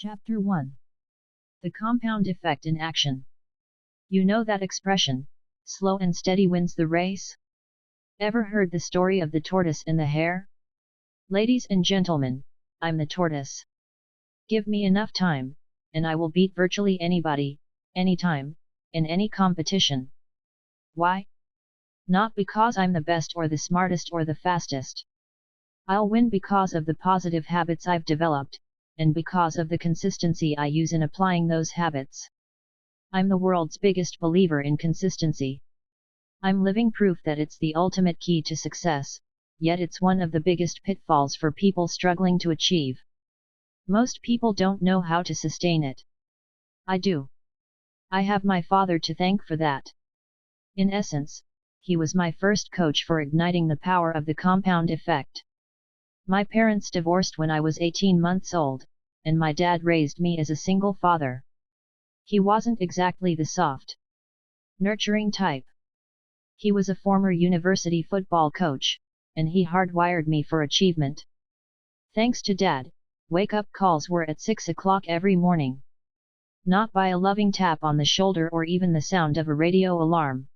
Chapter 1. The compound effect in action. You know that expression, slow and steady wins the race? Ever heard the story of the tortoise and the hare? Ladies and gentlemen, I'm the tortoise. Give me enough time, and I will beat virtually anybody, anytime, in any competition. Why? Not because I'm the best or the smartest or the fastest. I'll win because of the positive habits I've developed, and because of the consistency I use in applying those habits. I'm the world's biggest believer in consistency. I'm living proof that it's the ultimate key to success, yet it's one of the biggest pitfalls for people struggling to achieve. Most people don't know how to sustain it. I do. I have my father to thank for that. In essence, he was my first coach for igniting the power of the compound effect. My parents divorced when I was 18 months old, and my dad raised me as a single father. He wasn't exactly the soft, nurturing type. He was a former university football coach, and he hardwired me for achievement. Thanks to Dad, wake-up calls were at 6 o'clock every morning. Not by a loving tap on the shoulder or even the sound of a radio alarm.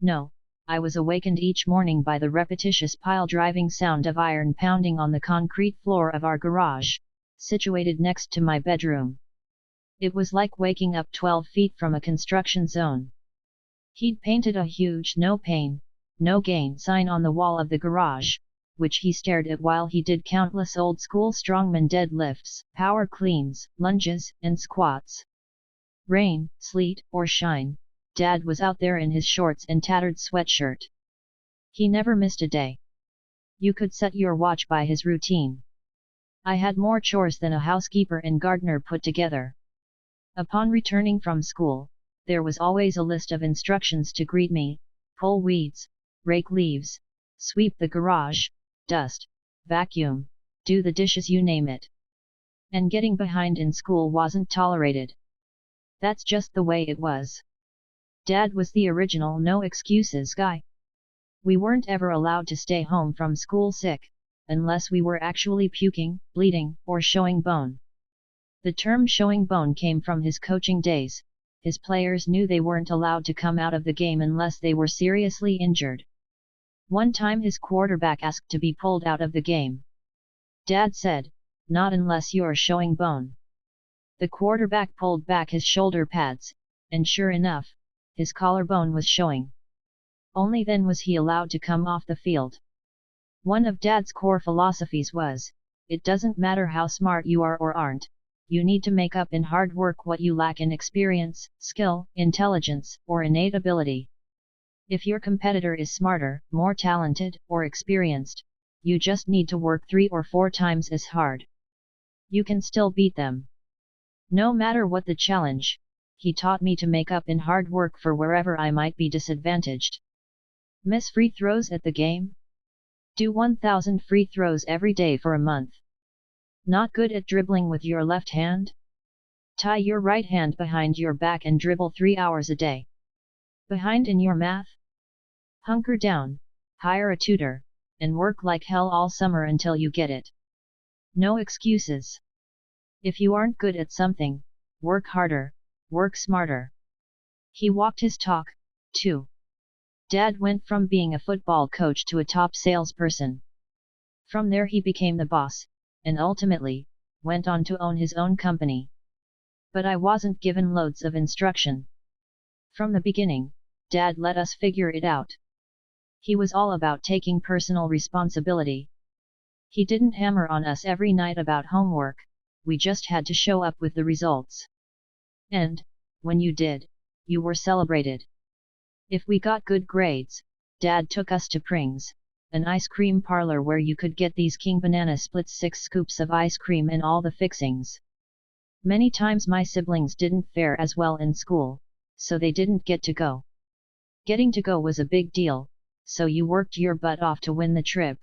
No, I was awakened each morning by the repetitious pile-driving sound of iron pounding on the concrete floor of our garage, situated next to my bedroom. It was like waking up 12 feet from a construction zone. He'd painted a huge "No pain, no gain" sign on the wall of the garage, which he stared at while he did countless old-school strongman deadlifts, power cleans, lunges, and squats. Rain, sleet, or shine, Dad was out there in his shorts and tattered sweatshirt. He never missed a day. You could set your watch by his routine. I had more chores than a housekeeper and gardener put together. Upon returning from school, there was always a list of instructions to greet me: pull weeds, rake leaves, sweep the garage, dust, vacuum, do the dishes, you name it. And getting behind in school wasn't tolerated. That's just the way it was. Dad was the original no excuses guy. We weren't ever allowed to stay home from school sick, unless we were actually puking, bleeding, or showing bone. The term showing bone came from his coaching days. His players knew they weren't allowed to come out of the game unless they were seriously injured. One time his quarterback asked to be pulled out of the game. Dad said, "Not unless you're showing bone." The quarterback pulled back his shoulder pads, and sure enough, his collarbone was showing. Only then was he allowed to come off the field. One of Dad's core philosophies was, it doesn't matter how smart you are or aren't, you need to make up in hard work what you lack in experience, skill, intelligence, or innate ability. If your competitor is smarter, more talented, or experienced, you just need to work 3 or 4 times as hard. You can still beat them. No matter what the challenge, he taught me to make up in hard work for wherever I might be disadvantaged. Miss free throws at the game? Do 1,000 free throws every day for a month. Not good at dribbling with your left hand? Tie your right hand behind your back and dribble 3 hours a day. Behind in your math? Hunker down, hire a tutor, and work like hell all summer until you get it. No excuses. If you aren't good at something, work harder, work smarter. He walked his talk, too. Dad went from being a football coach to a top salesperson. From there he became the boss, and ultimately, went on to own his own company. But I wasn't given loads of instruction. From the beginning, Dad let us figure it out. He was all about taking personal responsibility. He didn't hammer on us every night about homework, we just had to show up with the results. And, when you did, you were celebrated. If we got good grades, Dad took us to Pring's, an ice cream parlor where you could get these king banana splits, 6 scoops of ice cream and all the fixings. Many times my siblings didn't fare as well in school, so they didn't get to go. Getting to go was a big deal, so you worked your butt off to win the trip.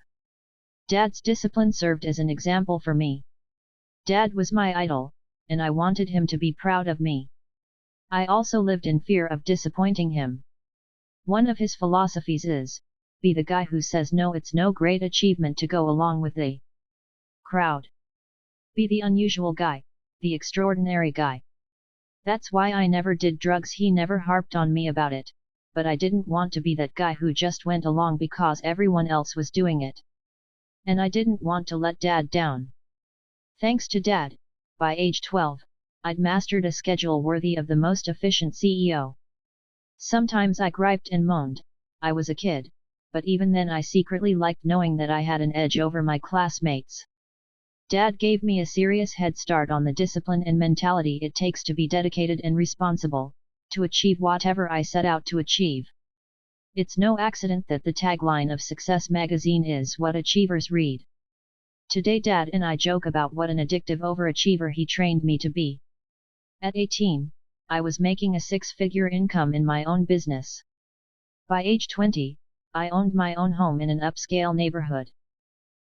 Dad's discipline served as an example for me. Dad was my idol, and I wanted him to be proud of me. I also lived in fear of disappointing him. One of his philosophies is, be the guy who says no. It's no great achievement to go along with the crowd. Be the unusual guy, the extraordinary guy. That's why I never did drugs. He never harped on me about it, but I didn't want to be that guy who just went along because everyone else was doing it. And I didn't want to let Dad down. Thanks to Dad, by age 12, I'd mastered a schedule worthy of the most efficient CEO. Sometimes I griped and moaned, I was a kid, but even then I secretly liked knowing that I had an edge over my classmates. Dad gave me a serious head start on the discipline and mentality it takes to be dedicated and responsible, to achieve whatever I set out to achieve. It's no accident that the tagline of Success magazine is "What Achievers Read." Today Dad and I joke about what an addictive overachiever he trained me to be. At 18, I was making a six-figure income in my own business. By age 20, I owned my own home in an upscale neighborhood.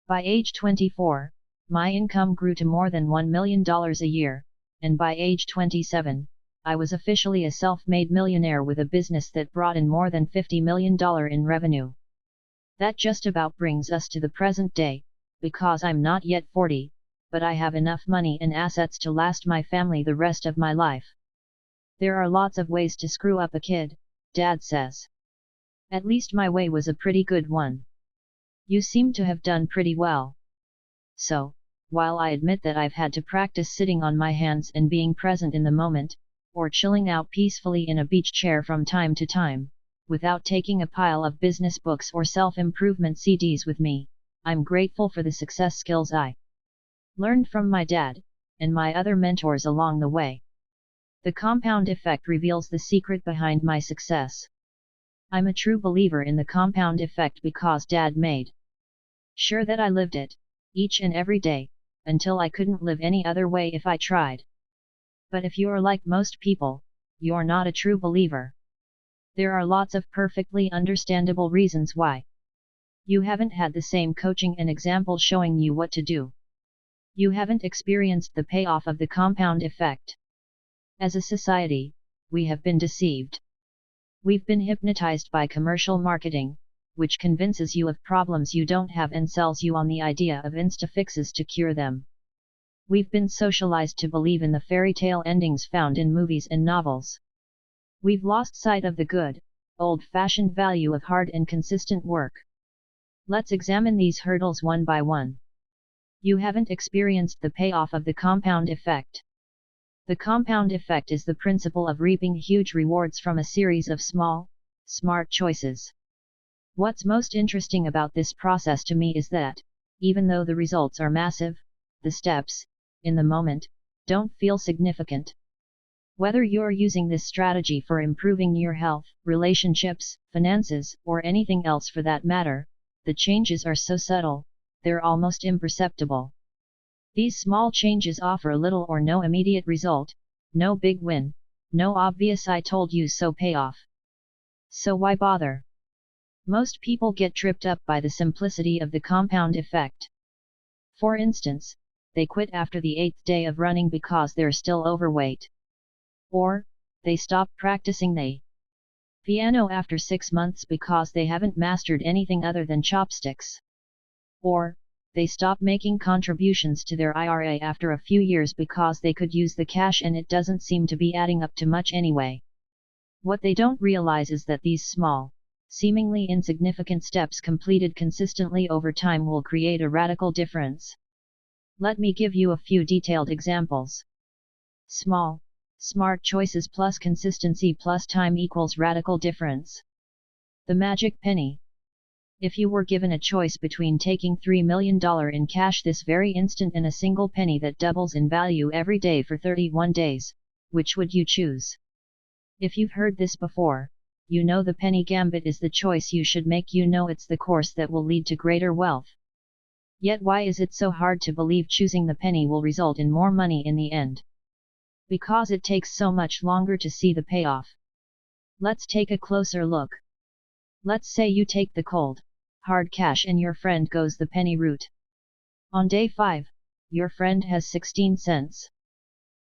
By age 24, my income grew to more than $1 million a year, and by age 27, I was officially a self-made millionaire with a business that brought in more than $50 million in revenue. That just about brings us to the present day, because I'm not yet 40, but I have enough money and assets to last my family the rest of my life. There are lots of ways to screw up a kid, Dad says. At least my way was a pretty good one. You seem to have done pretty well. So, while I admit that I've had to practice sitting on my hands and being present in the moment, or chilling out peacefully in a beach chair from time to time, without taking a pile of business books or self-improvement CDs with me, I'm grateful for the success skills I learned from my dad, and my other mentors along the way. The compound effect reveals the secret behind my success. I'm a true believer in the compound effect because Dad made sure that I lived it, each and every day, until I couldn't live any other way if I tried. But if you're like most people, you're not a true believer. There are lots of perfectly understandable reasons why. You haven't had the same coaching and example showing you what to do. You haven't experienced the payoff of the compound effect. As a society, we have been deceived. We've been hypnotized by commercial marketing, which convinces you of problems you don't have and sells you on the idea of insta-fixes to cure them. We've been socialized to believe in the fairy tale endings found in movies and novels. We've lost sight of the good, old-fashioned value of hard and consistent work. Let's examine these hurdles one by one. You haven't experienced the payoff of the compound effect. The compound effect is the principle of reaping huge rewards from a series of small, smart choices. What's most interesting about this process to me is that, even though the results are massive, the steps, in the moment, don't feel significant. Whether you're using this strategy for improving your health, relationships, finances, or anything else for that matter, the changes are so subtle, they're almost imperceptible. These small changes offer little or no immediate result, no big win, no obvious "I told you so" payoff. So why bother? Most people get tripped up by the simplicity of the compound effect. For instance, they quit after the 8th day of running because they're still overweight. Or, they stop practicing the piano after 6 months because they haven't mastered anything other than chopsticks. Or, they stop making contributions to their IRA after a few years because they could use the cash and it doesn't seem to be adding up to much anyway. What they don't realize is that these small, seemingly insignificant steps completed consistently over time will create a radical difference. Let me give you a few detailed examples. Small, smart choices plus consistency plus time equals radical difference. The magic penny. If you were given a choice between taking $3 million in cash this very instant and a single penny that doubles in value every day for 31 days, which would you choose? If you've heard this before, you know the penny gambit is the choice you should make. You know it's the course that will lead to greater wealth. Yet why is it so hard to believe choosing the penny will result in more money in the end? Because it takes so much longer to see the payoff. Let's take a closer look. Let's say you take the cold, hard cash and your friend goes the penny route. On day 5, your friend has 16 cents.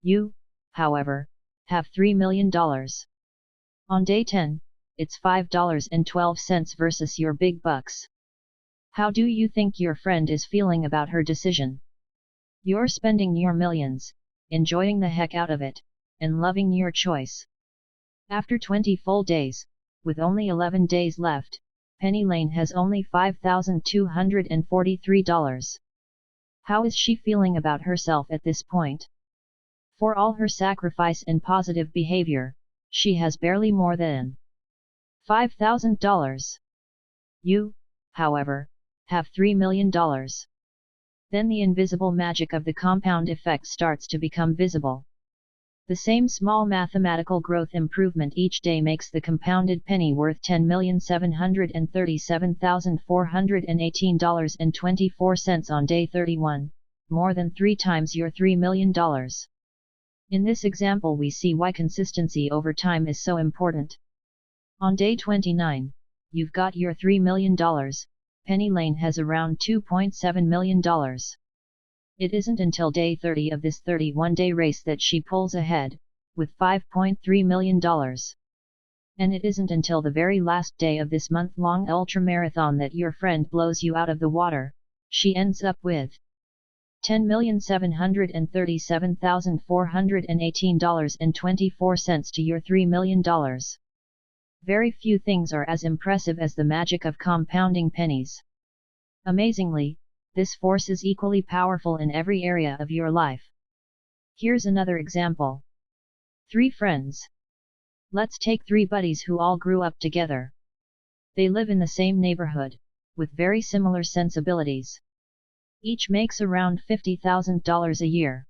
You, however, have $3 million. On day 10, it's $5.12 versus your big bucks. How do you think your friend is feeling about her decision? You're spending your millions, enjoying the heck out of it, and loving your choice. After 20 full days, with only 11 days left, Penny Lane has only $5,243. How is she feeling about herself at this point? For all her sacrifice and positive behavior, she has barely more than $5,000. You, however, have $3 million. Then the invisible magic of the compound effect starts to become visible. The same small mathematical growth improvement each day makes the compounded penny worth $10,737,418.24 on day 31, more than 3 times your $3 million. In this example we see why consistency over time is so important. On day 29, you've got your $3 million, Penny Lane has around $2.7 million. It isn't until day 30 of this 31-day race that she pulls ahead, with $5.3 million. And it isn't until the very last day of this month-long ultramarathon that your friend blows you out of the water. She ends up with $10,737,418.24 to your $3 million. Very few things are as impressive as the magic of compounding pennies. Amazingly, this force is equally powerful in every area of your life. Here's another example. 3 friends. Let's take 3 buddies who all grew up together. They live in the same neighborhood, with very similar sensibilities. Each makes around $50,000 a year.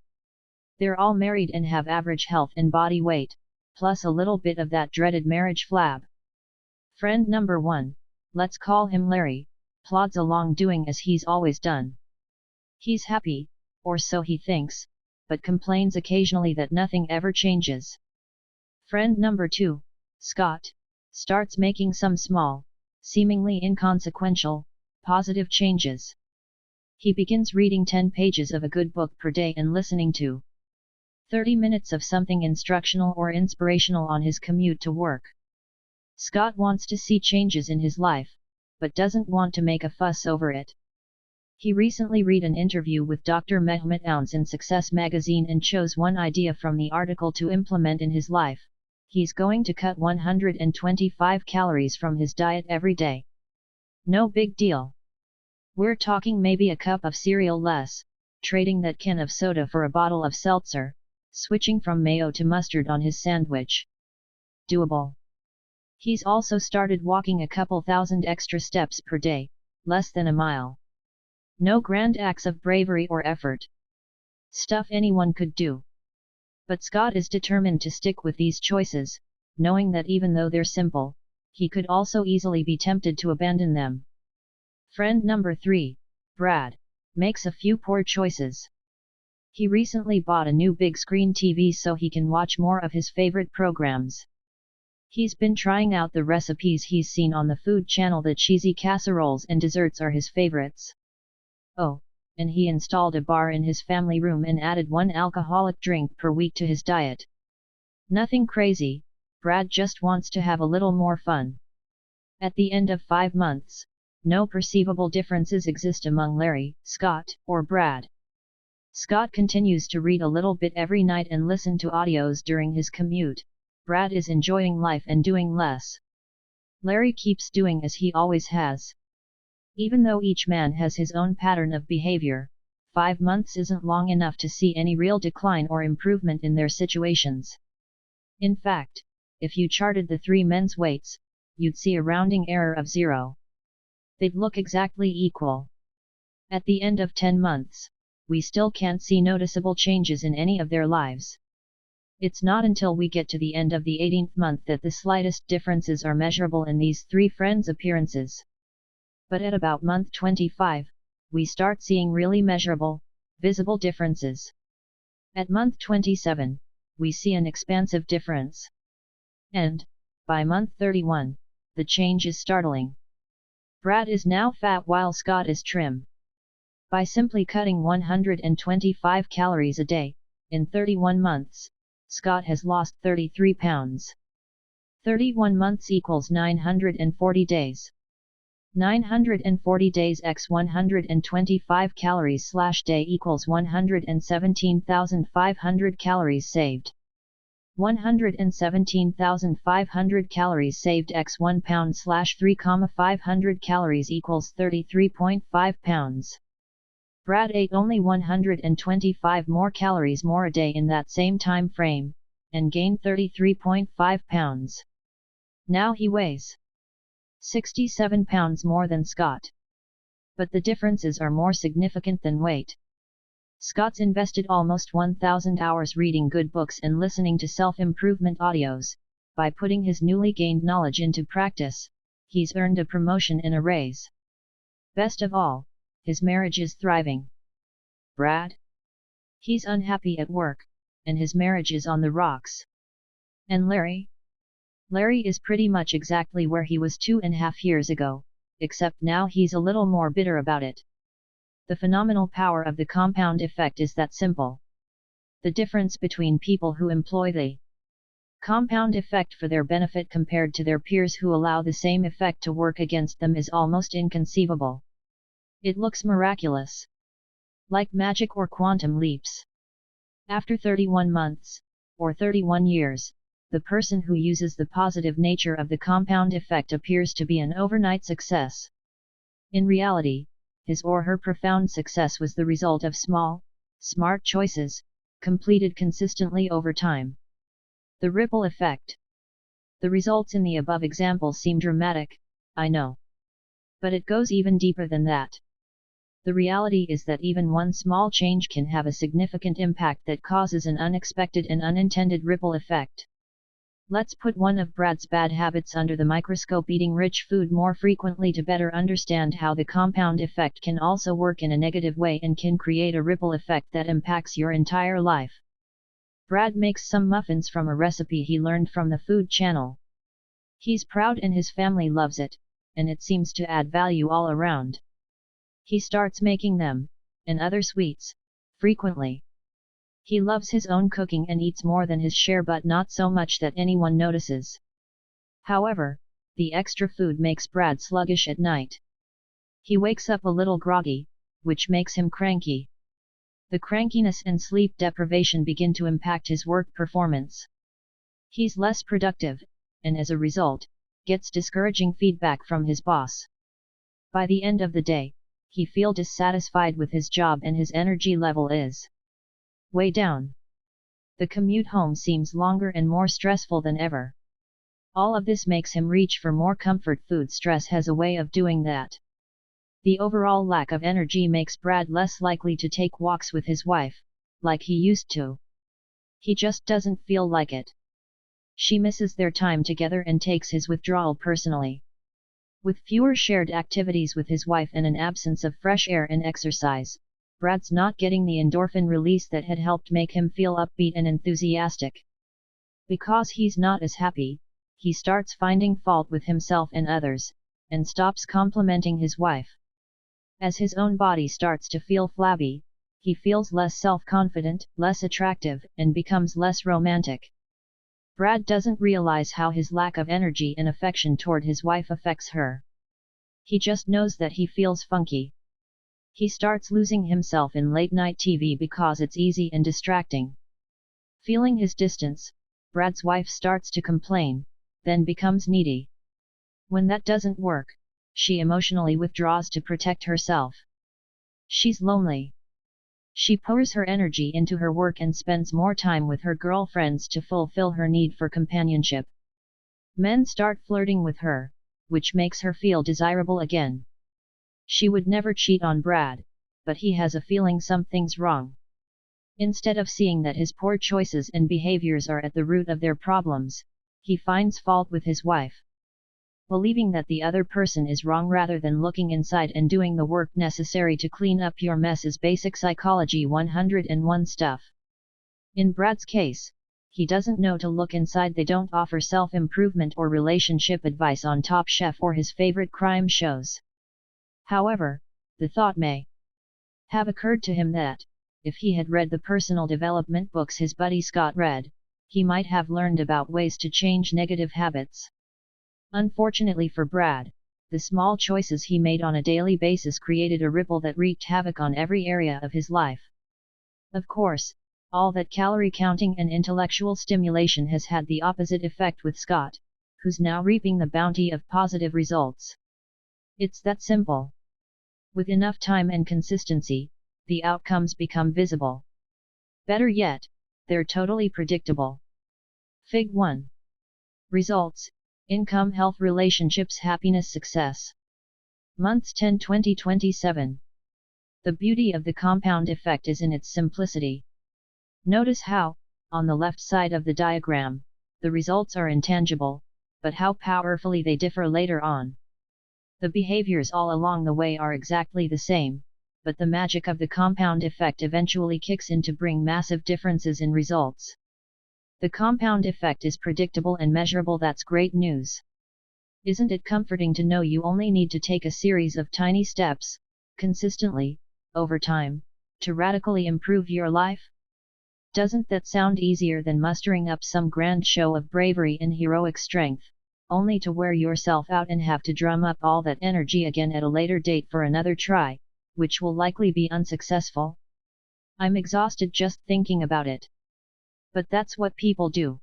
They're all married and have average health and body weight, plus a little bit of that dreaded marriage flab. Friend number 1, let's call him Larry, plods along doing as he's always done. He's happy, or so he thinks, but complains occasionally that nothing ever changes. Friend number 2, Scott, starts making some small, seemingly inconsequential, positive changes. He begins reading 10 pages of a good book per day and listening to 30 minutes of something instructional or inspirational on his commute to work. Scott wants to see changes in his life, but doesn't want to make a fuss over it. He recently read an interview with Dr. Mehmet Ounce in Success magazine and chose one idea from the article to implement in his life. He's going to cut 125 calories from his diet every day. No big deal. We're talking maybe a cup of cereal less, trading that can of soda for a bottle of seltzer, switching from mayo to mustard on his sandwich. Doable. He's also started walking a couple thousand extra steps per day, less than a mile. No grand acts of bravery or effort. Stuff anyone could do. But Scott is determined to stick with these choices, knowing that even though they're simple, he could also easily be tempted to abandon them. Friend number 3, Brad, makes a few poor choices. He recently bought a new big screen TV so he can watch more of his favorite programs. He's been trying out the recipes he's seen on the Food Channel. The cheesy casseroles and desserts are his favorites. Oh, and he installed a bar in his family room and added 1 alcoholic drink per week to his diet. Nothing crazy, Brad just wants to have a little more fun. At the end of 5 months, no perceivable differences exist among Larry, Scott, or Brad. Scott continues to read a little bit every night and listen to audios during his commute. Brad is enjoying life and doing less. Larry keeps doing as he always has. Even though each man has his own pattern of behavior, 5 months isn't long enough to see any real decline or improvement in their situations. In fact, if you charted the 3 men's weights, you'd see a rounding error of 0. They'd look exactly equal. At the end of 10 months, we still can't see noticeable changes in any of their lives. It's not until we get to the end of the 18th month that the slightest differences are measurable in these 3 friends' appearances. But at about month 25, we start seeing really measurable, visible differences. At month 27, we see an expansive difference. And, by month 31, the change is startling. Brad is now fat while Scott is trim. By simply cutting 125 calories a day, in 31 months, Scott has lost 33 pounds. 31 months equals 940 days. 940 days x 125 calories / day equals 117,500 calories saved. 117,500 calories saved x 1 pound / 3,500 calories equals 33.5 pounds. Brad ate only 125 more calories more a day in that same time frame, and gained 33.5 pounds. Now he weighs 67 pounds more than Scott. But the differences are more significant than weight. Scott's invested almost 1,000 hours reading good books and listening to self-improvement audios. By putting his newly gained knowledge into practice, he's earned a promotion and a raise. Best of all, his marriage is thriving. Brad? He's unhappy at work, and his marriage is on the rocks. And Larry? Larry is pretty much exactly where he was 2.5 years ago, except now he's a little more bitter about it. The phenomenal power of the compound effect is that simple. The difference between people who employ the compound effect for their benefit compared to their peers who allow the same effect to work against them is almost inconceivable. It looks miraculous. Like magic or quantum leaps. After 31 months, or 31 years, the person who uses the positive nature of the compound effect appears to be an overnight success. In reality, his or her profound success was the result of small, smart choices, completed consistently over time. The ripple effect. The results in the above examples seem dramatic, I know. But it goes even deeper than that. The reality is that even one small change can have a significant impact that causes an unexpected and unintended ripple effect. Let's put one of Brad's bad habits under the microscope: eating rich food more frequently, to better understand how the compound effect can also work in a negative way and can create a ripple effect that impacts your entire life. Brad makes some muffins from a recipe he learned from the Food Channel. He's proud and his family loves it, and it seems to add value all around. He starts making them, and other sweets, frequently. He loves his own cooking and eats more than his share, but not so much that anyone notices. However, the extra food makes Brad sluggish at night. He wakes up a little groggy, which makes him cranky. The crankiness and sleep deprivation begin to impact his work performance. He's less productive, and as a result, gets discouraging feedback from his boss. By the end of the day, he feels dissatisfied with his job and his energy level is way down. The commute home seems longer and more stressful than ever. All of this makes him reach for more comfort food. Stress has a way of doing that. The overall lack of energy makes Brad less likely to take walks with his wife, like he used to. He just doesn't feel like it. She misses their time together and takes his withdrawal personally. With fewer shared activities with his wife and an absence of fresh air and exercise, Brad's not getting the endorphin release that had helped make him feel upbeat and enthusiastic. Because he's not as happy, he starts finding fault with himself and others, and stops complimenting his wife. As his own body starts to feel flabby, he feels less self-confident, less attractive, and becomes less romantic. Brad doesn't realize how his lack of energy and affection toward his wife affects her. He just knows that he feels funky. He starts losing himself in late-night TV because it's easy and distracting. Feeling his distance, Brad's wife starts to complain, then becomes needy. When that doesn't work, she emotionally withdraws to protect herself. She's lonely. She pours her energy into her work and spends more time with her girlfriends to fulfill her need for companionship. Men start flirting with her, which makes her feel desirable again. She would never cheat on Brad, but he has a feeling something's wrong. Instead of seeing that his poor choices and behaviors are at the root of their problems, he finds fault with his wife. Believing that the other person is wrong rather than looking inside and doing the work necessary to clean up your mess is basic psychology 101 stuff. In Brad's case, he doesn't know to look inside. They don't offer self-improvement or relationship advice on Top Chef or his favorite crime shows. However, the thought may have occurred to him that, if he had read the personal development books his buddy Scott read, he might have learned about ways to change negative habits. Unfortunately for Brad, The small choices he made on a daily basis created a ripple that wreaked havoc on every area of his life. Of course, all that calorie counting and intellectual stimulation has had the opposite effect with Scott, who's now reaping the bounty of positive results. It's that simple. With enough time and consistency, the outcomes become visible. Better yet, they're totally predictable. Fig. 1. Results: income, health, relationships, happiness, success. Months 10-20-27. The beauty of the compound effect is in its simplicity. Notice how, on the left side of the diagram, the results are intangible, but how powerfully they differ later on. The behaviors all along the way are exactly the same, but the magic of the compound effect eventually kicks in to bring massive differences in results. The compound effect is predictable and measurable. That's great news. Isn't it comforting to know you only need to take a series of tiny steps, consistently, over time, to radically improve your life? Doesn't that sound easier than mustering up some grand show of bravery and heroic strength, only to wear yourself out and have to drum up all that energy again at a later date for another try, which will likely be unsuccessful? I'm exhausted just thinking about it. But that's what people do.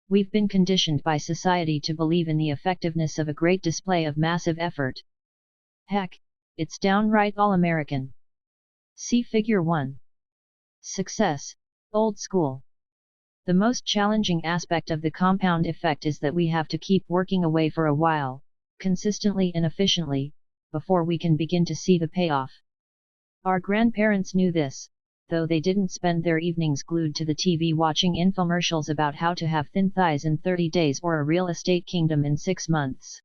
We've been conditioned by society to believe in the effectiveness of a great display of massive effort. Heck, it's downright all-American. See Figure 1. Success, old school. The most challenging aspect of the compound effect is that we have to keep working away for a while, consistently and efficiently, before we can begin to see the payoff. Our grandparents knew this, though they didn't spend their evenings glued to the TV watching infomercials about how to have thin thighs in 30 days or a real estate kingdom in 6 months.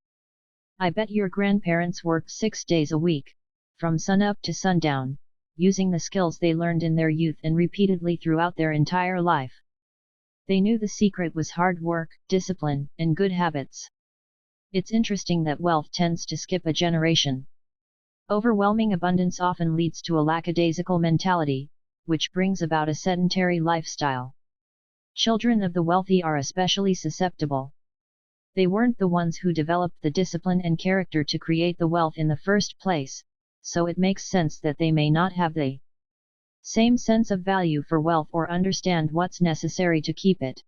I bet your grandparents worked 6 days a week, from sunup to sundown, using the skills they learned in their youth and repeatedly throughout their entire life. They knew the secret was hard work, discipline, and good habits. It's interesting that wealth tends to skip a generation. Overwhelming abundance often leads to a lackadaisical mentality, which brings about a sedentary lifestyle. Children of the wealthy are especially susceptible. They weren't the ones who developed the discipline and character to create the wealth in the first place, so it makes sense that they may not have the same sense of value for wealth or understand what's necessary to keep it.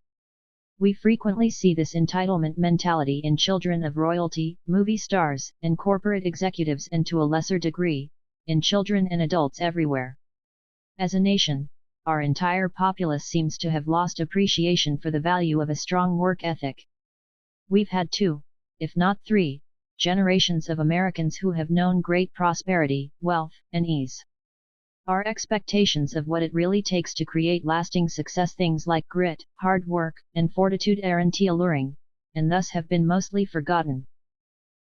We frequently see this entitlement mentality in children of royalty, movie stars, and corporate executives, and to a lesser degree, in children and adults everywhere. As a nation, our entire populace seems to have lost appreciation for the value of a strong work ethic. We've had 2, if not 3, generations of Americans who have known great prosperity, wealth, and ease. Our expectations of what it really takes to create lasting success, things like grit, hard work, and fortitude, aren't alluring, and thus have been mostly forgotten.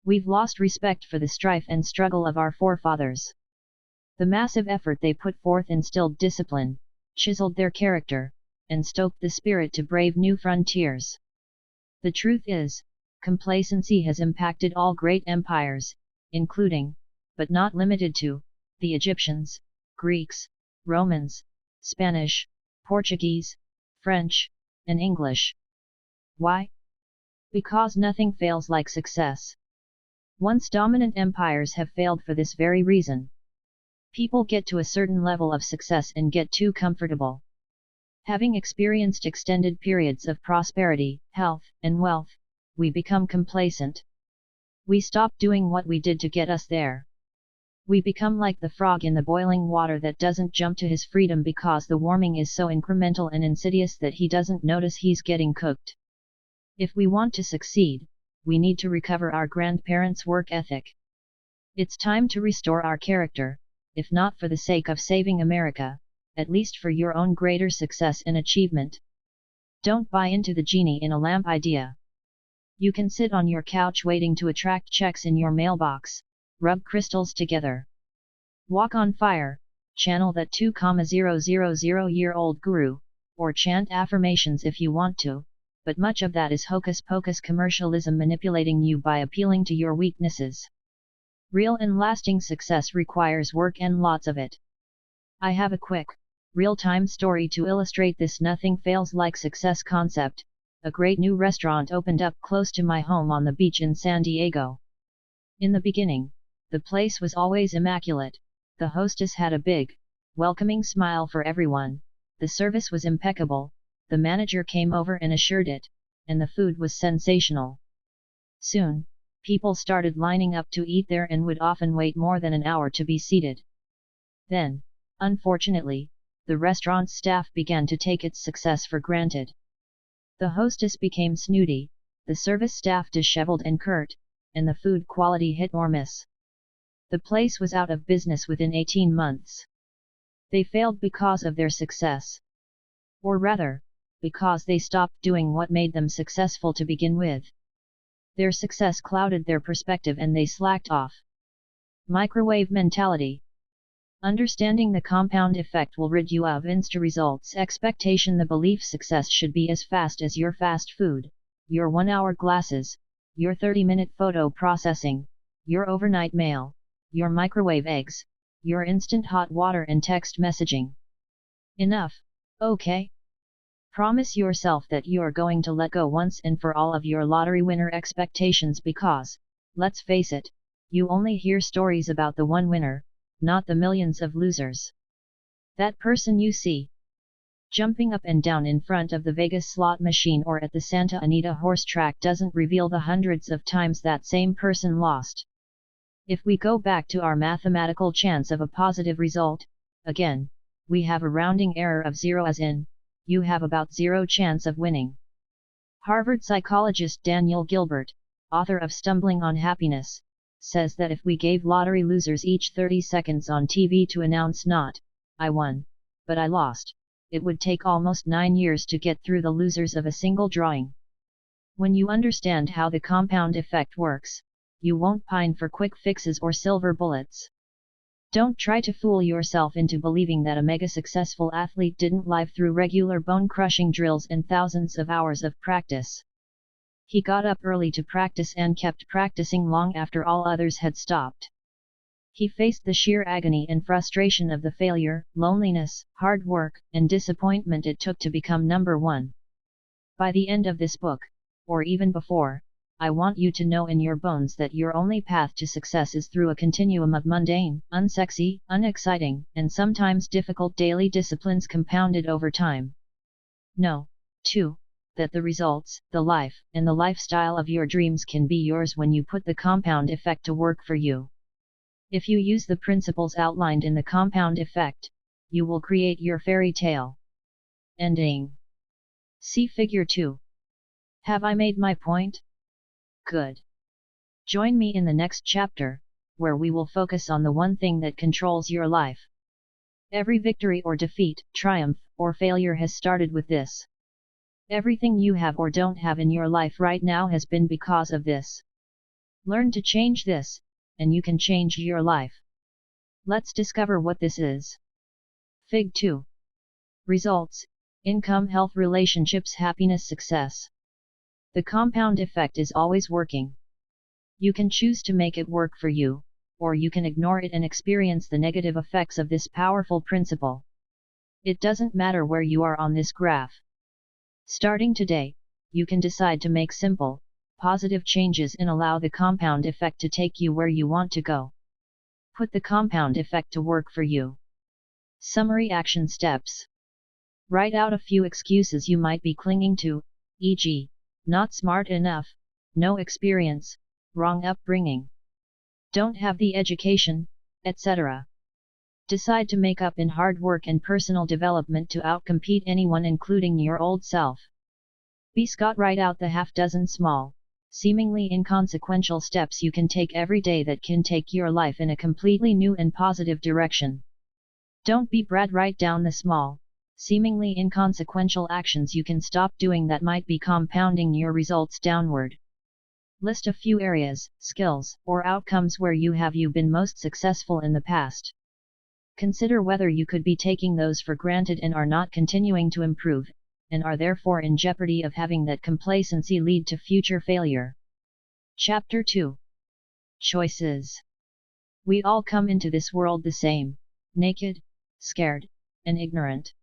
We've lost respect for the strife and struggle of our forefathers. The massive effort they put forth instilled discipline, chiseled their character, and stoked the spirit to brave new frontiers. The truth is, complacency has impacted all great empires, including, but not limited to, the Egyptians, Greeks, Romans, Spanish, Portuguese, French, and English. Why? Because nothing fails like success. Once dominant empires have failed for this very reason. People get to a certain level of success and get too comfortable. Having experienced extended periods of prosperity, health, and wealth, we become complacent. We stop doing what we did to get us there. We become like the frog in the boiling water that doesn't jump to his freedom because the warming is so incremental and insidious that he doesn't notice he's getting cooked. If we want to succeed, we need to recover our grandparents' work ethic. It's time to restore our character, if not for the sake of saving America, at least for your own greater success and achievement. Don't buy into the genie in a lamp idea. You can sit on your couch waiting to attract checks in your mailbox, rub crystals together, walk on fire, channel that 2,000-year-old guru, or chant affirmations if you want to, but much of that is hocus-pocus commercialism manipulating you by appealing to your weaknesses. Real and lasting success requires work and lots of it. I have a quick, real-time story to illustrate this nothing fails like success concept. A great new restaurant opened up close to my home on the beach in San Diego. In the beginning, the place was always immaculate. The hostess had a big, welcoming smile for everyone, the service was impeccable, the manager came over and assured it, and the food was sensational. Soon, people started lining up to eat there and would often wait more than an hour to be seated. Then, unfortunately, the restaurant's staff began to take its success for granted. The hostess became snooty, the service staff disheveled and curt, and the food quality hit or miss. The place was out of business within 18 months. They failed because of their success. Or rather, because they stopped doing what made them successful to begin with. Their success clouded their perspective and they slacked off. Microwave mentality. Understanding the compound effect will rid you of insta results expectation. The belief success should be as fast as your fast food, your 1-hour glasses, your 30-minute photo processing, your overnight mail, your microwave eggs, your instant hot water and text messaging. Enough, okay? Promise yourself that you are going to let go once and for all of your lottery winner expectations because, let's face it, you only hear stories about the one winner, not the millions of losers. That person you see jumping up and down in front of the Vegas slot machine or at the Santa Anita horse track doesn't reveal the hundreds of times that same person lost. If we go back to our mathematical chance of a positive result, again, we have a rounding error of 0 as in, you have about 0 chance of winning. Harvard psychologist Daniel Gilbert, author of Stumbling on Happiness, says that if we gave lottery losers each 30 seconds on TV to announce not, I won, but I lost, it would take almost 9 years to get through the losers of a single drawing. When you understand how the compound effect works, you won't pine for quick fixes or silver bullets. Don't try to fool yourself into believing that a mega successful athlete didn't live through regular bone-crushing drills and thousands of hours of practice. He got up early to practice and kept practicing long after all others had stopped. He faced the sheer agony and frustration of the failure, loneliness, hard work, and disappointment it took to become number one. By the end of this book, or even before, I want you to know in your bones that your only path to success is through a continuum of mundane, unsexy, unexciting, and sometimes difficult daily disciplines compounded over time. Know, too, that the results, the life, and the lifestyle of your dreams can be yours when you put the compound effect to work for you. If you use the principles outlined in the compound effect, you will create your fairy tale. Ending. See Figure 2. Have I made my point? Good. Join me in the next chapter, where we will focus on the one thing that controls your life. Every victory or defeat, triumph or failure has started with this. Everything you have or don't have in your life right now has been because of this. Learn to change this, and you can change your life. Let's discover what this is. Fig 2. Results: income, health, relationships, happiness, success. The compound effect is always working. You can choose to make it work for you, or you can ignore it and experience the negative effects of this powerful principle. It doesn't matter where you are on this graph. Starting today, you can decide to make simple, positive changes and allow the compound effect to take you where you want to go. Put the compound effect to work for you. Summary action steps. Write out a few excuses you might be clinging to, e.g., not smart enough, no experience, wrong upbringing, don't have the education, etc. Decide to make up in hard work and personal development to outcompete anyone including your old self. B. Scott, write out the half-dozen small, seemingly inconsequential steps you can take every day that can take your life in a completely new and positive direction. Don't be Brad, write down the small, seemingly inconsequential actions you can stop doing that might be compounding your results downward. List a few areas, skills, or outcomes where you have been most successful in the past. Consider whether you could be taking those for granted and are not continuing to improve, and are therefore in jeopardy of having that complacency lead to future failure. Chapter 2. Choices. We all come into this world the same, naked, scared, and ignorant.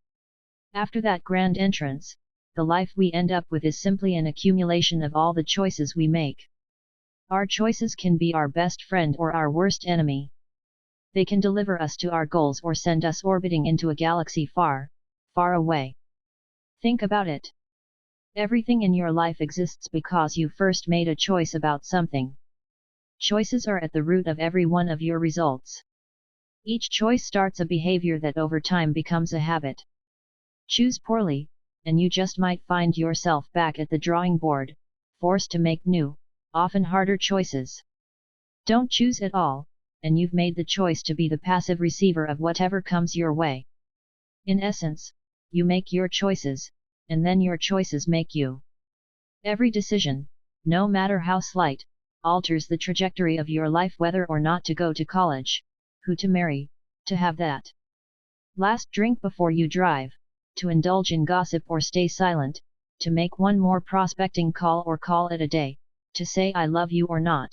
After that grand entrance, the life we end up with is simply an accumulation of all the choices we make. Our choices can be our best friend or our worst enemy. They can deliver us to our goals or send us orbiting into a galaxy far, far away. Think about it. Everything in your life exists because you first made a choice about something. Choices are at the root of every one of your results. Each choice starts a behavior that over time becomes a habit. Choose poorly, and you just might find yourself back at the drawing board, forced to make new, often harder choices. Don't choose at all, and you've made the choice to be the passive receiver of whatever comes your way. In essence, you make your choices, and then your choices make you. Every decision, no matter how slight, alters the trajectory of your life, whether or not to go to college, who to marry, to have that last drink before you drive, to indulge in gossip or stay silent, to make one more prospecting call or call it a day, to say I love you or not.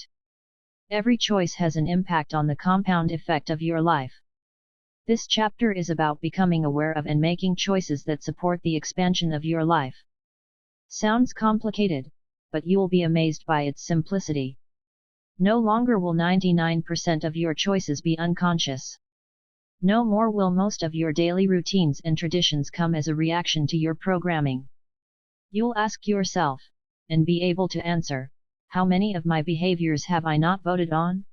Every choice has an impact on the compound effect of your life. This chapter is about becoming aware of and making choices that support the expansion of your life. Sounds complicated, but you'll be amazed by its simplicity. No longer will 99% of your choices be unconscious. No more will most of your daily routines and traditions come as a reaction to your programming. You'll ask yourself, and be able to answer, how many of my behaviors have I not voted on?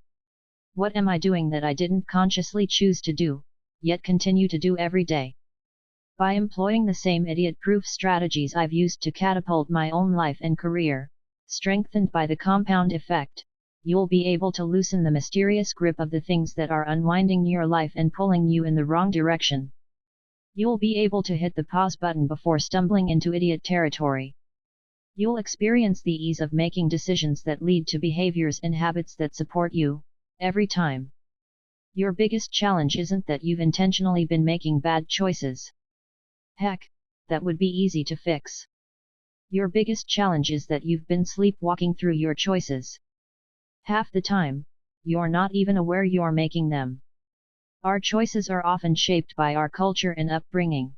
What am I doing that I didn't consciously choose to do, yet continue to do every day? By employing the same idiot-proof strategies I've used to catapult my own life and career, strengthened by the compound effect, you'll be able to loosen the mysterious grip of the things that are unwinding your life and pulling you in the wrong direction. You'll be able to hit the pause button before stumbling into idiot territory. You'll experience the ease of making decisions that lead to behaviors and habits that support you, every time. Your biggest challenge isn't that you've intentionally been making bad choices. Heck, that would be easy to fix. Your biggest challenge is that you've been sleepwalking through your choices. Half the time, you're not even aware you're making them. Our choices are often shaped by our culture and upbringing.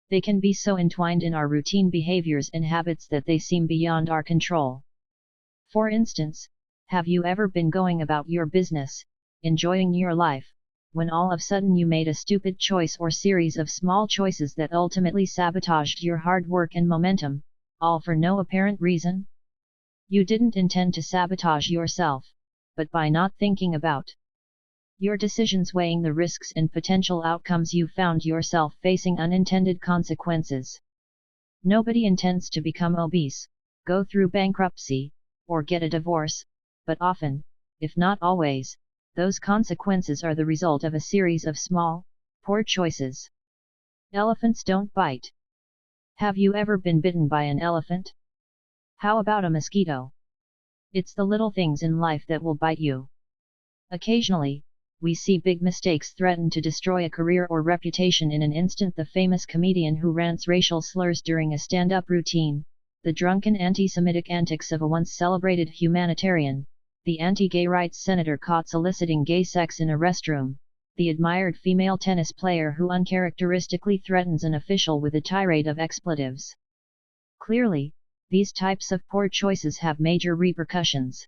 They can be so entwined in our routine behaviors and habits that they seem beyond our control. For instance, have you ever been going about your business, enjoying your life, when all of a sudden you made a stupid choice or series of small choices that ultimately sabotaged your hard work and momentum, all for no apparent reason? You didn't intend to sabotage yourself, but by not thinking about your decisions, weighing the risks and potential outcomes, you found yourself facing unintended consequences. Nobody intends to become obese, go through bankruptcy, or get a divorce, but often, if not always, those consequences are the result of a series of small, poor choices. Elephants don't bite. Have you ever been bitten by an elephant? How about a mosquito? It's the little things in life that will bite you. Occasionally, we see big mistakes threaten to destroy a career or reputation in an instant. The famous comedian who rants racial slurs during a stand-up routine, the drunken anti-Semitic antics of a once celebrated humanitarian, the anti-gay rights senator caught soliciting gay sex in a restroom, the admired female tennis player who uncharacteristically threatens an official with a tirade of expletives. Clearly, these types of poor choices have major repercussions.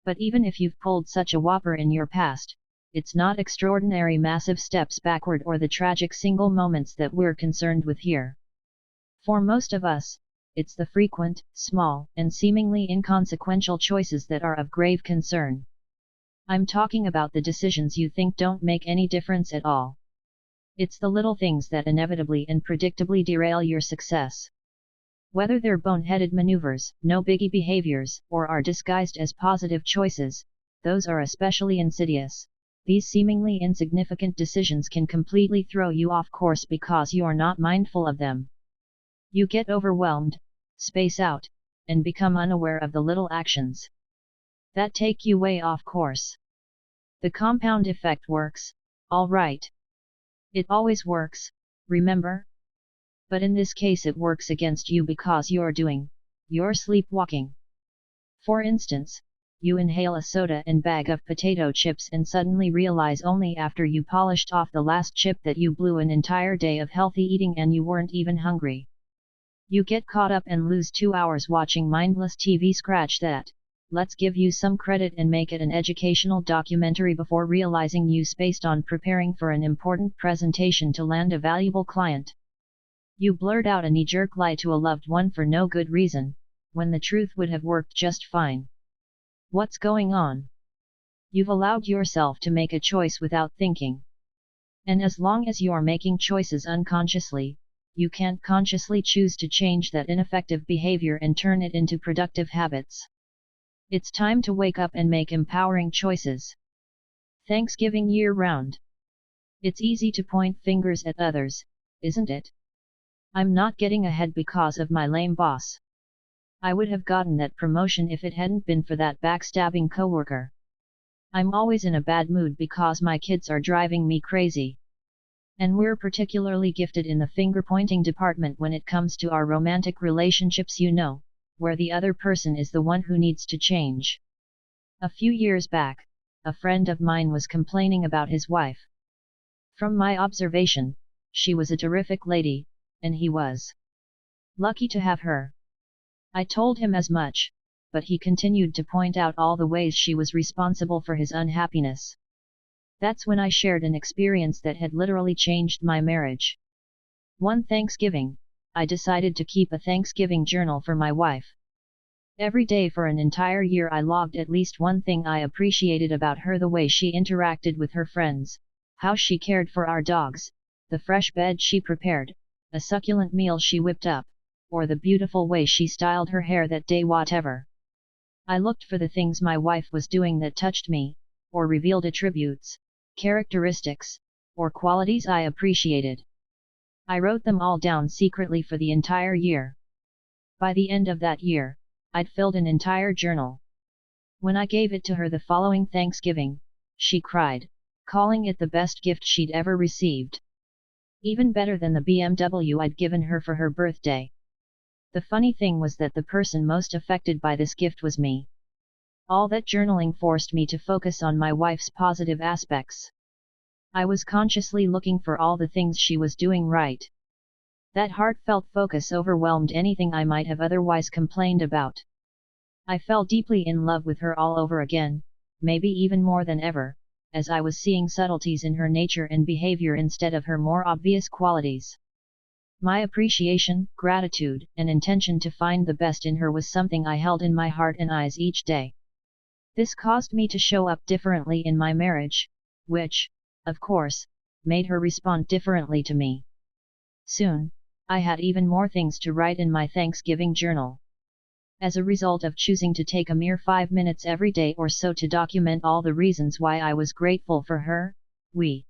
But even if you've pulled such a whopper in your past, it's not extraordinary massive steps backward or the tragic single moments that we're concerned with here. For most of us, it's the frequent, small, and seemingly inconsequential choices that are of grave concern. I'm talking about the decisions you think don't make any difference at all. It's the little things that inevitably and predictably derail your success. Whether they're boneheaded maneuvers, no biggie behaviors, or are disguised as positive choices, those are especially insidious. These seemingly insignificant decisions can completely throw you off course because you're not mindful of them. You get overwhelmed, space out, and become unaware of the little actions that take you way off course. The compound effect works, all right. It always works, remember? But in this case it works against you because you're sleepwalking. For instance, you inhale a soda and bag of potato chips and suddenly realize only after you polished off the last chip that you blew an entire day of healthy eating and you weren't even hungry. You get caught up and lose 2 hours watching mindless TV. Scratch that, let's give you some credit and make it an educational documentary before realizing you spaced on preparing for an important presentation to land a valuable client. You blurt out a knee-jerk lie to a loved one for no good reason, when the truth would have worked just fine. What's going on? You've allowed yourself to make a choice without thinking. And as long as you're making choices unconsciously, you can't consciously choose to change that ineffective behavior and turn it into productive habits. It's time to wake up and make empowering choices. Thanksgiving year-round. It's easy to point fingers at others, isn't it? I'm not getting ahead because of my lame boss. I would have gotten that promotion if it hadn't been for that backstabbing coworker. I'm always in a bad mood because my kids are driving me crazy. And we're particularly gifted in the finger-pointing department when it comes to our romantic relationships, where the other person is the one who needs to change. A few years back, a friend of mine was complaining about his wife. From my observation, she was a terrific lady, and he was lucky to have her. I told him as much, but he continued to point out all the ways she was responsible for his unhappiness. That's when I shared an experience that had literally changed my marriage. One Thanksgiving, I decided to keep a Thanksgiving journal for my wife. Every day for an entire year I logged at least one thing I appreciated about her: the way she interacted with her friends, how she cared for our dogs, the fresh bed she prepared, a succulent meal she whipped up, or the beautiful way she styled her hair that day. Whatever. I looked for the things my wife was doing that touched me, or revealed attributes, characteristics, or qualities I appreciated. I wrote them all down secretly for the entire year. By the end of that year, I'd filled an entire journal. When I gave it to her the following Thanksgiving, she cried, calling it the best gift she'd ever received. Even better than the BMW I'd given her for her birthday. The funny thing was that the person most affected by this gift was me. All that journaling forced me to focus on my wife's positive aspects. I was consciously looking for all the things she was doing right. That heartfelt focus overwhelmed anything I might have otherwise complained about. I fell deeply in love with her all over again, maybe even more than ever, as I was seeing subtleties in her nature and behavior instead of her more obvious qualities. My appreciation, gratitude, and intention to find the best in her was something I held in my heart and eyes each day. This caused me to show up differently in my marriage, which, of course, made her respond differently to me. Soon, I had even more things to write in my Thanksgiving journal. As a result of choosing to take a mere 5 minutes every day or so to document all the reasons why I was grateful for her, we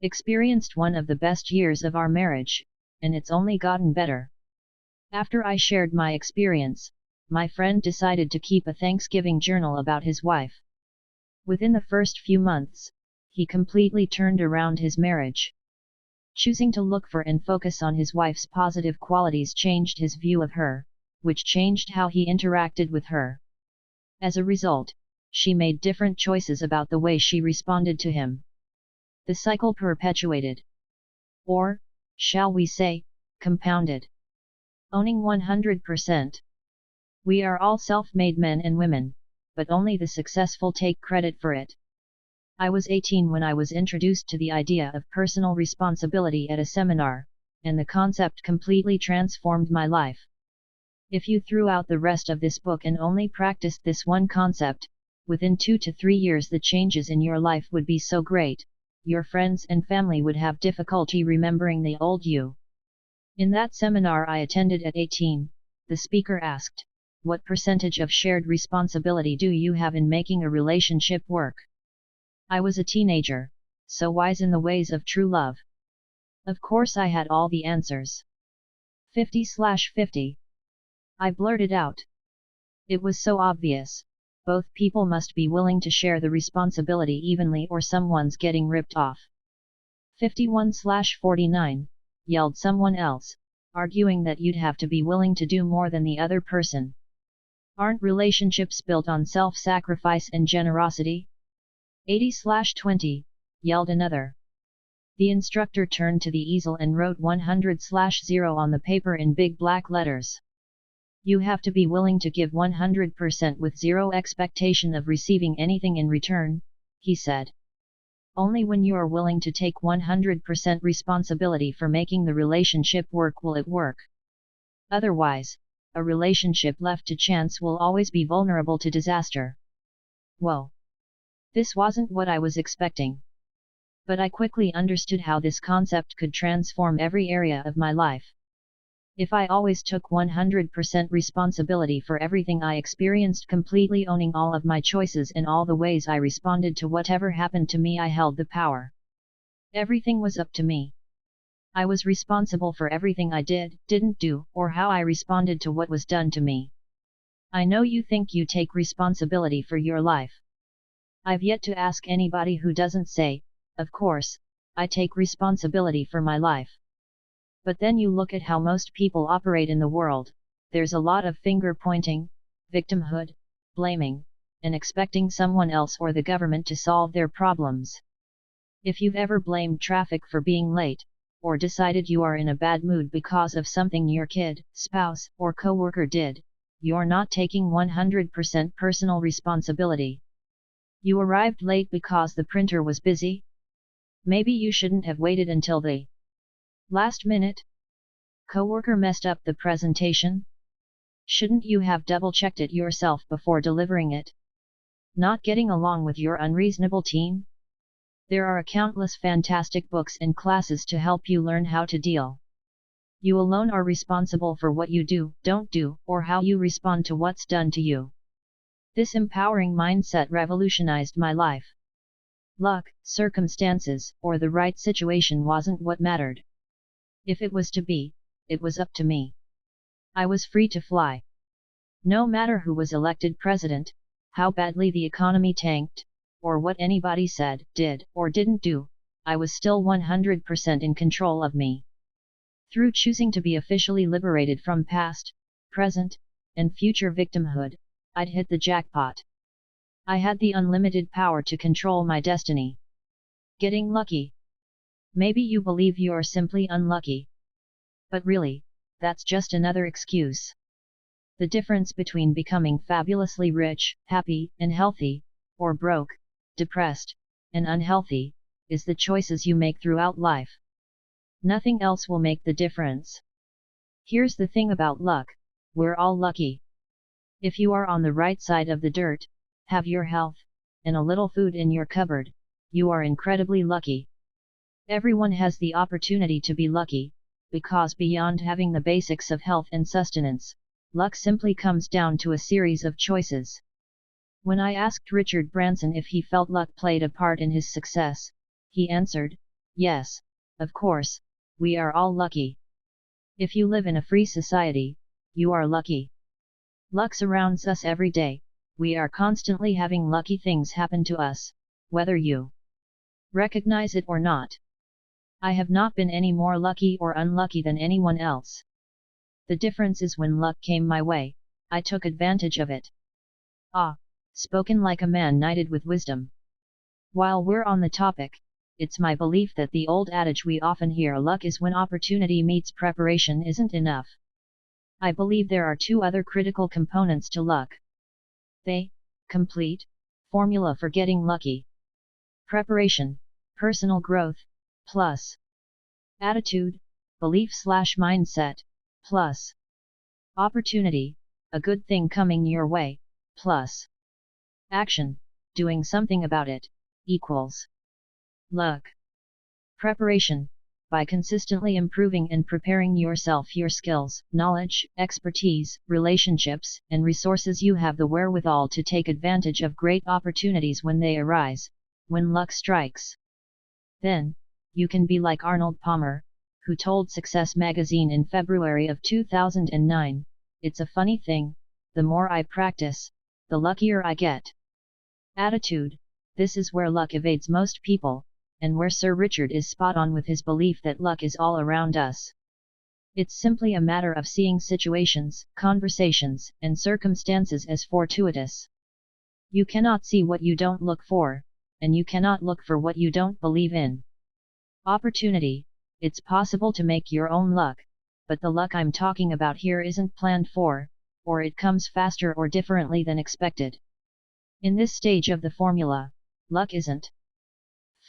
experienced one of the best years of our marriage, and it's only gotten better. After I shared my experience, my friend decided to keep a Thanksgiving journal about his wife. Within the first few months, he completely turned around his marriage. Choosing to look for and focus on his wife's positive qualities changed his view of her, which changed how he interacted with her. As a result, she made different choices about the way she responded to him. The cycle perpetuated. Or, shall we say, compounded. Owning 100%. We are all self-made men and women, but only the successful take credit for it. I was 18 when I was introduced to the idea of personal responsibility at a seminar, and the concept completely transformed my life. If you threw out the rest of this book and only practiced this one concept, within 2 to 3 years the changes in your life would be so great, your friends and family would have difficulty remembering the old you. In that seminar I attended at 18, the speaker asked, "What percentage of shared responsibility do you have in making a relationship work?" I was a teenager, so wise in the ways of true love. Of course I had all the answers. 50/50. I blurted out. It was so obvious. Both people must be willing to share the responsibility evenly or someone's getting ripped off. 51/49, yelled someone else, arguing that you'd have to be willing to do more than the other person. Aren't relationships built on self-sacrifice and generosity? 80/20, yelled another. The instructor turned to the easel and wrote 100/0 on the paper in big black letters. You have to be willing to give 100% with zero expectation of receiving anything in return, he said. Only when you are willing to take 100% responsibility for making the relationship work will it work. Otherwise, a relationship left to chance will always be vulnerable to disaster. Whoa! This wasn't what I was expecting. But I quickly understood how this concept could transform every area of my life. If I always took 100% responsibility for everything I experienced, completely owning all of my choices and all the ways I responded to whatever happened to me, I held the power. Everything was up to me. I was responsible for everything I did, didn't do, or how I responded to what was done to me. I know you think you take responsibility for your life. I've yet to ask anybody who doesn't say, of course, I take responsibility for my life. But then you look at how most people operate in the world, there's a lot of finger pointing, victimhood, blaming, and expecting someone else or the government to solve their problems. If you've ever blamed traffic for being late, or decided you are in a bad mood because of something your kid, spouse, or coworker did, you're not taking 100% personal responsibility. You arrived late because the printer was busy? Maybe you shouldn't have waited until the last minute? Coworker messed up the presentation? Shouldn't you have double-checked it yourself before delivering it? Not getting along with your unreasonable team? There are countless fantastic books and classes to help you learn how to deal. You alone are responsible for what you do, don't do, or how you respond to what's done to you. This empowering mindset revolutionized my life. Luck, circumstances, or the right situation wasn't what mattered. If it was to be, it was up to me. I was free to fly. No matter who was elected president, how badly the economy tanked, or what anybody said, did, or didn't do, I was still 100% in control of me. Through choosing to be officially liberated from past, present, and future victimhood, I'd hit the jackpot. I had the unlimited power to control my destiny. Getting lucky. Maybe you believe you're simply unlucky. But really, that's just another excuse. The difference between becoming fabulously rich, happy, and healthy, or broke, depressed, and unhealthy, is the choices you make throughout life. Nothing else will make the difference. Here's the thing about luck, we're all lucky. If you are on the right side of the dirt, have your health, and a little food in your cupboard, you are incredibly lucky. Everyone has the opportunity to be lucky, because beyond having the basics of health and sustenance, luck simply comes down to a series of choices. When I asked Richard Branson if he felt luck played a part in his success, he answered, yes, of course, we are all lucky. If you live in a free society, you are lucky. Luck surrounds us every day, we are constantly having lucky things happen to us, whether you recognize it or not. I have not been any more lucky or unlucky than anyone else. The difference is when luck came my way, I took advantage of it. Ah, spoken like a man knighted with wisdom. While we're on the topic, it's my belief that the old adage we often hear, luck is when opportunity meets preparation, isn't enough. I believe there are two other critical components to luck. The complete formula for getting lucky. Preparation, personal growth, plus attitude, belief/mindset, plus opportunity, a good thing coming your way, plus action, doing something about it, equals luck. Preparation, by consistently improving and preparing yourself, your skills, knowledge, expertise, relationships, and resources, you have the wherewithal to take advantage of great opportunities when they arise, when luck strikes. Then, you can be like Arnold Palmer, who told Success magazine in February of 2009, "It's a funny thing, the more I practice, the luckier I get." Attitude, this is where luck evades most people, and where Sir Richard is spot on with his belief that luck is all around us. It's simply a matter of seeing situations, conversations, and circumstances as fortuitous. You cannot see what you don't look for, and you cannot look for what you don't believe in. Opportunity, it's possible to make your own luck, but the luck I'm talking about here isn't planned for, or it comes faster or differently than expected. In this stage of the formula, luck isn't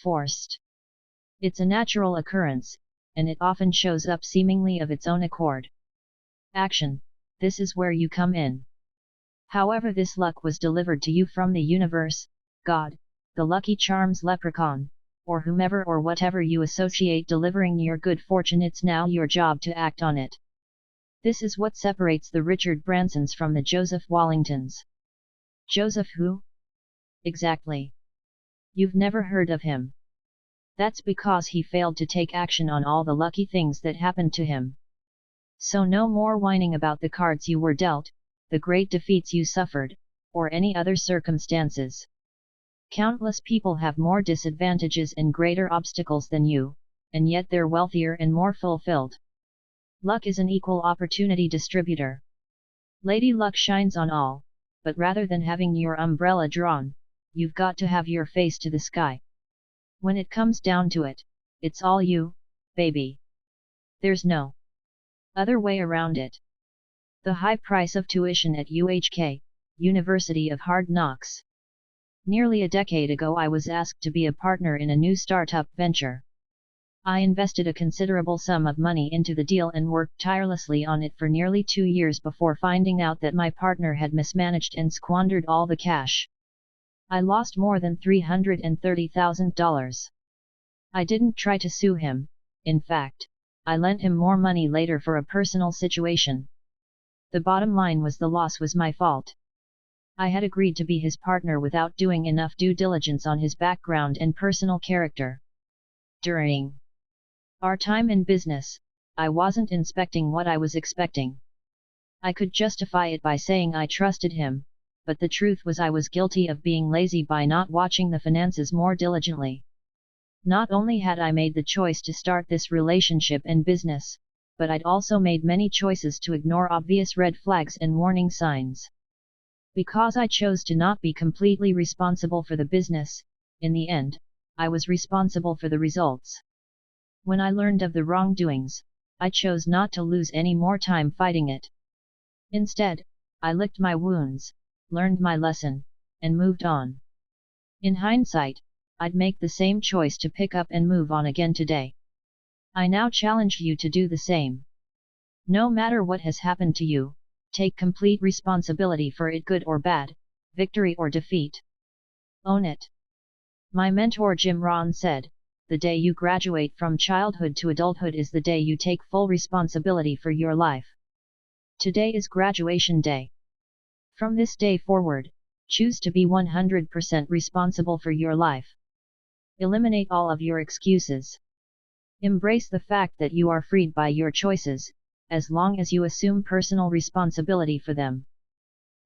forced. It's a natural occurrence, and it often shows up seemingly of its own accord. Action: this is where you come in. However this luck was delivered to you from the universe, God, the Lucky Charms leprechaun, or whomever or whatever you associate delivering your good fortune, it's now your job to act on it. This is what separates the Richard Bransons from the Joseph Wallingtons. Joseph who? Exactly. You've never heard of him. That's because he failed to take action on all the lucky things that happened to him. So no more whining about the cards you were dealt, the great defeats you suffered, or any other circumstances. Countless people have more disadvantages and greater obstacles than you, and yet they're wealthier and more fulfilled. Luck is an equal opportunity distributor. Lady Luck shines on all, but rather than having your umbrella drawn, you've got to have your face to the sky. When it comes down to it, it's all you, baby. There's no other way around it. The high price of tuition at UHK, University of Hard Knocks. Nearly a decade ago I was asked to be a partner in a new startup venture. I invested a considerable sum of money into the deal and worked tirelessly on it for nearly 2 years before finding out that my partner had mismanaged and squandered all the cash. I lost more than $330,000. I didn't try to sue him, in fact, I lent him more money later for a personal situation. The bottom line was the loss was my fault. I had agreed to be his partner without doing enough due diligence on his background and personal character. During our time in business, I wasn't inspecting what I was expecting. I could justify it by saying I trusted him, but the truth was I was guilty of being lazy by not watching the finances more diligently. Not only had I made the choice to start this relationship and business, but I'd also made many choices to ignore obvious red flags and warning signs. Because I chose to not be completely responsible for the business, in the end, I was responsible for the results. When I learned of the wrongdoings, I chose not to lose any more time fighting it. Instead, I licked my wounds, learned my lesson, and moved on. In hindsight, I'd make the same choice to pick up and move on again today. I now challenge you to do the same. No matter what has happened to you, take complete responsibility for it, good or bad, victory or defeat. Own it. My mentor Jim Rohn said, "The day you graduate from childhood to adulthood is the day you take full responsibility for your life." Today is graduation day. From this day forward, choose to be 100% responsible for your life. Eliminate all of your excuses. Embrace the fact that you are freed by your choices, as long as you assume personal responsibility for them.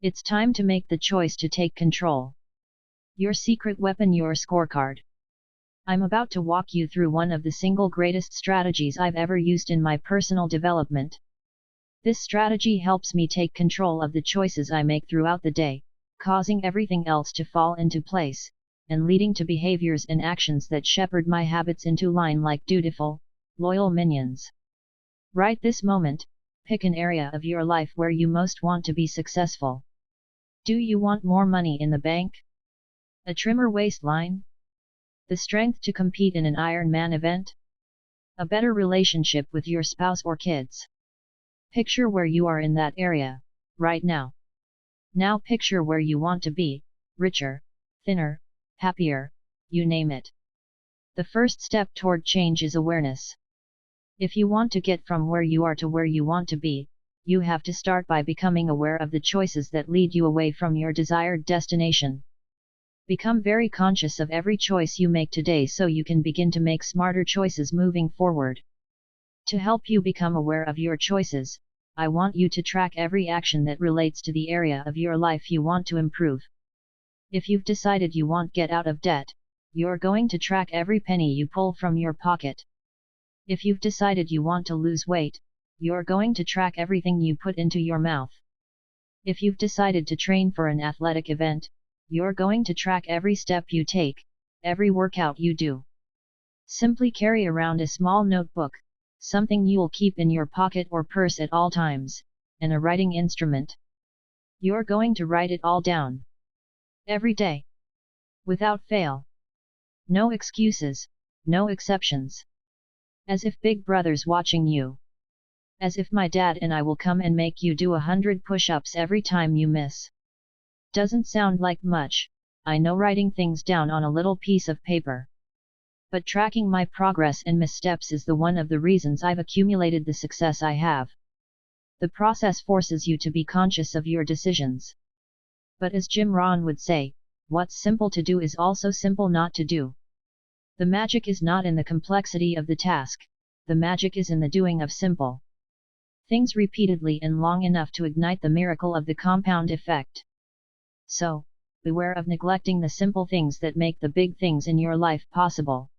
It's time to make the choice to take control. Your secret weapon, your scorecard. I'm about to walk you through one of the single greatest strategies I've ever used in my personal development. This strategy helps me take control of the choices I make throughout the day, causing everything else to fall into place, and leading to behaviors and actions that shepherd my habits into line like dutiful, loyal minions. Right this moment, pick an area of your life where you most want to be successful. Do you want more money in the bank? A trimmer waistline? The strength to compete in an Ironman event? A better relationship with your spouse or kids? Picture where you are in that area, right now. Now picture where you want to be, richer, thinner, happier, you name it. The first step toward change is awareness. If you want to get from where you are to where you want to be, you have to start by becoming aware of the choices that lead you away from your desired destination. Become very conscious of every choice you make today so you can begin to make smarter choices moving forward. To help you become aware of your choices, I want you to track every action that relates to the area of your life you want to improve. If you've decided you want to get out of debt, you're going to track every penny you pull from your pocket. If you've decided you want to lose weight, you're going to track everything you put into your mouth. If you've decided to train for an athletic event, you're going to track every step you take, every workout you do. Simply carry around a small notebook, something you'll keep in your pocket or purse at all times, and a writing instrument. You're going to write it all down. Every day. Without fail. No excuses, no exceptions. As if Big Brother's watching you. As if my dad and I will come and make you do 100 push-ups every time you miss. Doesn't sound like much, I know, writing things down on a little piece of paper. But tracking my progress and missteps is one of the reasons I've accumulated the success I have. The process forces you to be conscious of your decisions. But as Jim Rohn would say, what's simple to do is also simple not to do. The magic is not in the complexity of the task, the magic is in the doing of simple things repeatedly and long enough to ignite the miracle of the compound effect. So, beware of neglecting the simple things that make the big things in your life possible.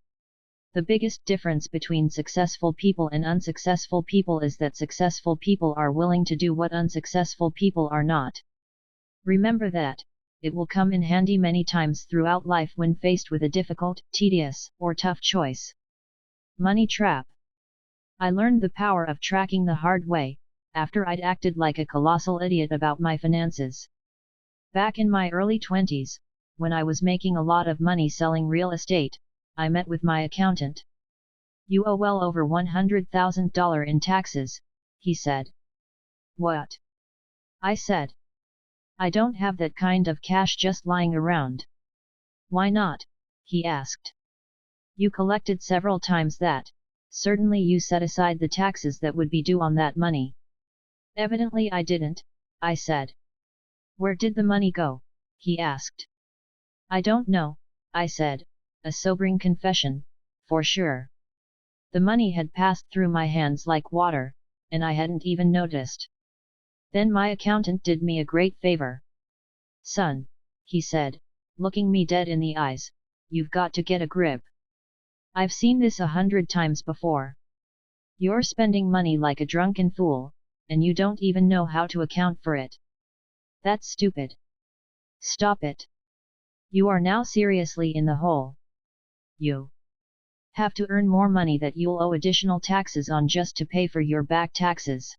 The biggest difference between successful people and unsuccessful people is that successful people are willing to do what unsuccessful people are not. Remember that. It will come in handy many times throughout life when faced with a difficult, tedious, or tough choice. Money trap. I learned the power of tracking the hard way, after I'd acted like a colossal idiot about my finances. Back in my early 20s, when I was making a lot of money selling real estate, I met with my accountant. "You owe well over $100,000 in taxes," he said. "What?" I said. "I don't have that kind of cash just lying around." "Why not?" he asked. "You collected several times that, certainly you set aside the taxes that would be due on that money." "Evidently I didn't," I said. "Where did the money go?" he asked. "I don't know," I said, a sobering confession, for sure. The money had passed through my hands like water, and I hadn't even noticed. Then my accountant did me a great favor. "Son," he said, looking me dead in the eyes, "you've got to get a grip. I've seen this 100 times before. You're spending money like a drunken fool, and you don't even know how to account for it. That's stupid. Stop it. You are now seriously in the hole. You have to earn more money that you'll owe additional taxes on just to pay for your back taxes.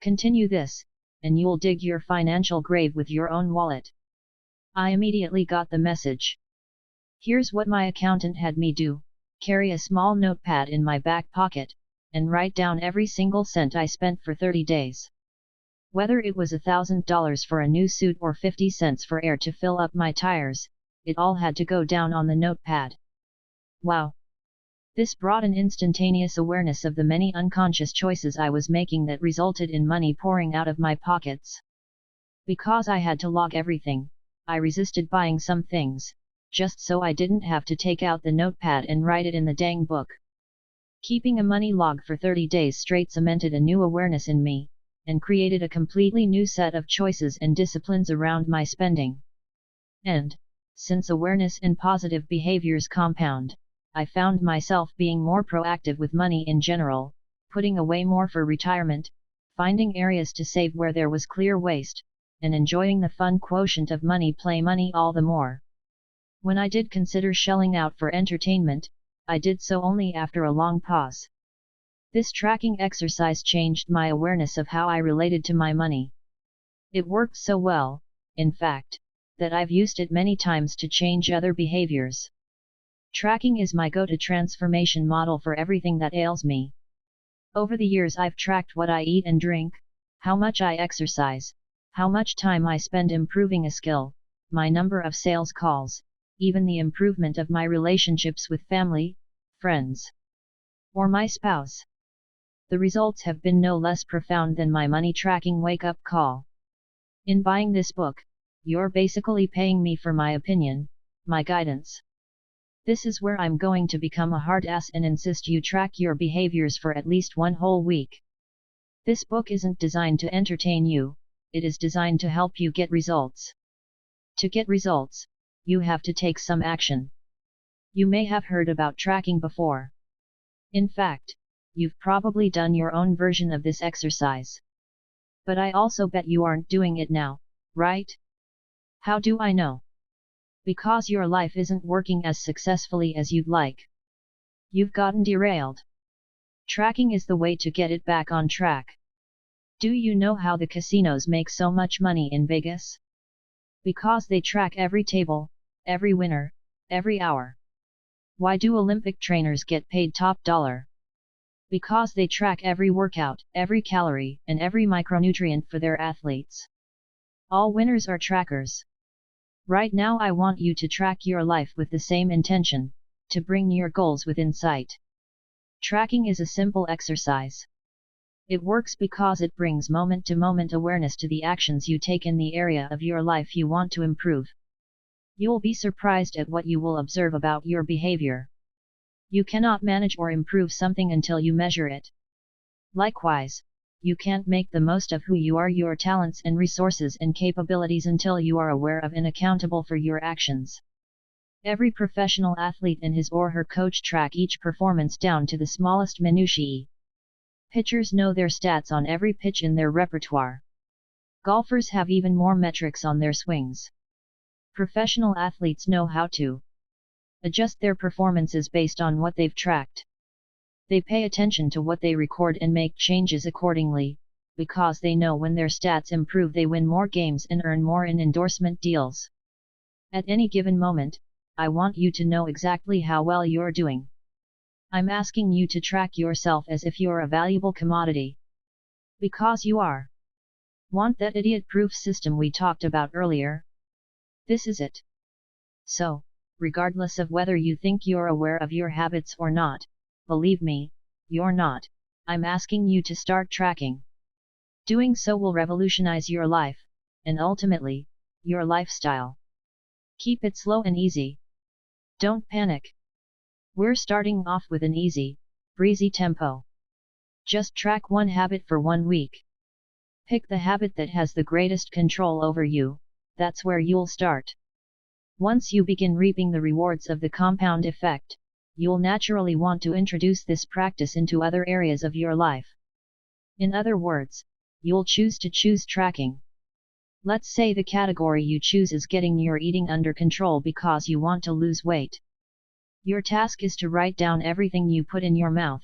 Continue this, and you'll dig your financial grave with your own wallet." I immediately got the message. Here's what my accountant had me do: carry a small notepad in my back pocket, and write down every single cent I spent for 30 days. Whether it was $1,000 for a new suit or 50 cents for air to fill up my tires, it all had to go down on the notepad. Wow! This brought an instantaneous awareness of the many unconscious choices I was making that resulted in money pouring out of my pockets. Because I had to log everything, I resisted buying some things, just so I didn't have to take out the notepad and write it in the dang book. Keeping a money log for 30 days straight cemented a new awareness in me, and created a completely new set of choices and disciplines around my spending. And, since awareness and positive behaviors compound, I found myself being more proactive with money in general, putting away more for retirement, finding areas to save where there was clear waste, and enjoying the fun quotient of money play money all the more. When I did consider shelling out for entertainment, I did so only after a long pause. This tracking exercise changed my awareness of how I related to my money. It worked so well, in fact, that I've used it many times to change other behaviors. Tracking is my go-to transformation model for everything that ails me. Over the years I've tracked what I eat and drink, how much I exercise, how much time I spend improving a skill, my number of sales calls, even the improvement of my relationships with family, friends, or my spouse. The results have been no less profound than my money tracking wake-up call. In buying this book, you're basically paying me for my opinion, my guidance. This is where I'm going to become a hard ass and insist you track your behaviors for at least one whole week. This book isn't designed to entertain you, it is designed to help you get results. To get results, you have to take some action. You may have heard about tracking before. In fact, you've probably done your own version of this exercise. But I also bet you aren't doing it now, right? How do I know? Because your life isn't working as successfully as you'd like. You've gotten derailed. Tracking is the way to get it back on track. Do you know how the casinos make so much money in Vegas? Because they track every table, every winner, every hour. Why do Olympic trainers get paid top dollar? Because they track every workout, every calorie, and every micronutrient for their athletes. All winners are trackers. Right now I want you to track your life with the same intention, to bring your goals within sight. Tracking is a simple exercise. It works because it brings moment-to-moment awareness to the actions you take in the area of your life you want to improve. You'll be surprised at what you will observe about your behavior. You cannot manage or improve something until you measure it. Likewise, you can't make the most of who you are, your talents and resources and capabilities until you are aware of and accountable for your actions. Every professional athlete and his or her coach track each performance down to the smallest minutiae. Pitchers know their stats on every pitch in their repertoire. Golfers have even more metrics on their swings. Professional athletes know how to adjust their performances based on what they've tracked. They pay attention to what they record and make changes accordingly, because they know when their stats improve they win more games and earn more in endorsement deals. At any given moment, I want you to know exactly how well you're doing. I'm asking you to track yourself as if you're a valuable commodity. Because you are. Want that idiot-proof system we talked about earlier? This is it. So, regardless of whether you think you're aware of your habits or not, believe me, you're not. I'm asking you to start tracking. Doing so will revolutionize your life, and ultimately, your lifestyle. Keep it slow and easy. Don't panic. We're starting off with an easy, breezy tempo. Just track one habit for 1 week. Pick the habit that has the greatest control over you, that's where you'll start. Once you begin reaping the rewards of the compound effect, you'll naturally want to introduce this practice into other areas of your life. In other words, you'll choose tracking. Let's say the category you choose is getting your eating under control because you want to lose weight. Your task is to write down everything you put in your mouth,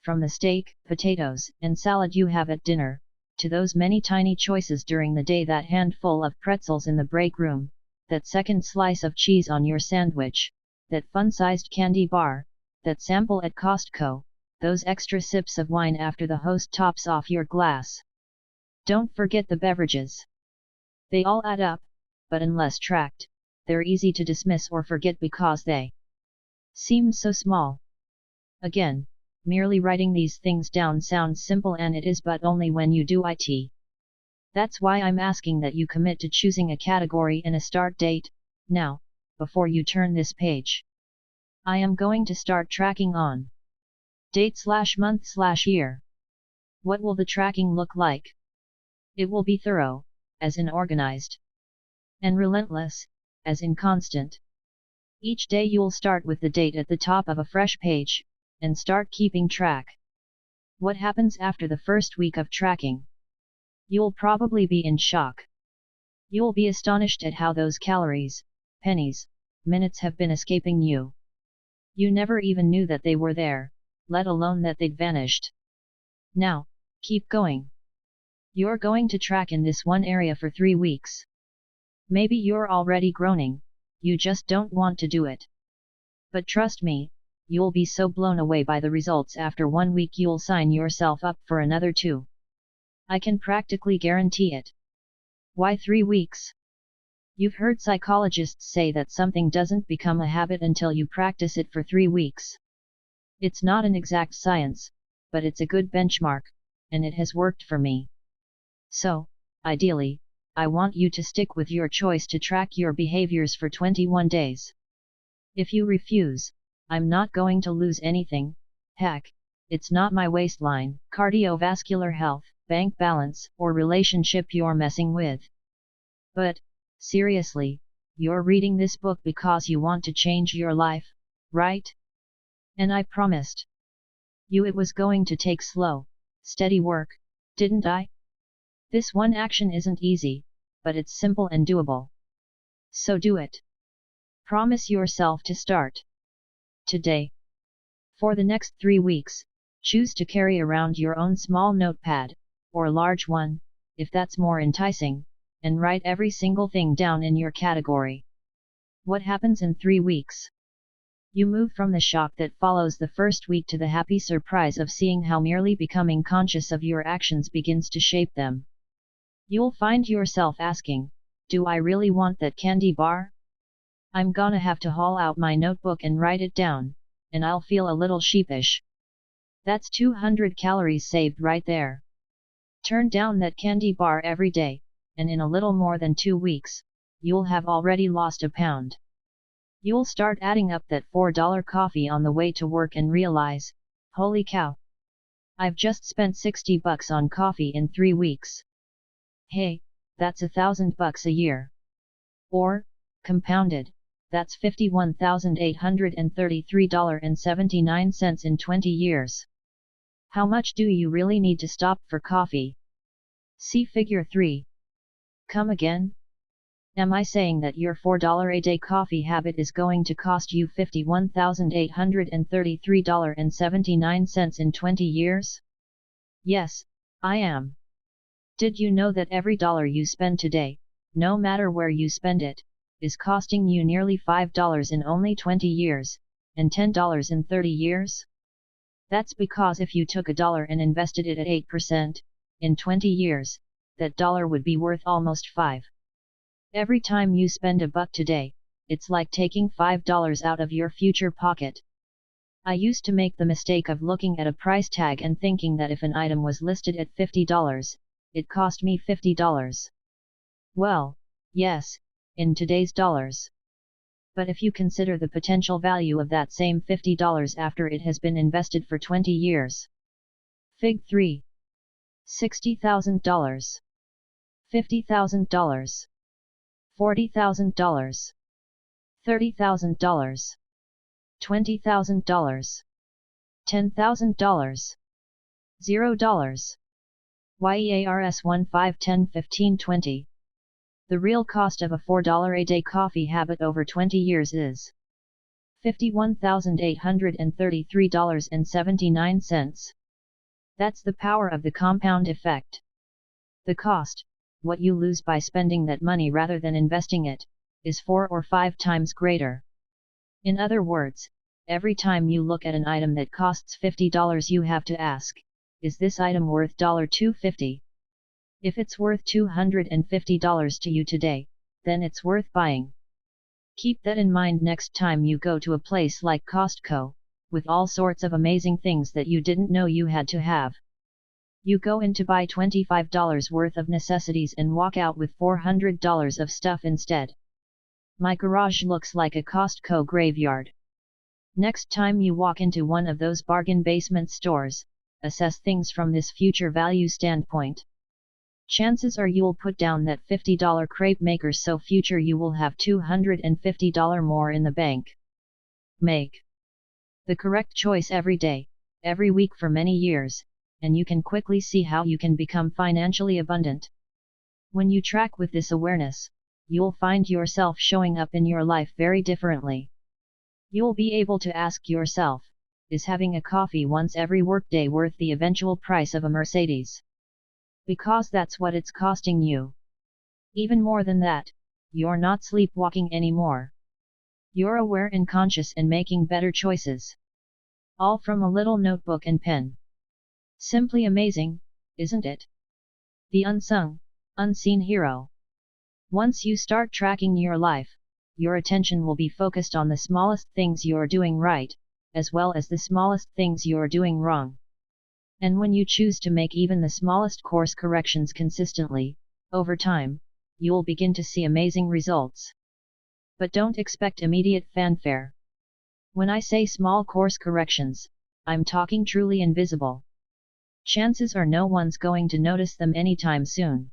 from the steak, potatoes, and salad you have at dinner, to those many tiny choices during the day, that handful of pretzels in the break room, that second slice of cheese on your sandwich, that fun-sized candy bar, that sample at Costco, those extra sips of wine after the host tops off your glass. Don't forget the beverages. They all add up, but unless tracked, they're easy to dismiss or forget because they seem so small. Again, merely writing these things down sounds simple, and it is, but only when you do it. That's why I'm asking that you commit to choosing a category and a start date, now, before you turn this page. I am going to start tracking on date/month/year. What will the tracking look like? It will be thorough, as in organized, and relentless, as in constant. Each day you'll start with the date at the top of a fresh page, and start keeping track. What happens after the first week of tracking? You'll probably be in shock. You'll be astonished at how those calories, pennies, minutes have been escaping you. You never even knew that they were there, let alone that they'd vanished. Now, keep going. You're going to track in this one area for 3 weeks. Maybe you're already groaning, you just don't want to do it. But trust me, you'll be so blown away by the results after 1 week you'll sign yourself up for another 2. I can practically guarantee it. Why 3 weeks? You've heard psychologists say that something doesn't become a habit until you practice it for 3 weeks. It's not an exact science, but it's a good benchmark, and it has worked for me. So, ideally, I want you to stick with your choice to track your behaviors for 21 days. If you refuse, I'm not going to lose anything. Heck, it's not my waistline, cardiovascular health, bank balance, or relationship you're messing with. But, seriously, you're reading this book because you want to change your life, right? And I promised you it was going to take slow, steady work, didn't I? This one action isn't easy, but it's simple and doable. So do it. Promise yourself to start today. For the next 3 weeks, choose to carry around your own small notepad, or large one, if that's more enticing, and write every single thing down in your category. What happens in 3 weeks? You move from the shock that follows the first week to the happy surprise of seeing how merely becoming conscious of your actions begins to shape them. You'll find yourself asking, do I really want that candy bar? I'm gonna have to haul out my notebook and write it down, and I'll feel a little sheepish. That's 200 calories saved right there. Turn down that candy bar every day, and in a little more than 2 weeks, you'll have already lost a pound. You'll start adding up that $4 coffee on the way to work and realize, holy cow! I've just spent $60 on coffee in 3 weeks. Hey, that's $1,000 a year. Or, compounded, that's $51,833.79 in 20 years. How much do you really need to stop for coffee? See Figure 3. Come again? Am I saying that your $4 a day coffee habit is going to cost you $51,833.79 in 20 years? Yes, I am. Did you know that every dollar you spend today, no matter where you spend it, is costing you nearly $5 in only 20 years, and $10 in 30 years? That's because if you took $1 and invested it at 8%, in 20 years, that dollar would be worth almost $5. Every time you spend $1 today, it's like taking $5 out of your future pocket. I used to make the mistake of looking at a price tag and thinking that if an item was listed at $50, it cost me $50. Well, yes, in today's dollars. But if you consider the potential value of that same $50 after it has been invested for 20 years. Fig 3. $60,000. $50,000. $40,000. $30,000. $20,000. $10,000. $0. YEARS 1 5 10 15 20. The real cost of a $4 a day coffee habit over 20 years is $51,833.79. That's the power of the compound effect. The cost, what you lose by spending that money rather than investing it, is 4 or 5 times greater. In other words, every time you look at an item that costs $50 you have to ask, is this item worth $250? If it's worth $250 to you today, then it's worth buying. Keep that in mind next time you go to a place like Costco, with all sorts of amazing things that you didn't know you had to have. You go in to buy $25 worth of necessities and walk out with $400 of stuff instead. My garage looks like a Costco graveyard. Next time you walk into one of those bargain basement stores, assess things from this future value standpoint. Chances are you'll put down that $50 crepe maker so future you will have $250 more in the bank. Make the correct choice every day, every week for many years, and you can quickly see how you can become financially abundant. When you track with this awareness, you'll find yourself showing up in your life very differently. You'll be able to ask yourself, is having a coffee once every workday worth the eventual price of a Mercedes? Because that's what it's costing you. Even more than that, you're not sleepwalking anymore. You're aware and conscious and making better choices. All from a little notebook and pen. Simply amazing, isn't it? The unsung, unseen hero. Once you start tracking your life, your attention will be focused on the smallest things you're doing right, as well as the smallest things you're doing wrong. And when you choose to make even the smallest course corrections consistently, over time, you'll begin to see amazing results. But don't expect immediate fanfare. When I say small course corrections, I'm talking truly invisible. Chances are no one's going to notice them anytime soon.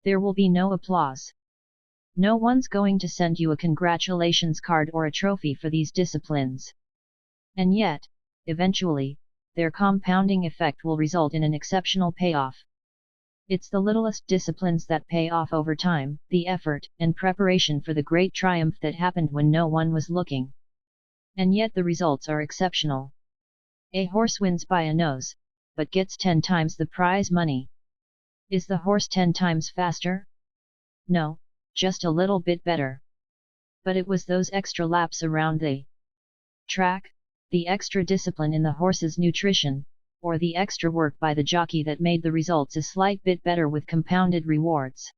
There will be no applause. No one's going to send you a congratulations card or a trophy for these disciplines. And yet, eventually, their compounding effect will result in an exceptional payoff. It's the littlest disciplines that pay off over time, the effort and preparation for the great triumph that happened when no one was looking. And yet the results are exceptional. A horse wins by a nose, but gets 10 times the prize money. Is the horse 10 times faster? No, just a little bit better. But it was those extra laps around the track, the extra discipline in the horse's nutrition, or the extra work by the jockey that made the results a slight bit better with compounded rewards.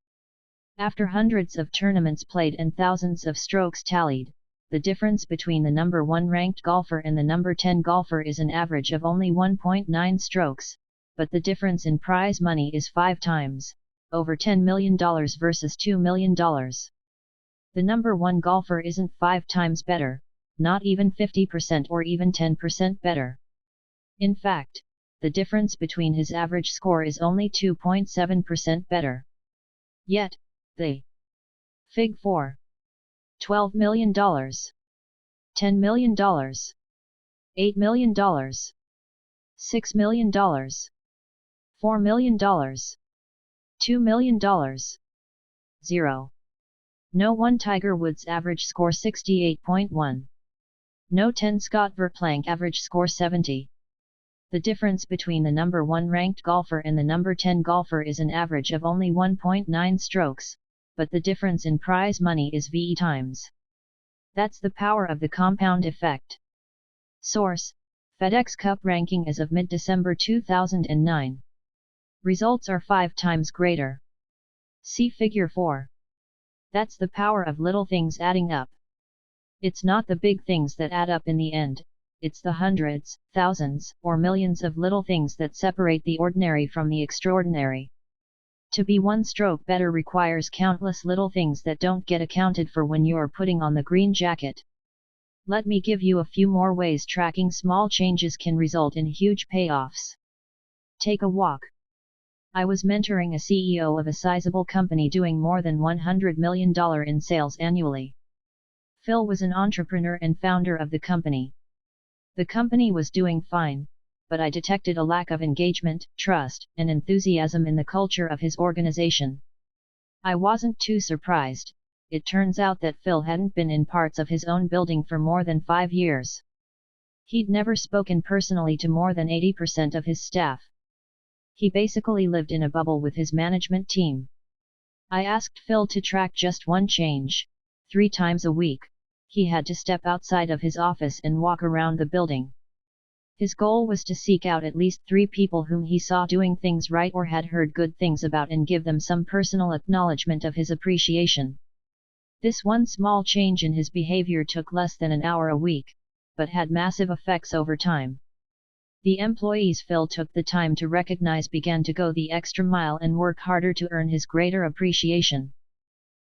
After hundreds of tournaments played and thousands of strokes tallied, the difference between the number 1 ranked golfer and the number 10 golfer is an average of only 1.9 strokes, but the difference in prize money is 5 times, over $10 million versus $2 million. The number 1 golfer isn't 5 times better, not even 50% or even 10% better. In fact, the difference between his average score is only 2.7% better. Yet, the Fig 4. $12 million, $10 million, $8 million, $6 million, $4 million, $2 million. 0. No 1 Tiger Woods average score 68.1. No 10 Scott Verplank average score 70. The difference between the number 1 ranked golfer and the number 10 golfer is an average of only 1.9 strokes, but the difference in prize money is VE times. That's the power of the compound effect. Source: FedEx Cup ranking as of mid-December 2009. Results are 5 times greater. See Figure 4. That's the power of little things adding up. It's not the big things that add up in the end, it's the hundreds, thousands, or millions of little things that separate the ordinary from the extraordinary. To be 1 stroke better requires countless little things that don't get accounted for when you're putting on the green jacket. Let me give you a few more ways tracking small changes can result in huge payoffs. Take a walk. I was mentoring a CEO of a sizable company doing more than $100 million in sales annually. Phil was an entrepreneur and founder of the company. The company was doing fine, but I detected a lack of engagement, trust, and enthusiasm in the culture of his organization. I wasn't too surprised. It turns out that Phil hadn't been in parts of his own building for more than 5 years. He'd never spoken personally to more than 80% of his staff. He basically lived in a bubble with his management team. I asked Phil to track just 1 change. 3 times a week, he had to step outside of his office and walk around the building. His goal was to seek out at least 3 people whom he saw doing things right or had heard good things about and give them some personal acknowledgement of his appreciation. This one small change in his behavior took less than an hour a week, but had massive effects over time. The employees Phil took the time to recognize began to go the extra mile and work harder to earn his greater appreciation.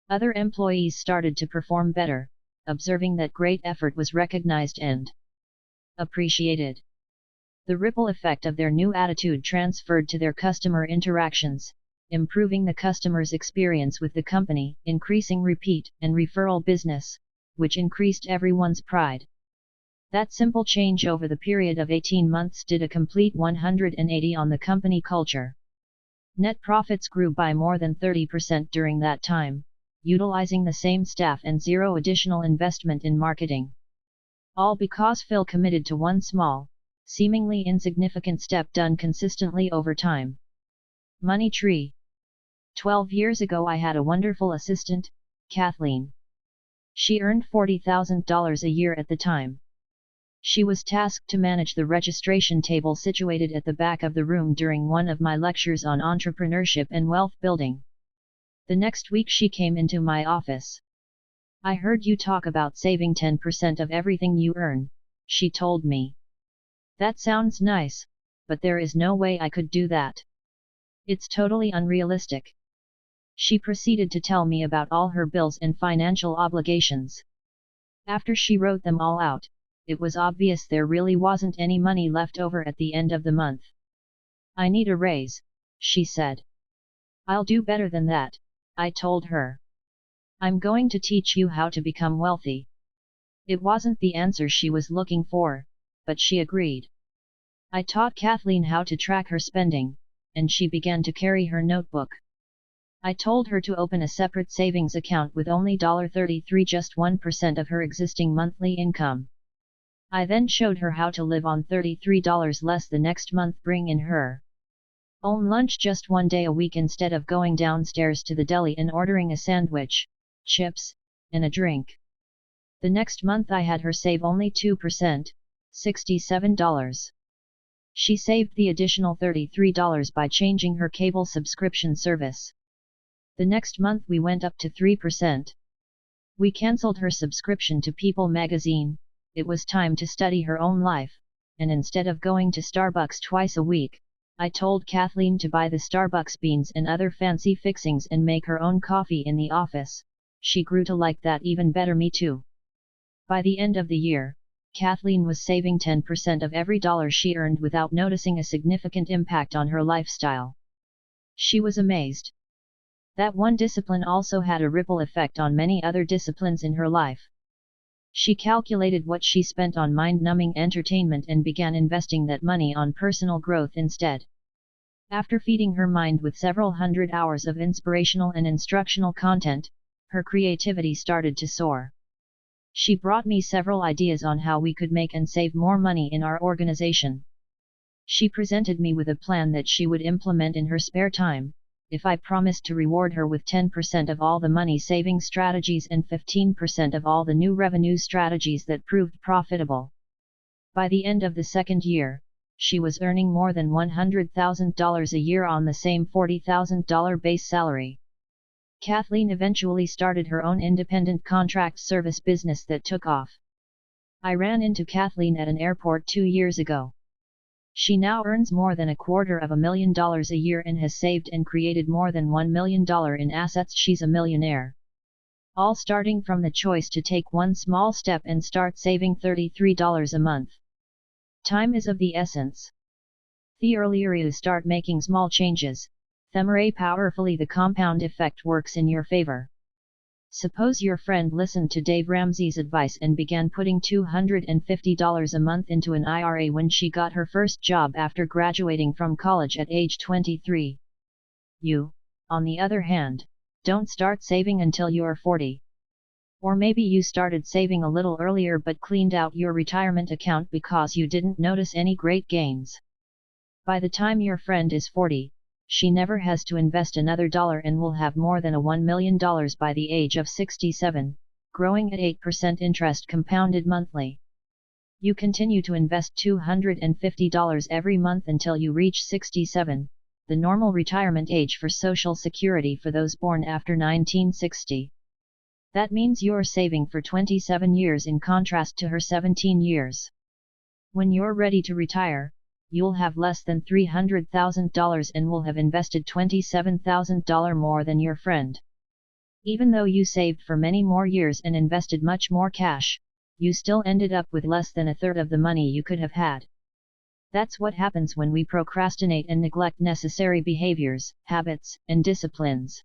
Other employees started to perform better, observing that great effort was recognized and appreciated. The ripple effect of their new attitude transferred to their customer interactions, improving the customer's experience with the company, increasing repeat and referral business, which increased everyone's pride. That simple change over the period of 18 months did a complete 180 on the company culture. Net profits grew by more than 30% during that time, utilizing the same staff and 0 additional investment in marketing. All because Phil committed to 1 small, seemingly insignificant step done consistently over time. Money tree. 12 years ago I had a wonderful assistant, Kathleen. She earned $40,000 a year at the time. She was tasked to manage the registration table situated at the back of the room during one of my lectures on entrepreneurship and wealth building. The next week she came into my office. "I heard you talk about saving 10% of everything you earn," she told me. "That sounds nice, but there is no way I could do that. It's totally unrealistic." She proceeded to tell me about all her bills and financial obligations. After she wrote them all out, it was obvious there really wasn't any money left over at the end of the month. "I need a raise," she said. "I'll do better than that," I told her. "I'm going to teach you how to become wealthy." It wasn't the answer she was looking for, but she agreed. I taught Kathleen how to track her spending, and she began to carry her notebook. I told her to open a separate savings account with only $33, just 1% of her existing monthly income. I then showed her how to live on $33 less the next month, bring in her Lunch just one day a week instead of going downstairs to the deli and ordering a sandwich, chips, and a drink. The next month I had her save only 2%, $67. She saved the additional $33 by changing her cable subscription service. The next month we went up to 3%. We cancelled her subscription to People magazine. It was time to study her own life, and instead of going to Starbucks twice a week, I told Kathleen to buy the Starbucks beans and other fancy fixings and make her own coffee in the office. She grew to like that even better. Me too. By the end of the year, Kathleen was saving 10% of every dollar she earned without noticing a significant impact on her lifestyle. She was amazed. That one discipline also had a ripple effect on many other disciplines in her life. She calculated what she spent on mind-numbing entertainment and began investing that money on personal growth instead. After feeding her mind with several hundred hours of inspirational and instructional content, her creativity started to soar. She brought me several ideas on how we could make and save more money in our organization. She presented me with a plan that she would implement in her spare time, if I promised to reward her with 10% of all the money-saving strategies and 15% of all the new revenue strategies that proved profitable. By the end of the second year, she was earning more than $100,000 a year on the same $40,000 base salary. Kathleen eventually started her own independent contract service business that took off. I ran into Kathleen at an airport 2 years ago. She now earns more than $250,000 a year and has saved and created more than $1 million in assets. She's a millionaire. All starting from the choice to take one small step and start saving $33 a month. Time is of the essence. The earlier you start making small changes, the more powerfully the compound effect works in your favor. Suppose your friend listened to Dave Ramsey's advice and began putting $250 a month into an IRA when she got her first job after graduating from college at age 23. You, on the other hand, don't start saving until you're 40. Or maybe you started saving a little earlier but cleaned out your retirement account because you didn't notice any great gains. By the time your friend is 40, she never has to invest another dollar and will have more than $1 million by the age of 67, growing at 8% interest compounded monthly. You continue to invest $250 every month until you reach 67, the normal retirement age for Social Security for those born after 1960. That means you're saving for 27 years in contrast to her 17 years. When you're ready to retire, you'll have less than $300,000 and will have invested $27,000 more than your friend. Even though you saved for many more years and invested much more cash, you still ended up with less than a third of the money you could have had. That's what happens when we procrastinate and neglect necessary behaviors, habits, and disciplines.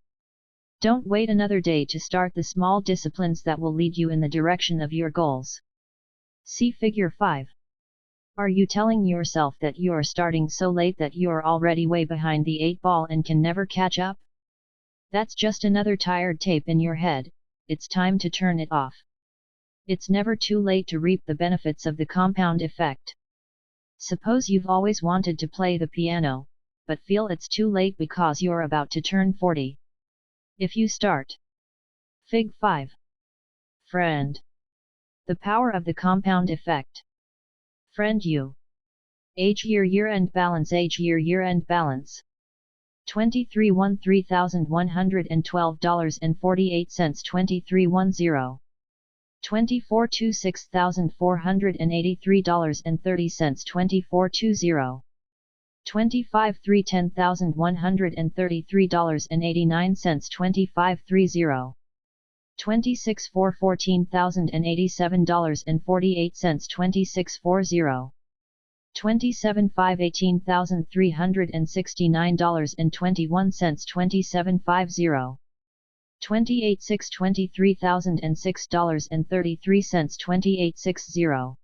Don't wait another day to start the small disciplines that will lead you in the direction of your goals. See Figure 5. Are you telling yourself that you're starting so late that you're already way behind the 8 ball and can never catch up? That's just another tired tape in your head. It's time to turn it off. It's never too late to reap the benefits of the compound effect. Suppose you've always wanted to play the piano, but feel it's too late because you're about to turn 40. If you start. Fig 5. Friend. The power of the compound effect. Friend you. Age year-end balance. Age year-end balance. 23-1 $3,112.48. 23-10. 24-2 $6,483.30. 24-20. 25-3 $10,133.89. 25-30. 26-4 $14,087.48. 26-40. 27-5 $18,369.21. 27-50. 28-6 $23,006.33. 28-60.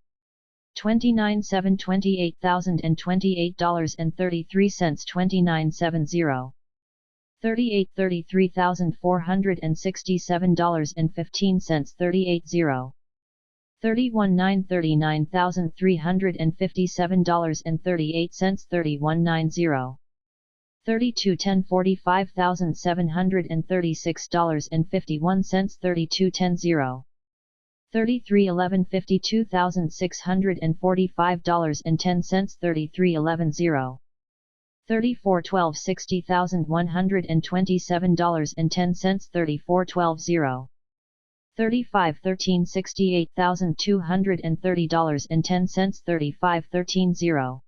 29-7 $28,028.33. 29-70. 38 $33,467.15. 38-0. 31-9 $39,357.38. 31-90. 3210 $45,736.51 3210 0 3311 $52,645.10 3311 0 3412 $60,127.10 3412 0 3513 $68,230.10 3513 0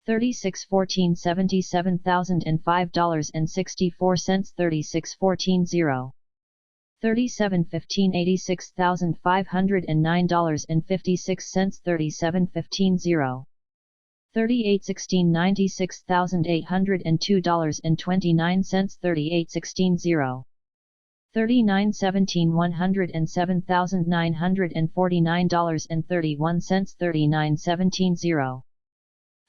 3614 $77,005.64 3614 0 3715 $86,509.56 3715 0 3816 $96,802.29 3816 0 3917 $107,949.31 3917 0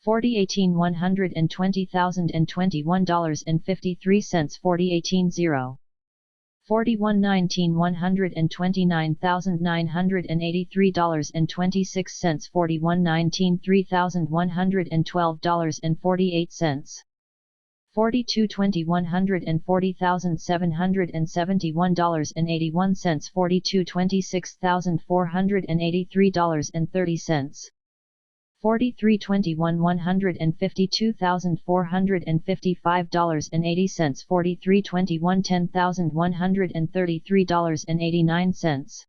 4018 $120,021.53 4018 0 4119 $129,983.26 4119 $3,112.48 4220 $140,771.81 $4226,483.30 4321 $152,455.80 4321 $10,133.89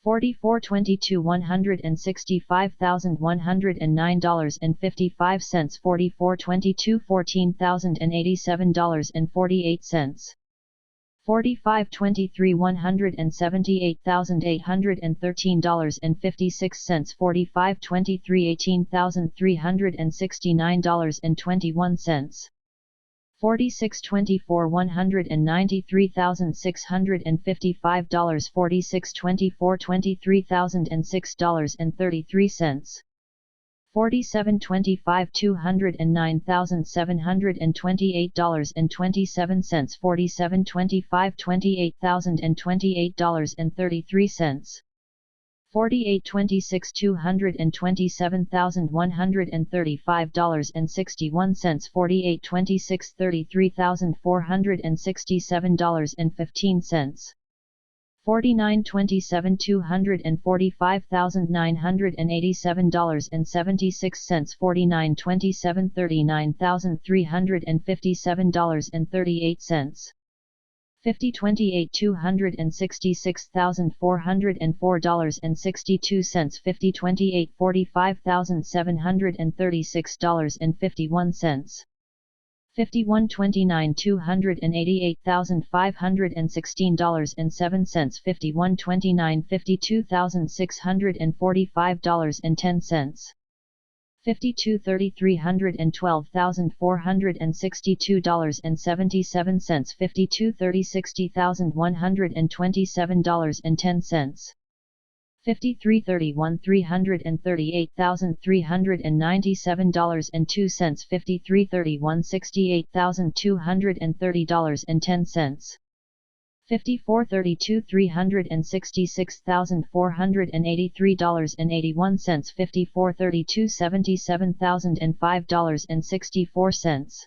4422 $165,109.55 4422 $14,087.48 4523 $178,813.56 4523 $18,369.21 4624 $193,655 4624 $23,006.33 4725 $209,728.27 4725 $28,028.33 4826 $227,135.61 4826 $33,467.15 4927 $245,987.76 4927 $39,357.38 5028 $266,404.62 5028 $45,736.51 5129 $288,516.07 5129 $52,645.10 5230 $312,462.77 5230 $60,127.10 5331 $338,397.02 5331 $68,230.10 5432 $366,483.81 5432 $77,005.64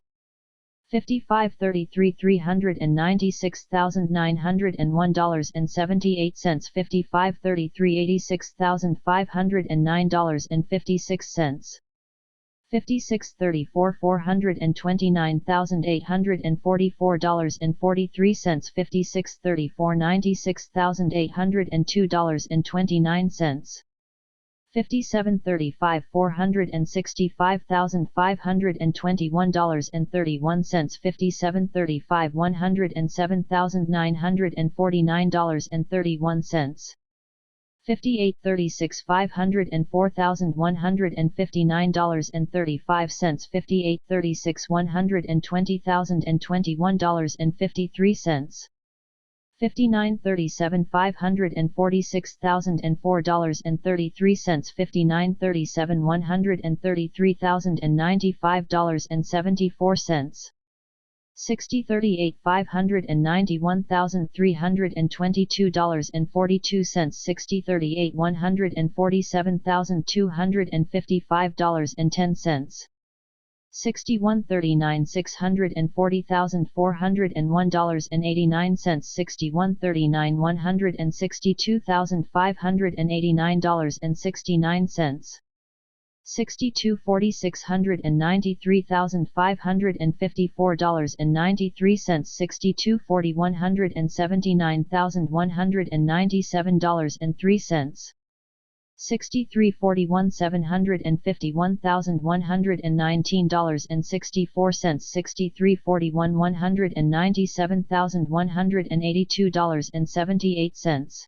5533 $396,901.78 5533 $86,509.56 5634 $429,844.43 5634 $96,802.29 5735 $465,521.31 5735 $107,949.31 5836 $504,159.35 5836 $120,021.53 5937 $546,004.33 5937 $133,095.74 6038 $591,322.42 6038 $147,255.10 $6139,640,401.89, $6139,162,589.69, $6246,193,554.93, $6240,179,197.03, $6341,751,119.64, $6341,197,182.78,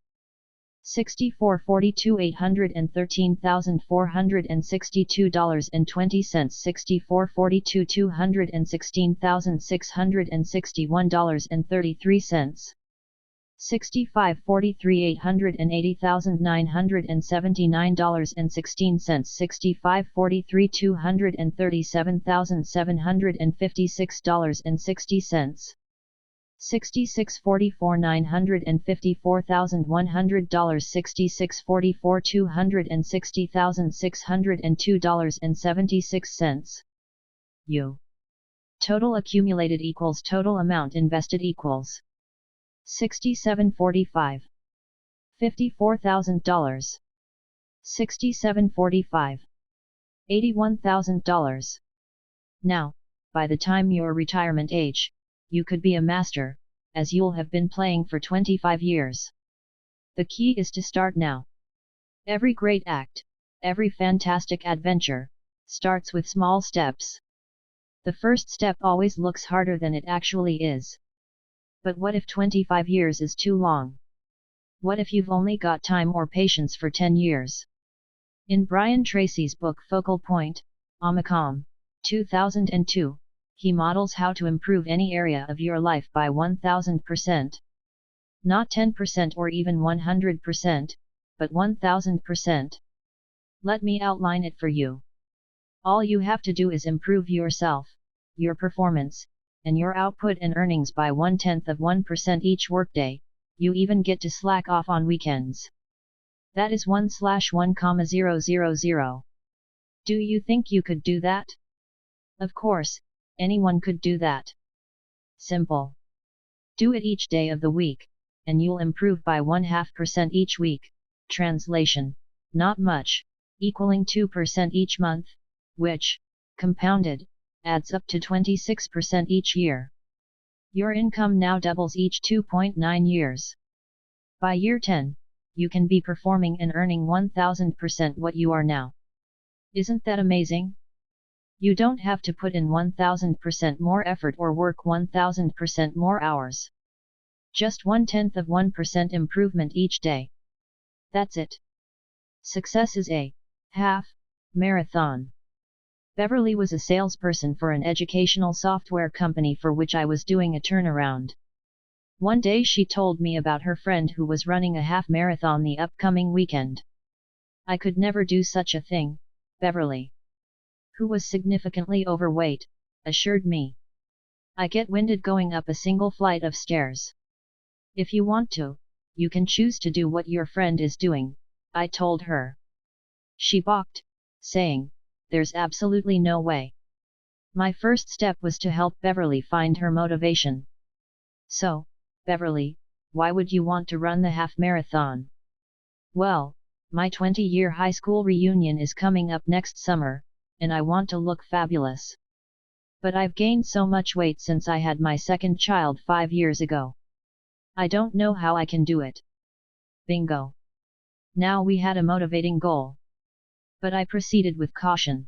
$6442,813,462.20, $6442,216,661.33, $6543,880,979.16, $6543,237,756.60, $6644,954,100, $6644,260,602.76. U. Total accumulated equals total amount invested equals 6745. $54,000. 6745. $81,000. Now, by the time your retirement age, you could be a master, as you'll have been playing for 25 years. The key is to start now. Every great act, every fantastic adventure, starts with small steps. The first step always looks harder than it actually is. But what if 25 years is too long? What if you've only got time or patience for 10 years? In Brian Tracy's book Focal Point, Omicom, 2002, he models how to improve any area of your life by 1000%. Not 10% or even 100%, but 1000%. Let me outline it for you. All you have to do is improve yourself, your performance, and your output and earnings by 0.1% each workday. You even get to slack off on weekends. That is 1/1,000. Do you think you could do that? Of course, anyone could do that. Simple. Do it each day of the week, and you'll improve by 0.5% each week. Translation: not much, equaling 2% each month, which, compounded, adds up to 26% each year. Your income now doubles each 2.9 years. By year 10, you can be performing and earning 1000% what you are now. Isn't that amazing? You don't have to put in 1000% more effort or work 1000% more hours. Just 0.1% improvement each day. That's it. Success is a half marathon. Beverly was a salesperson for an educational software company for which I was doing a turnaround. One day she told me about her friend who was running a half marathon the upcoming weekend. I could never do such a thing, Beverly, who was significantly overweight, assured me. I get winded going up a single flight of stairs. If you want to, you can choose to do what your friend is doing, I told her. She balked, saying, "There's absolutely no way." My first step was to help Beverly find her motivation. So, Beverly, why would you want to run the half marathon? Well, my 20-year high school reunion is coming up next summer, and I want to look fabulous. But I've gained so much weight since I had my second child 5 years ago. I don't know how I can do it. Bingo. Now we had a motivating goal. But I proceeded with caution.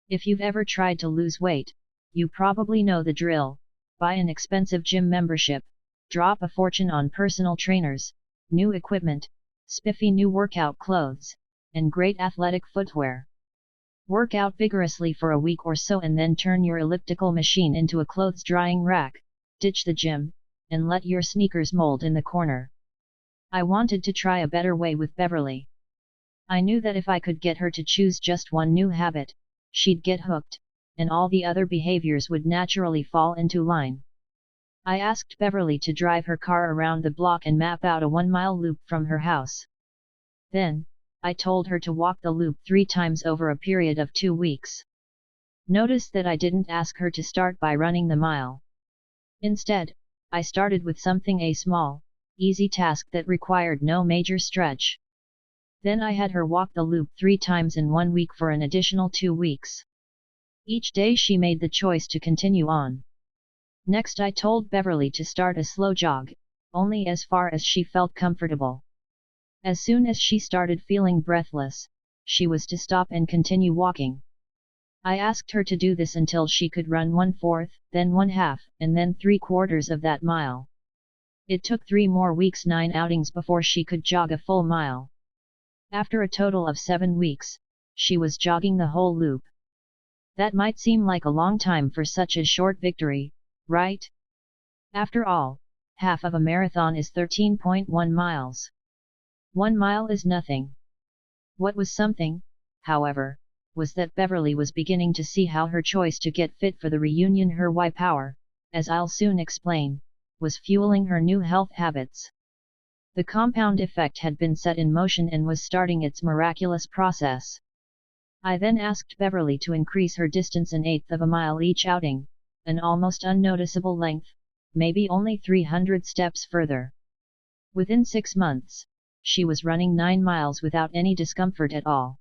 If you've ever tried to lose weight, you probably know the drill. Buy an expensive gym membership, drop a fortune on personal trainers, new equipment, spiffy new workout clothes, and great athletic footwear. Work out vigorously for a week or so and then turn your elliptical machine into a clothes drying rack, ditch the gym, and let your sneakers mold in the corner. I wanted to try a better way with Beverly. I knew that if I could get her to choose just one new habit, she'd get hooked, and all the other behaviors would naturally fall into line. I asked Beverly to drive her car around the block and map out a 1-mile loop from her house. Then, I told her to walk the loop 3 times over a period of 2 weeks. Notice that I didn't ask her to start by running the mile. Instead, I started with something a small, easy task that required no major stretch. Then I had her walk the loop 3 times in 1 week for an additional 2 weeks. Each day she made the choice to continue on. Next I told Beverly to start a slow jog, only as far as she felt comfortable. As soon as she started feeling breathless, she was to stop and continue walking. I asked her to do this until she could run 1/4, then 1/2, and then 3/4 of that mile. It took 3 more weeks, 9 outings before she could jog a full mile. After a total of 7 weeks, she was jogging the whole loop. That might seem like a long time for such a short victory, right? After all, half of a marathon is 13.1 miles. 1 mile is nothing. What was something, however, was that Beverly was beginning to see how her choice to get fit for the reunion, her Y power, as I'll soon explain, was fueling her new health habits. The compound effect had been set in motion and was starting its miraculous process. I then asked Beverly to increase her distance 1/8 of a mile each outing, an almost unnoticeable length, maybe only 300 steps further. Within 6 months, she was running 9 miles without any discomfort at all.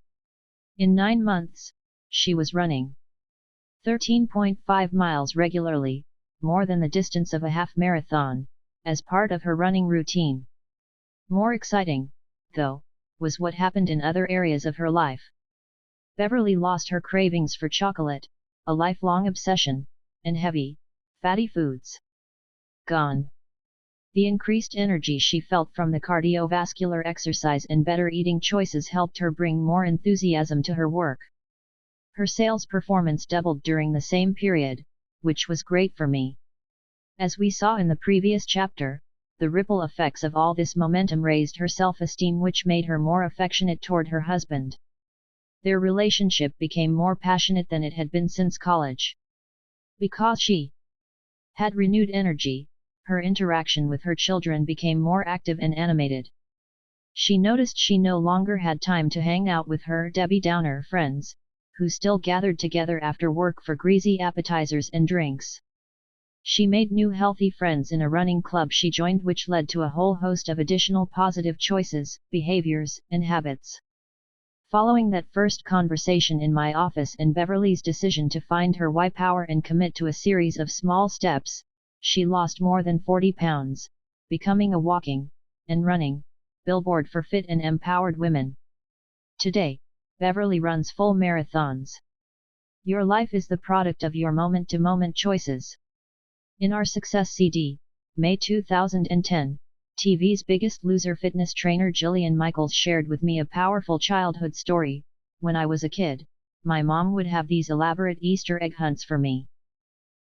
In 9 months, she was running 13.5 miles regularly, more than the distance of a half marathon, as part of her running routine. More exciting, though, was what happened in other areas of her life. Beverly lost her cravings for chocolate, a lifelong obsession, and heavy, fatty foods. Gone. The increased energy she felt from the cardiovascular exercise and better eating choices helped her bring more enthusiasm to her work. Her sales performance doubled during the same period, which was great for me. As we saw in the previous chapter, the ripple effects of all this momentum raised her self-esteem, which made her more affectionate toward her husband. Their relationship became more passionate than it had been since college. Because she had renewed energy, her interaction with her children became more active and animated. She noticed she no longer had time to hang out with her Debbie Downer friends, who still gathered together after work for greasy appetizers and drinks. She made new healthy friends in a running club she joined, which led to a whole host of additional positive choices, behaviors, and habits. Following that first conversation in my office and Beverly's decision to find her Y power and commit to a series of small steps, she lost more than 40 pounds, becoming a walking, and running, billboard for fit and empowered women. Today, Beverly runs full marathons. Your life is the product of your moment-to-moment choices. In our Success CD, May 2010, TV's Biggest Loser fitness trainer Jillian Michaels shared with me a powerful childhood story. When I was a kid, my mom would have these elaborate Easter egg hunts for me.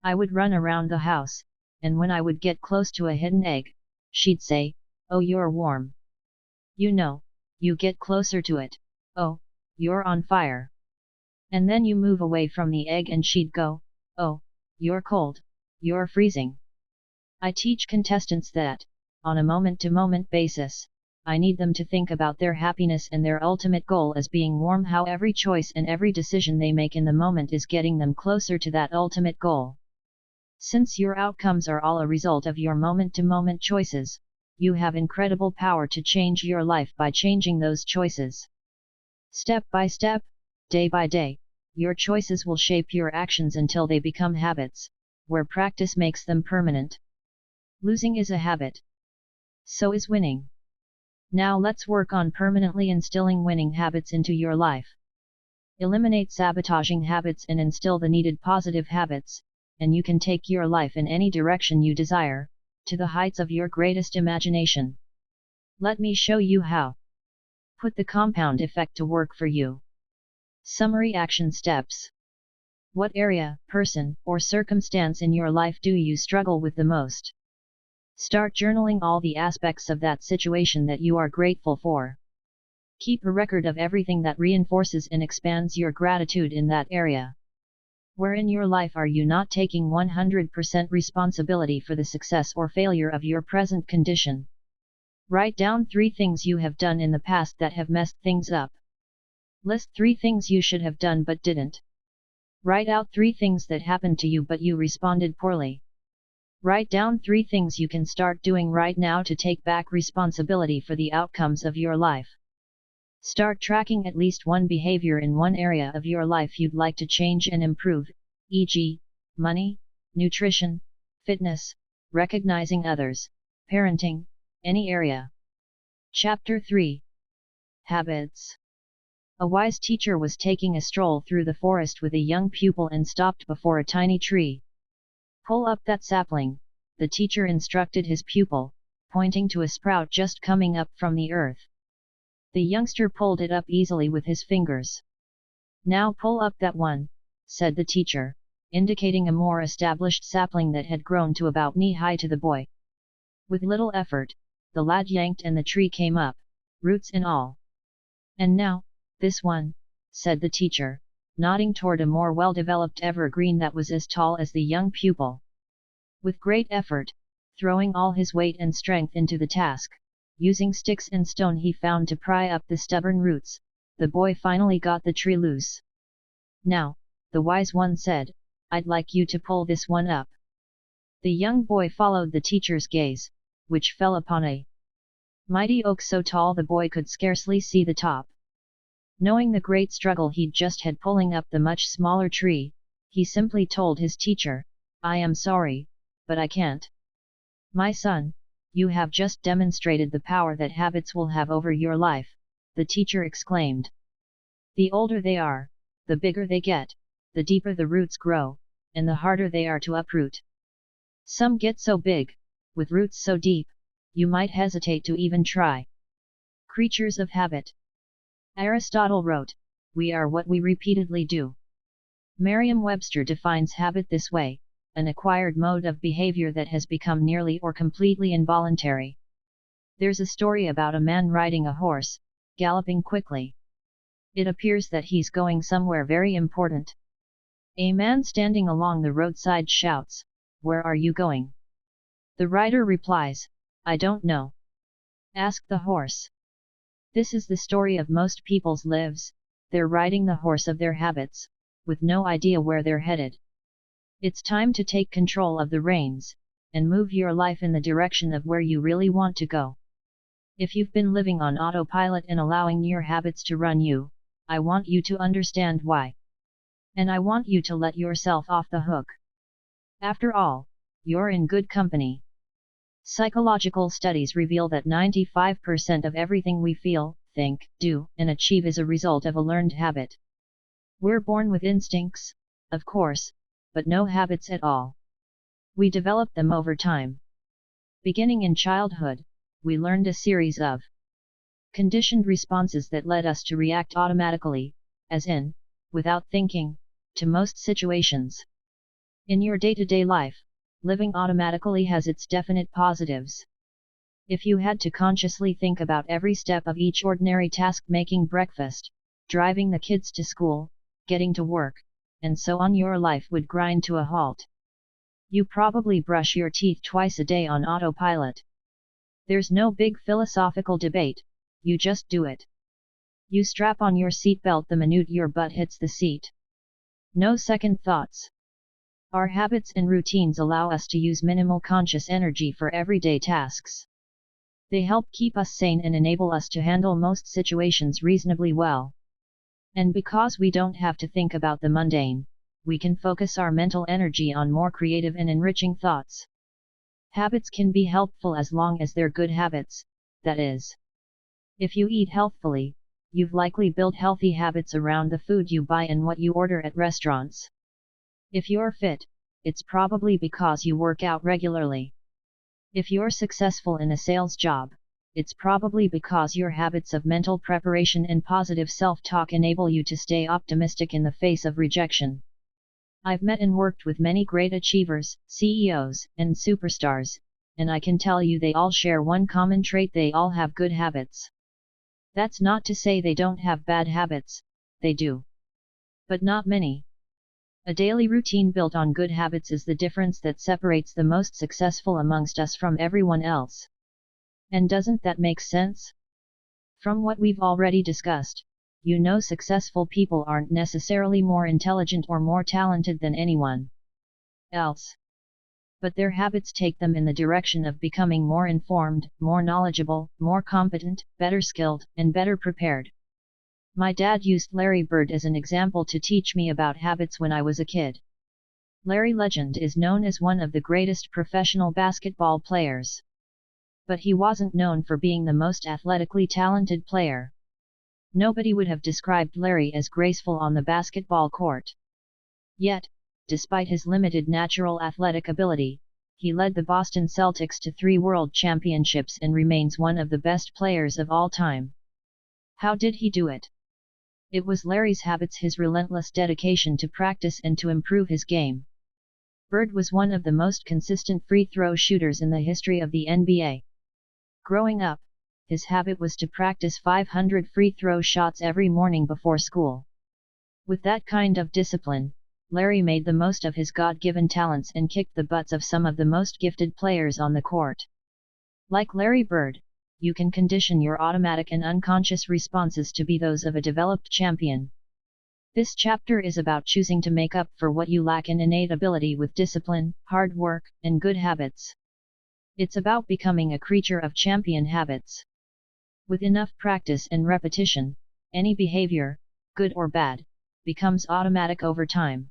I would run around the house, and when I would get close to a hidden egg, she'd say, "Oh, you're warm. You know, you get closer to it, oh, you're on fire." And then you move away from the egg and she'd go, "Oh, you're cold, you're freezing." I teach contestants that, on a moment-to-moment basis, I need them to think about their happiness and their ultimate goal as being warm, how every choice and every decision they make in the moment is getting them closer to that ultimate goal. Since your outcomes are all a result of your moment-to-moment choices, you have incredible power to change your life by changing those choices. Step by step, day by day, your choices will shape your actions until they become habits, where practice makes them permanent. Losing is a habit. So is winning. Now let's work on permanently instilling winning habits into your life. Eliminate sabotaging habits and instill the needed positive habits, and you can take your life in any direction you desire, to the heights of your greatest imagination. Let me show you how. Put the compound effect to work for you. Summary action steps. What area, person, or circumstance in your life do you struggle with the most? Start journaling all the aspects of that situation that you are grateful for. Keep a record of everything that reinforces and expands your gratitude in that area. Where in your life are you not taking 100% responsibility for the success or failure of your present condition? Write down 3 things you have done in the past that have messed things up. List 3 things you should have done but didn't. Write out 3 things that happened to you but you responded poorly. Write down 3 things you can start doing right now to take back responsibility for the outcomes of your life. Start tracking at least one behavior in one area of your life you'd like to change and improve, e.g., money, nutrition, fitness, recognizing others, parenting, any area. Chapter 3. Habits. A wise teacher was taking a stroll through the forest with a young pupil and stopped before a tiny tree. "Pull up that sapling," the teacher instructed his pupil, pointing to a sprout just coming up from the earth. The youngster pulled it up easily with his fingers. "Now pull up that one," said the teacher, indicating a more established sapling that had grown to about knee-high to the boy. With little effort, the lad yanked and the tree came up, roots and all. "And now, this one," said the teacher, nodding toward a more well-developed evergreen that was as tall as the young pupil. With great effort, throwing all his weight and strength into the task, using sticks and stone he found to pry up the stubborn roots, the boy finally got the tree loose. "Now," the wise one said, "I'd like you to pull this one up." The young boy followed the teacher's gaze, which fell upon a mighty oak so tall the boy could scarcely see the top. Knowing the great struggle he'd just had pulling up the much smaller tree, he simply told his teacher, "I am sorry, but I can't." "My son, you have just demonstrated the power that habits will have over your life," the teacher exclaimed. "The older they are, the bigger they get, the deeper the roots grow, and the harder they are to uproot. Some get so big, with roots so deep, you might hesitate to even try." Creatures of habit. Aristotle wrote, "We are what we repeatedly do." Merriam-Webster defines habit this way: an acquired mode of behavior that has become nearly or completely involuntary. There's a story about a man riding a horse, galloping quickly. It appears that he's going somewhere very important. A man standing along the roadside shouts, "Where are you going?" The rider replies, "I don't know. Ask the horse." This is the story of most people's lives. They're riding the horse of their habits, with no idea where they're headed. It's time to take control of the reins, and move your life in the direction of where you really want to go. If you've been living on autopilot and allowing your habits to run you, I want you to understand why. And I want you to let yourself off the hook. After all, you're in good company. Psychological studies reveal that 95% of everything we feel, think, do, and achieve is a result of a learned habit. We're born with instincts, of course, but no habits at all. We develop them over time. Beginning in childhood, we learned a series of conditioned responses that led us to react automatically, as in, without thinking, to most situations. In your day-to-day life, living automatically has its definite positives. If you had to consciously think about every step of each ordinary task, making breakfast, driving the kids to school, getting to work, and so on, your life would grind to a halt. You probably brush your teeth twice a day on autopilot. There's no big philosophical debate, you just do it. You strap on your seatbelt the minute your butt hits the seat. No second thoughts. Our habits and routines allow us to use minimal conscious energy for everyday tasks. They help keep us sane and enable us to handle most situations reasonably well. And because we don't have to think about the mundane, we can focus our mental energy on more creative and enriching thoughts. Habits can be helpful as long as they're good habits, that is. If you eat healthfully, you've likely built healthy habits around the food you buy and what you order at restaurants. If you're fit, it's probably because you work out regularly. If you're successful in a sales job, it's probably because your habits of mental preparation and positive self-talk enable you to stay optimistic in the face of rejection. I've met and worked with many great achievers, CEOs, and superstars, and I can tell you they all share one common trait: they all have good habits. That's not to say they don't have bad habits, they do. But not many. A daily routine built on good habits is the difference that separates the most successful amongst us from everyone else. And doesn't that make sense? From what we've already discussed, you know successful people aren't necessarily more intelligent or more talented than anyone else. But their habits take them in the direction of becoming more informed, more knowledgeable, more competent, better skilled, and better prepared. My dad used Larry Bird as an example to teach me about habits when I was a kid. Larry Legend is known as one of the greatest professional basketball players. But he wasn't known for being the most athletically talented player. Nobody would have described Larry as graceful on the basketball court. Yet, despite his limited natural athletic ability, he led the Boston Celtics to 3 world championships and remains one of the best players of all time. How did he do it? It was Larry's habits, his relentless dedication to practice and to improve his game. Bird was one of the most consistent free throw shooters in the history of the NBA. Growing up, his habit was to practice 500 free throw shots every morning before school. With that kind of discipline, Larry made the most of his God-given talents and kicked the butts of some of the most gifted players on the court. Like Larry Bird, you can condition your automatic and unconscious responses to be those of a developed champion. This chapter is about choosing to make up for what you lack in innate ability with discipline, hard work, and good habits. It's about becoming a creature of champion habits. With enough practice and repetition, any behavior, good or bad, becomes automatic over time.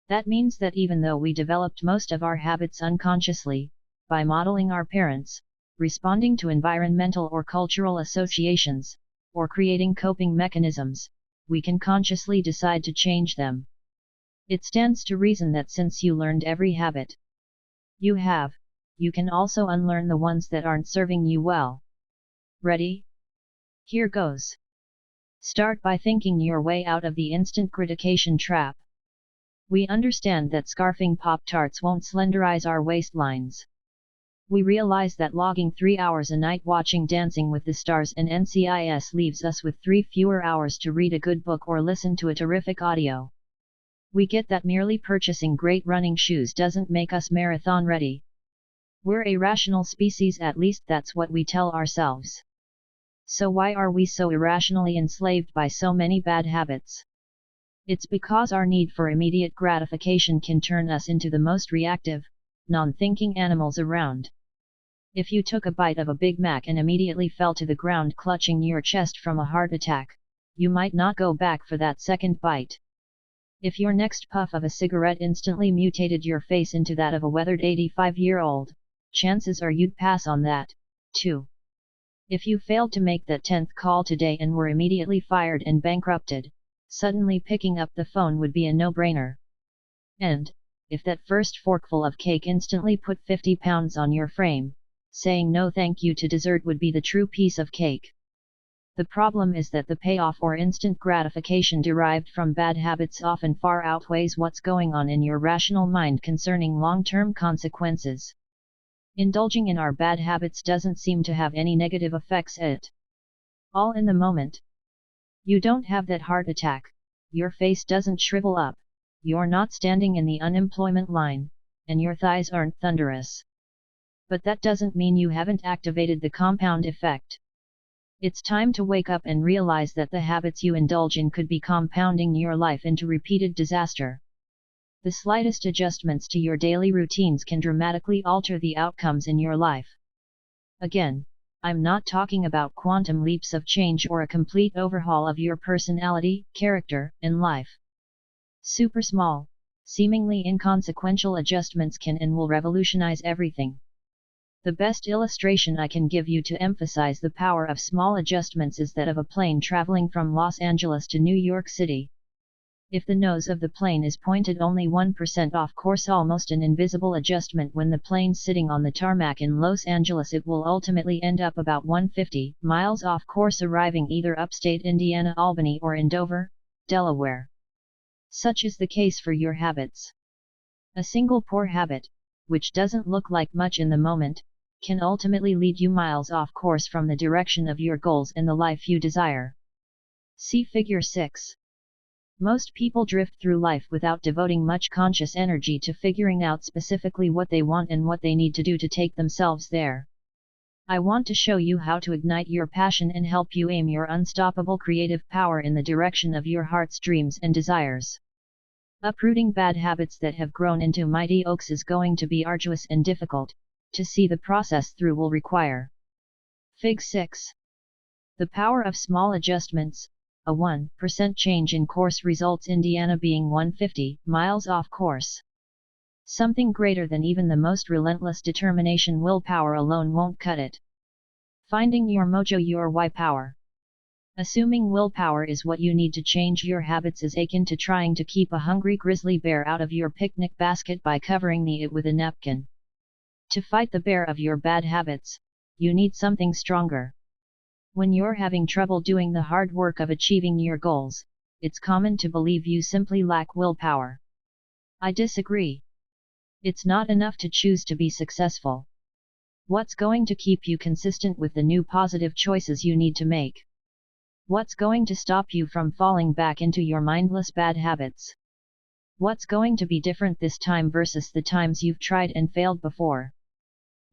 That means that even though we developed most of our habits unconsciously, by modeling our parents, responding to environmental or cultural associations, or creating coping mechanisms, we can consciously decide to change them. It stands to reason that since you learned every habit you have, you can also unlearn the ones that aren't serving you well. Ready? Here goes. Start by thinking your way out of the instant gratification trap. We understand that scarfing Pop-Tarts won't slenderize our waistlines. We realize that logging 3 hours a night watching Dancing with the Stars and NCIS leaves us with 3 fewer hours to read a good book or listen to a terrific audio. We get that merely purchasing great running shoes doesn't make us marathon ready. We're a rational species, at least that's what we tell ourselves. So why are we so irrationally enslaved by so many bad habits? It's because our need for immediate gratification can turn us into the most reactive, non-thinking animals around. If you took a bite of a Big Mac and immediately fell to the ground clutching your chest from a heart attack, you might not go back for that second bite. If your next puff of a cigarette instantly mutated your face into that of a weathered 85-year-old, chances are you'd pass on that, too. If you failed to make that 10th call today and were immediately fired and bankrupted, suddenly picking up the phone would be a no-brainer. And, if that first forkful of cake instantly put 50 pounds on your frame, saying no thank you to dessert would be the true piece of cake. The problem is that the payoff or instant gratification derived from bad habits often far outweighs what's going on in your rational mind concerning long-term consequences. Indulging in our bad habits doesn't seem to have any negative effects at all in the moment. You don't have that heart attack, your face doesn't shrivel up, you're not standing in the unemployment line, and your thighs aren't thunderous. But that doesn't mean you haven't activated the compound effect. It's time to wake up and realize that the habits you indulge in could be compounding your life into repeated disaster. The slightest adjustments to your daily routines can dramatically alter the outcomes in your life. Again, I'm not talking about quantum leaps of change or a complete overhaul of your personality, character, and life. Super small, seemingly inconsequential adjustments can and will revolutionize everything. The best illustration I can give you to emphasize the power of small adjustments is that of a plane traveling from Los Angeles to New York City. If the nose of the plane is pointed only 1% off course, almost an invisible adjustment when the plane's sitting on the tarmac in Los Angeles, it will ultimately end up about 150 miles off course, arriving either upstate Indiana, Albany, or in Dover, Delaware. Such is the case for your habits. A single poor habit, which doesn't look like much in the moment, can ultimately lead you miles off course from the direction of your goals and the life you desire. See Figure 6. Most people drift through life without devoting much conscious energy to figuring out specifically what they want and what they need to do to take themselves there. I want to show you how to ignite your passion and help you aim your unstoppable creative power in the direction of your heart's dreams and desires. Uprooting bad habits that have grown into mighty oaks is going to be arduous and difficult. To see the process through will require. Fig 6. The power of small adjustments. A 1% change in course results Indiana being 150 miles off course. Something greater than even the most relentless determination. Willpower alone won't cut it. Finding your mojo, your why power. Assuming willpower is what you need to change your habits is akin to trying to keep a hungry grizzly bear out of your picnic basket by covering it with a napkin. To fight the bear of your bad habits, you need something stronger. When you're having trouble doing the hard work of achieving your goals, it's common to believe you simply lack willpower. I disagree. It's not enough to choose to be successful. What's going to keep you consistent with the new positive choices you need to make? What's going to stop you from falling back into your mindless bad habits? What's going to be different this time versus the times you've tried and failed before?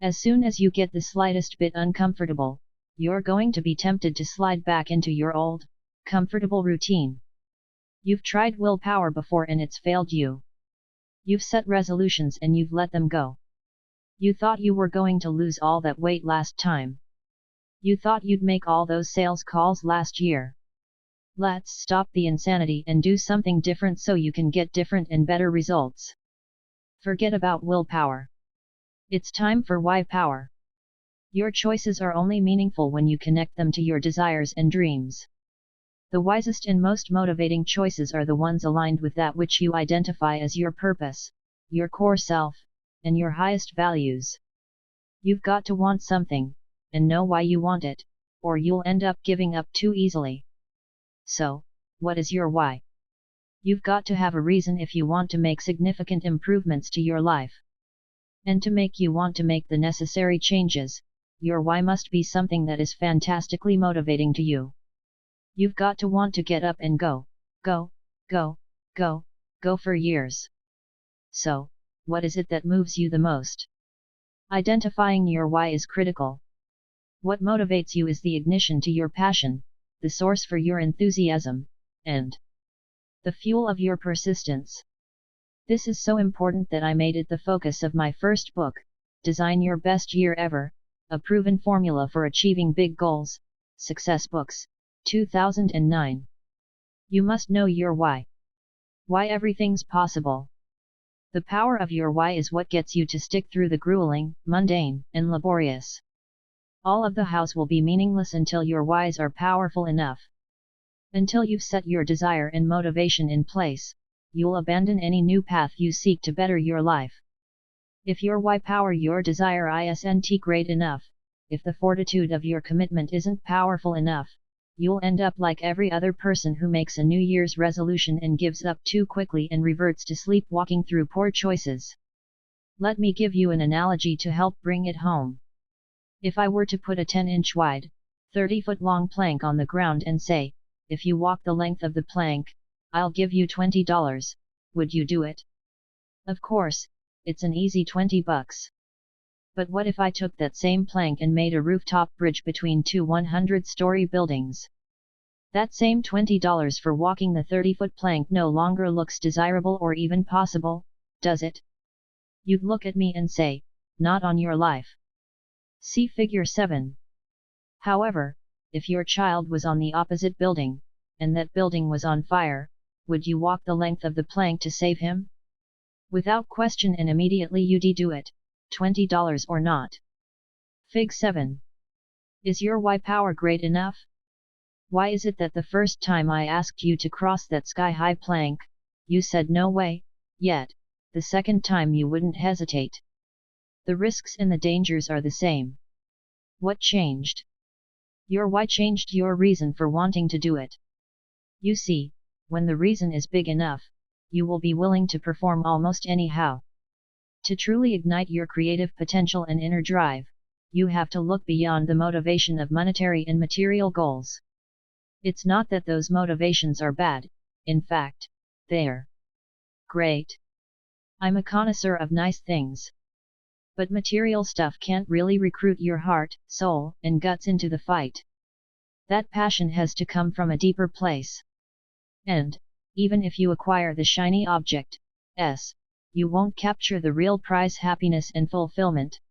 As soon as you get the slightest bit uncomfortable, you're going to be tempted to slide back into your old, comfortable routine. You've tried willpower before and it's failed you. You've set resolutions and you've let them go. You thought you were going to lose all that weight last time. You thought you'd make all those sales calls last year. Let's stop the insanity and do something different so you can get different and better results. Forget about willpower. It's time for why power. Your choices are only meaningful when you connect them to your desires and dreams. The wisest and most motivating choices are the ones aligned with that which you identify as your purpose, your core self, and your highest values. You've got to want something, and know why you want it, or you'll end up giving up too easily. So, what is your why? You've got to have a reason if you want to make significant improvements to your life. And to make you want to make the necessary changes, your why must be something that is fantastically motivating to you. You've got to want to get up and go for years. So, what is it that moves you the most? Identifying your why is critical. What motivates you is the ignition to your passion, the source for your enthusiasm, and the fuel of your persistence. This is so important that I made it the focus of my first book, Design Your Best Year Ever, a proven formula for achieving big goals, Success Books, 2009. You must know your why. Why everything's possible. The power of your why is what gets you to stick through the grueling, mundane, and laborious. All of the hows will be meaningless until your whys are powerful enough. Until you've set your desire and motivation in place, you'll abandon any new path you seek to better your life. If your why power your desire isn't great enough, if the fortitude of your commitment isn't powerful enough, you'll end up like every other person who makes a New Year's resolution and gives up too quickly and reverts to sleepwalking through poor choices. Let me give you an analogy to help bring it home. If I were to put a 10-inch wide, 30-foot long plank on the ground and say, if you walk the length of the plank, I'll give you $20, would you do it? Of course, it's an easy $20. But what if I took that same plank and made a rooftop bridge between two 100-story buildings? That same $20 for walking the 30-foot plank no longer looks desirable or even possible, does it? You'd look at me and say, not on your life. See Figure 7. However, if your child was on the opposite building, and that building was on fire, would you walk the length of the plank to save him? Without question, and immediately you'd do it, $20 or not. Fig 7. Is your why power great enough? Why is it that the first time I asked you to cross that sky-high plank, you said no way, yet, the second time you wouldn't hesitate? The risks and the dangers are the same. What changed? Your why changed your reason for wanting to do it. You see, when the reason is big enough, you will be willing to perform almost anyhow. To truly ignite your creative potential and inner drive, you have to look beyond the motivation of monetary and material goals. It's not that those motivations are bad, in fact, they're great. I'm a connoisseur of nice things. But material stuff can't really recruit your heart, soul, and guts into the fight. That passion has to come from a deeper place. And, even if you acquire the shiny object, you won't capture the real prize: happiness and fulfillment.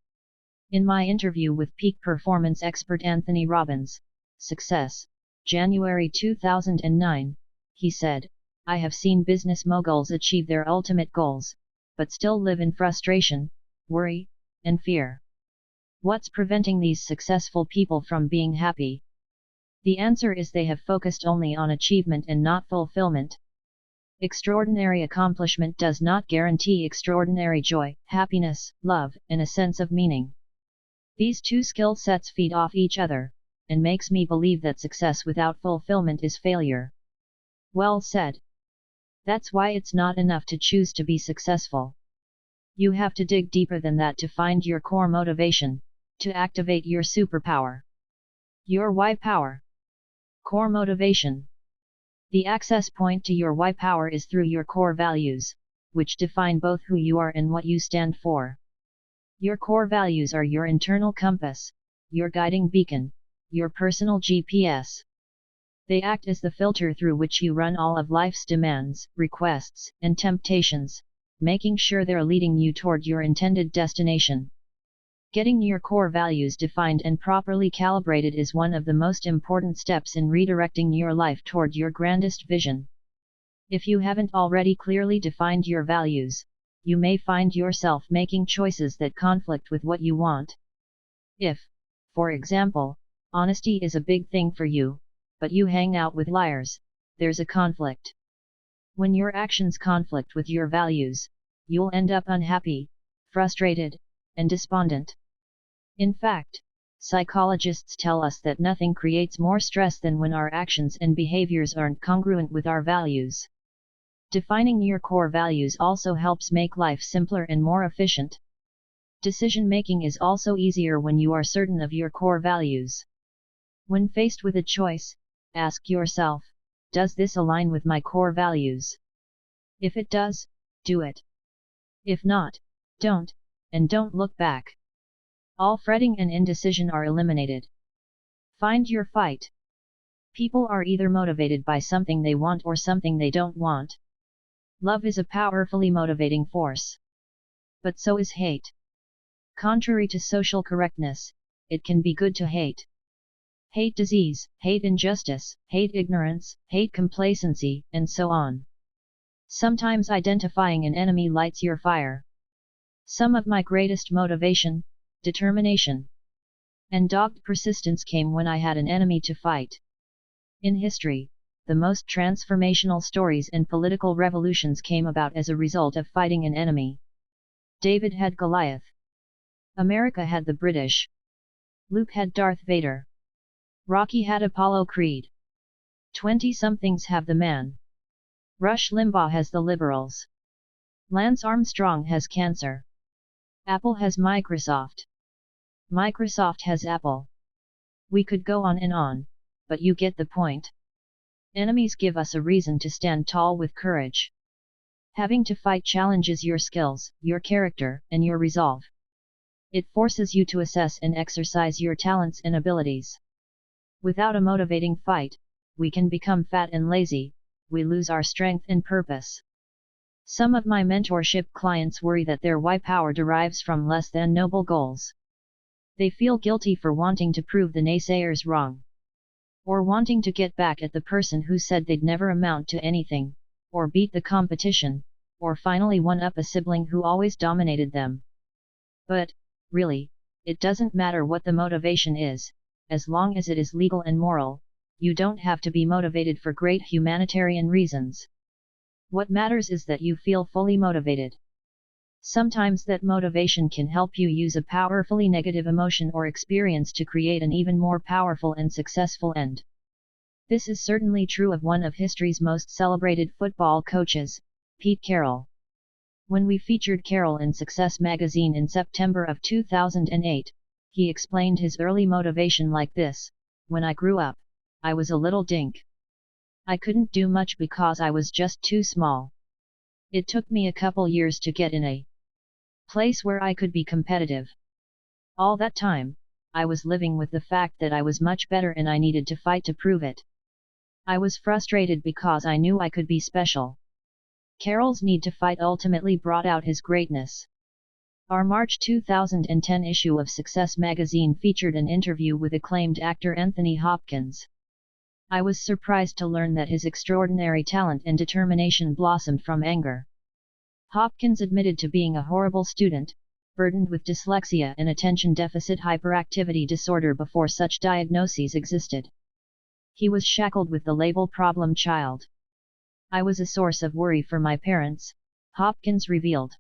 In my interview with peak performance expert Anthony Robbins, Success, January 2009, he said, "I have seen business moguls achieve their ultimate goals, but still live in frustration, worry, and fear. What's preventing these successful people from being happy? The answer is they have focused only on achievement and not fulfillment. Extraordinary accomplishment does not guarantee extraordinary joy, happiness, love, and a sense of meaning. These two skill sets feed off each other, and makes me believe that success without fulfillment is failure." Well said. That's why it's not enough to choose to be successful. You have to dig deeper than that to find your core motivation, to activate your superpower. Your why power. Core motivation. The access point to your why power is through your core values, which define both who you are and what you stand for. Your core values are your internal compass, your guiding beacon, your personal GPS. They act as the filter through which you run all of life's demands, requests, and temptations, making sure they're leading you toward your intended destination. Getting your core values defined and properly calibrated is one of the most important steps in redirecting your life toward your grandest vision. If you haven't already clearly defined your values, you may find yourself making choices that conflict with what you want. If, for example, honesty is a big thing for you, but you hang out with liars, there's a conflict. When your actions conflict with your values, you'll end up unhappy, frustrated, and despondent. In fact, psychologists tell us that nothing creates more stress than when our actions and behaviors aren't congruent with our values. Defining your core values also helps make life simpler and more efficient. Decision-making is also easier when you are certain of your core values. When faced with a choice, ask yourself, does this align with my core values? If it does, do it. If not, don't, and don't look back. All fretting and indecision are eliminated. Find your fight. People are either motivated by something they want or something they don't want. Love is a powerfully motivating force. But so is hate. Contrary to social correctness, it can be good to hate. Hate disease, hate injustice, hate ignorance, hate complacency, and so on. Sometimes identifying an enemy lights your fire. Some of my greatest motivation, determination, and dogged persistence came when I had an enemy to fight. In history, the most transformational stories and political revolutions came about as a result of fighting an enemy. David had Goliath. America had the British. Luke had Darth Vader. Rocky had Apollo Creed. 20-somethings have the man. Rush Limbaugh has the liberals. Lance Armstrong has cancer. Apple has Microsoft. Microsoft has Apple. We could go on and on, but you get the point. Enemies give us a reason to stand tall with courage. Having to fight challenges your skills, your character, and your resolve. It forces you to assess and exercise your talents and abilities. Without a motivating fight, we can become fat and lazy, we lose our strength and purpose. Some of my mentorship clients worry that their why power derives from less than noble goals. They feel guilty for wanting to prove the naysayers wrong. Or wanting to get back at the person who said they'd never amount to anything, or beat the competition, or finally one-up a sibling who always dominated them. But, really, it doesn't matter what the motivation is, as long as it is legal and moral. You don't have to be motivated for great humanitarian reasons. What matters is that you feel fully motivated. Sometimes that motivation can help you use a powerfully negative emotion or experience to create an even more powerful and successful end. This is certainly true of one of history's most celebrated football coaches, Pete Carroll. When we featured Carroll in Success magazine in September of 2008, he explained his early motivation like this: "When I grew up, I was a little dink. I couldn't do much because I was just too small. It took me a couple years to get in a place where I could be competitive. All that time, I was living with the fact that I was much better and I needed to fight to prove it. I was frustrated because I knew I could be special. Carroll's need to fight ultimately brought out his greatness. Our March 2010 issue of Success magazine featured an interview with acclaimed actor Anthony Hopkins. I was surprised to learn that his extraordinary talent and determination blossomed from anger. Hopkins admitted to being a horrible student, burdened with dyslexia and attention deficit hyperactivity disorder before such diagnoses existed. He was shackled with the label problem child. I was a source of worry for my parents, Hopkins revealed.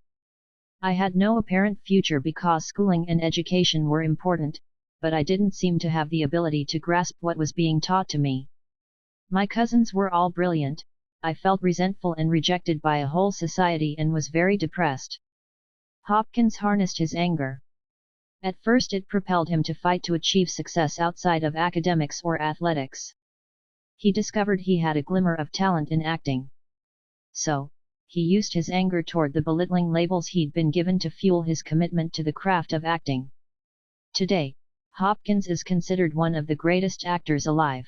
I had no apparent future because schooling and education were important, but I didn't seem to have the ability to grasp what was being taught to me. My cousins were all brilliant, I felt resentful and rejected by a whole society and was very depressed. Hopkins harnessed his anger. At first it propelled him to fight to achieve success outside of academics or athletics. He discovered he had a glimmer of talent in acting. So, he used his anger toward the belittling labels he'd been given to fuel his commitment to the craft of acting. Today, Hopkins is considered one of the greatest actors alive.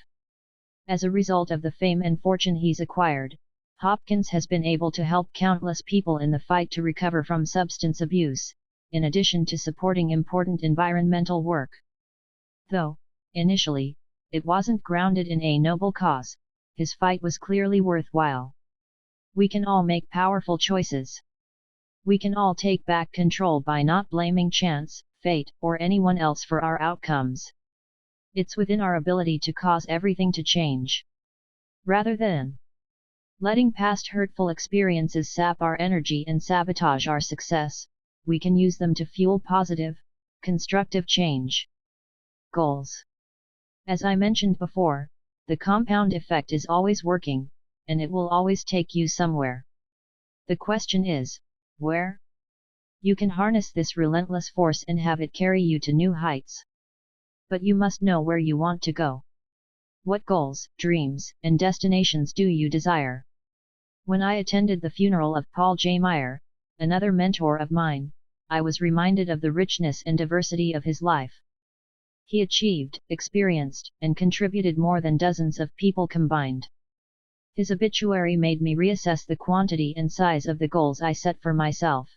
As a result of the fame and fortune he's acquired, Hopkins has been able to help countless people in the fight to recover from substance abuse, in addition to supporting important environmental work. Though, initially, it wasn't grounded in a noble cause, his fight was clearly worthwhile. We can all make powerful choices. We can all take back control by not blaming chance, fate, or anyone else for our outcomes. It's within our ability to cause everything to change. Rather than letting past hurtful experiences sap our energy and sabotage our success, we can use them to fuel positive, constructive change. Goals. As I mentioned before, the compound effect is always working, and it will always take you somewhere. The question is, where? You can harness this relentless force and have it carry you to new heights. But you must know where you want to go. What goals, dreams, and destinations do you desire? When I attended the funeral of Paul J. Meyer, another mentor of mine, I was reminded of the richness and diversity of his life. He achieved, experienced, and contributed more than dozens of people combined. His obituary made me reassess the quantity and size of the goals I set for myself.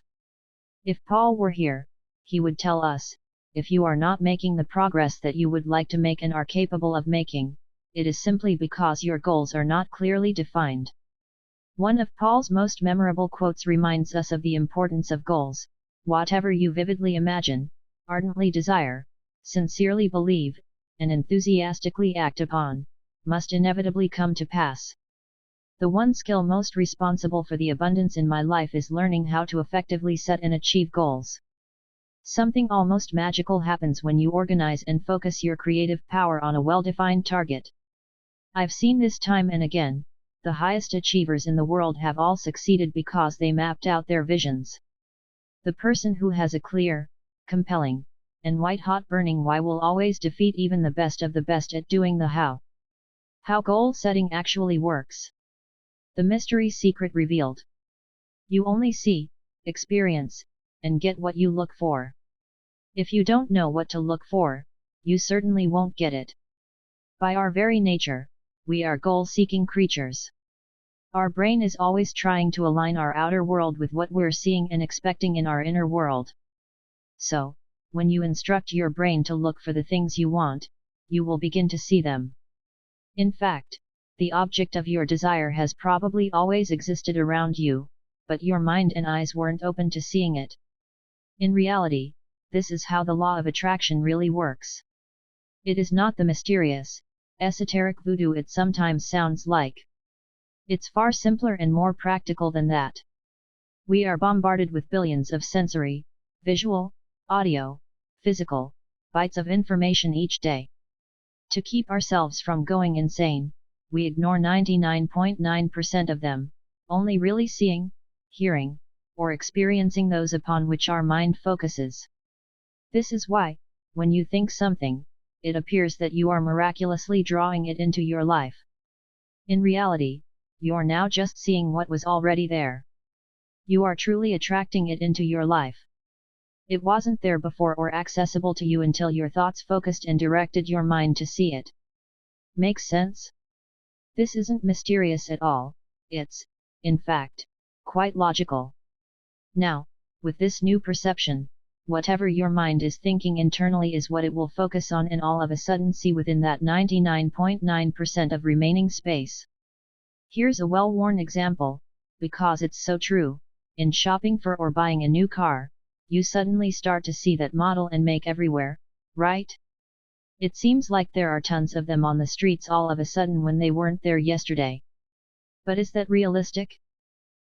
If Paul were here, he would tell us, if you are not making the progress that you would like to make and are capable of making, it is simply because your goals are not clearly defined. One of Paul's most memorable quotes reminds us of the importance of goals. Whatever you vividly imagine, ardently desire, sincerely believe, and enthusiastically act upon, must inevitably come to pass. The one skill most responsible for the abundance in my life is learning how to effectively set and achieve goals. Something almost magical happens when you organize and focus your creative power on a well-defined target. I've seen this time and again, the highest achievers in the world have all succeeded because they mapped out their visions. The person who has a clear, compelling, and white-hot burning why will always defeat even the best of the best at doing the how. How goal setting actually works. The mystery secret revealed. You only see, experience, and get what you look for. If you don't know what to look for, you certainly won't get it. By our very nature, we are goal-seeking creatures. Our brain is always trying to align our outer world with what we're seeing and expecting in our inner world. So, when you instruct your brain to look for the things you want, you will begin to see them. In fact, the object of your desire has probably always existed around you, but your mind and eyes weren't open to seeing it. In reality, this is how the law of attraction really works. It is not the mysterious, esoteric voodoo it sometimes sounds like. It's far simpler and more practical than that. We are bombarded with billions of sensory, visual, audio, physical, bytes of information each day. To keep ourselves from going insane, we ignore 99.9% of them, only really seeing, hearing, or experiencing those upon which our mind focuses. This is why, when you think something, it appears that you are miraculously drawing it into your life. In reality, you're now just seeing what was already there. You are truly attracting it into your life. It wasn't there before or accessible to you until your thoughts focused and directed your mind to see it. Makes sense? This isn't mysterious at all, it's, in fact, quite logical. Now, with this new perception, whatever your mind is thinking internally is what it will focus on and all of a sudden see within that 99.9% of remaining space. Here's a well-worn example, because it's so true. In shopping for or buying a new car, you suddenly start to see that model and make everywhere, right? It seems like there are tons of them on the streets all of a sudden when they weren't there yesterday. But is that realistic?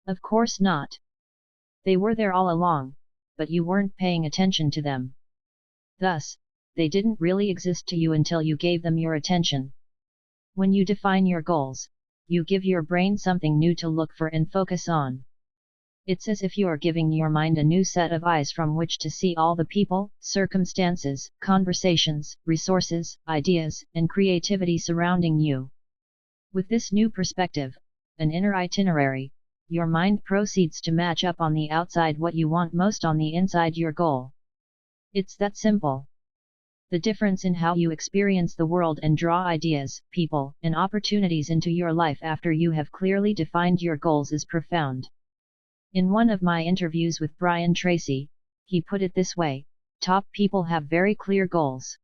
Of course not. They were there all along, but you weren't paying attention to them. Thus, they didn't really exist to you until you gave them your attention. When you define your goals, you give your brain something new to look for and focus on. It's as if you are giving your mind a new set of eyes from which to see all the people, circumstances, conversations, resources, ideas, and creativity surrounding you. With this new perspective, an inner itinerary, your mind proceeds to match up on the outside what you want most on the inside your goal. It's that simple. The difference in how you experience the world and draw ideas, people, and opportunities into your life after you have clearly defined your goals is profound. In one of my interviews with Brian Tracy, he put it this way: top people have very clear goals.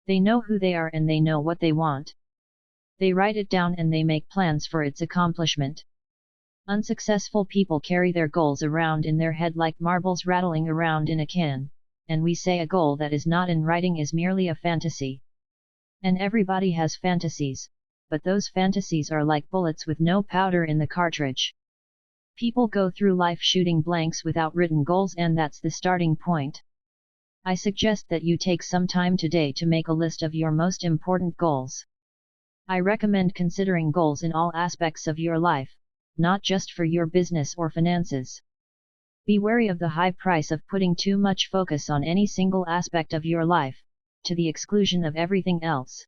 They know who they are and they know what they want. They write it down and they make plans for its accomplishment. Unsuccessful people carry their goals around in their head like marbles rattling around in a can, and we say a goal that is not in writing is merely a fantasy. And everybody has fantasies, but those fantasies are like bullets with no powder in the cartridge. People go through life shooting blanks without written goals, and that's the starting point. I suggest that you take some time today to make a list of your most important goals. I recommend considering goals in all aspects of your life, not just for your business or finances. Be wary of the high price of putting too much focus on any single aspect of your life, to the exclusion of everything else.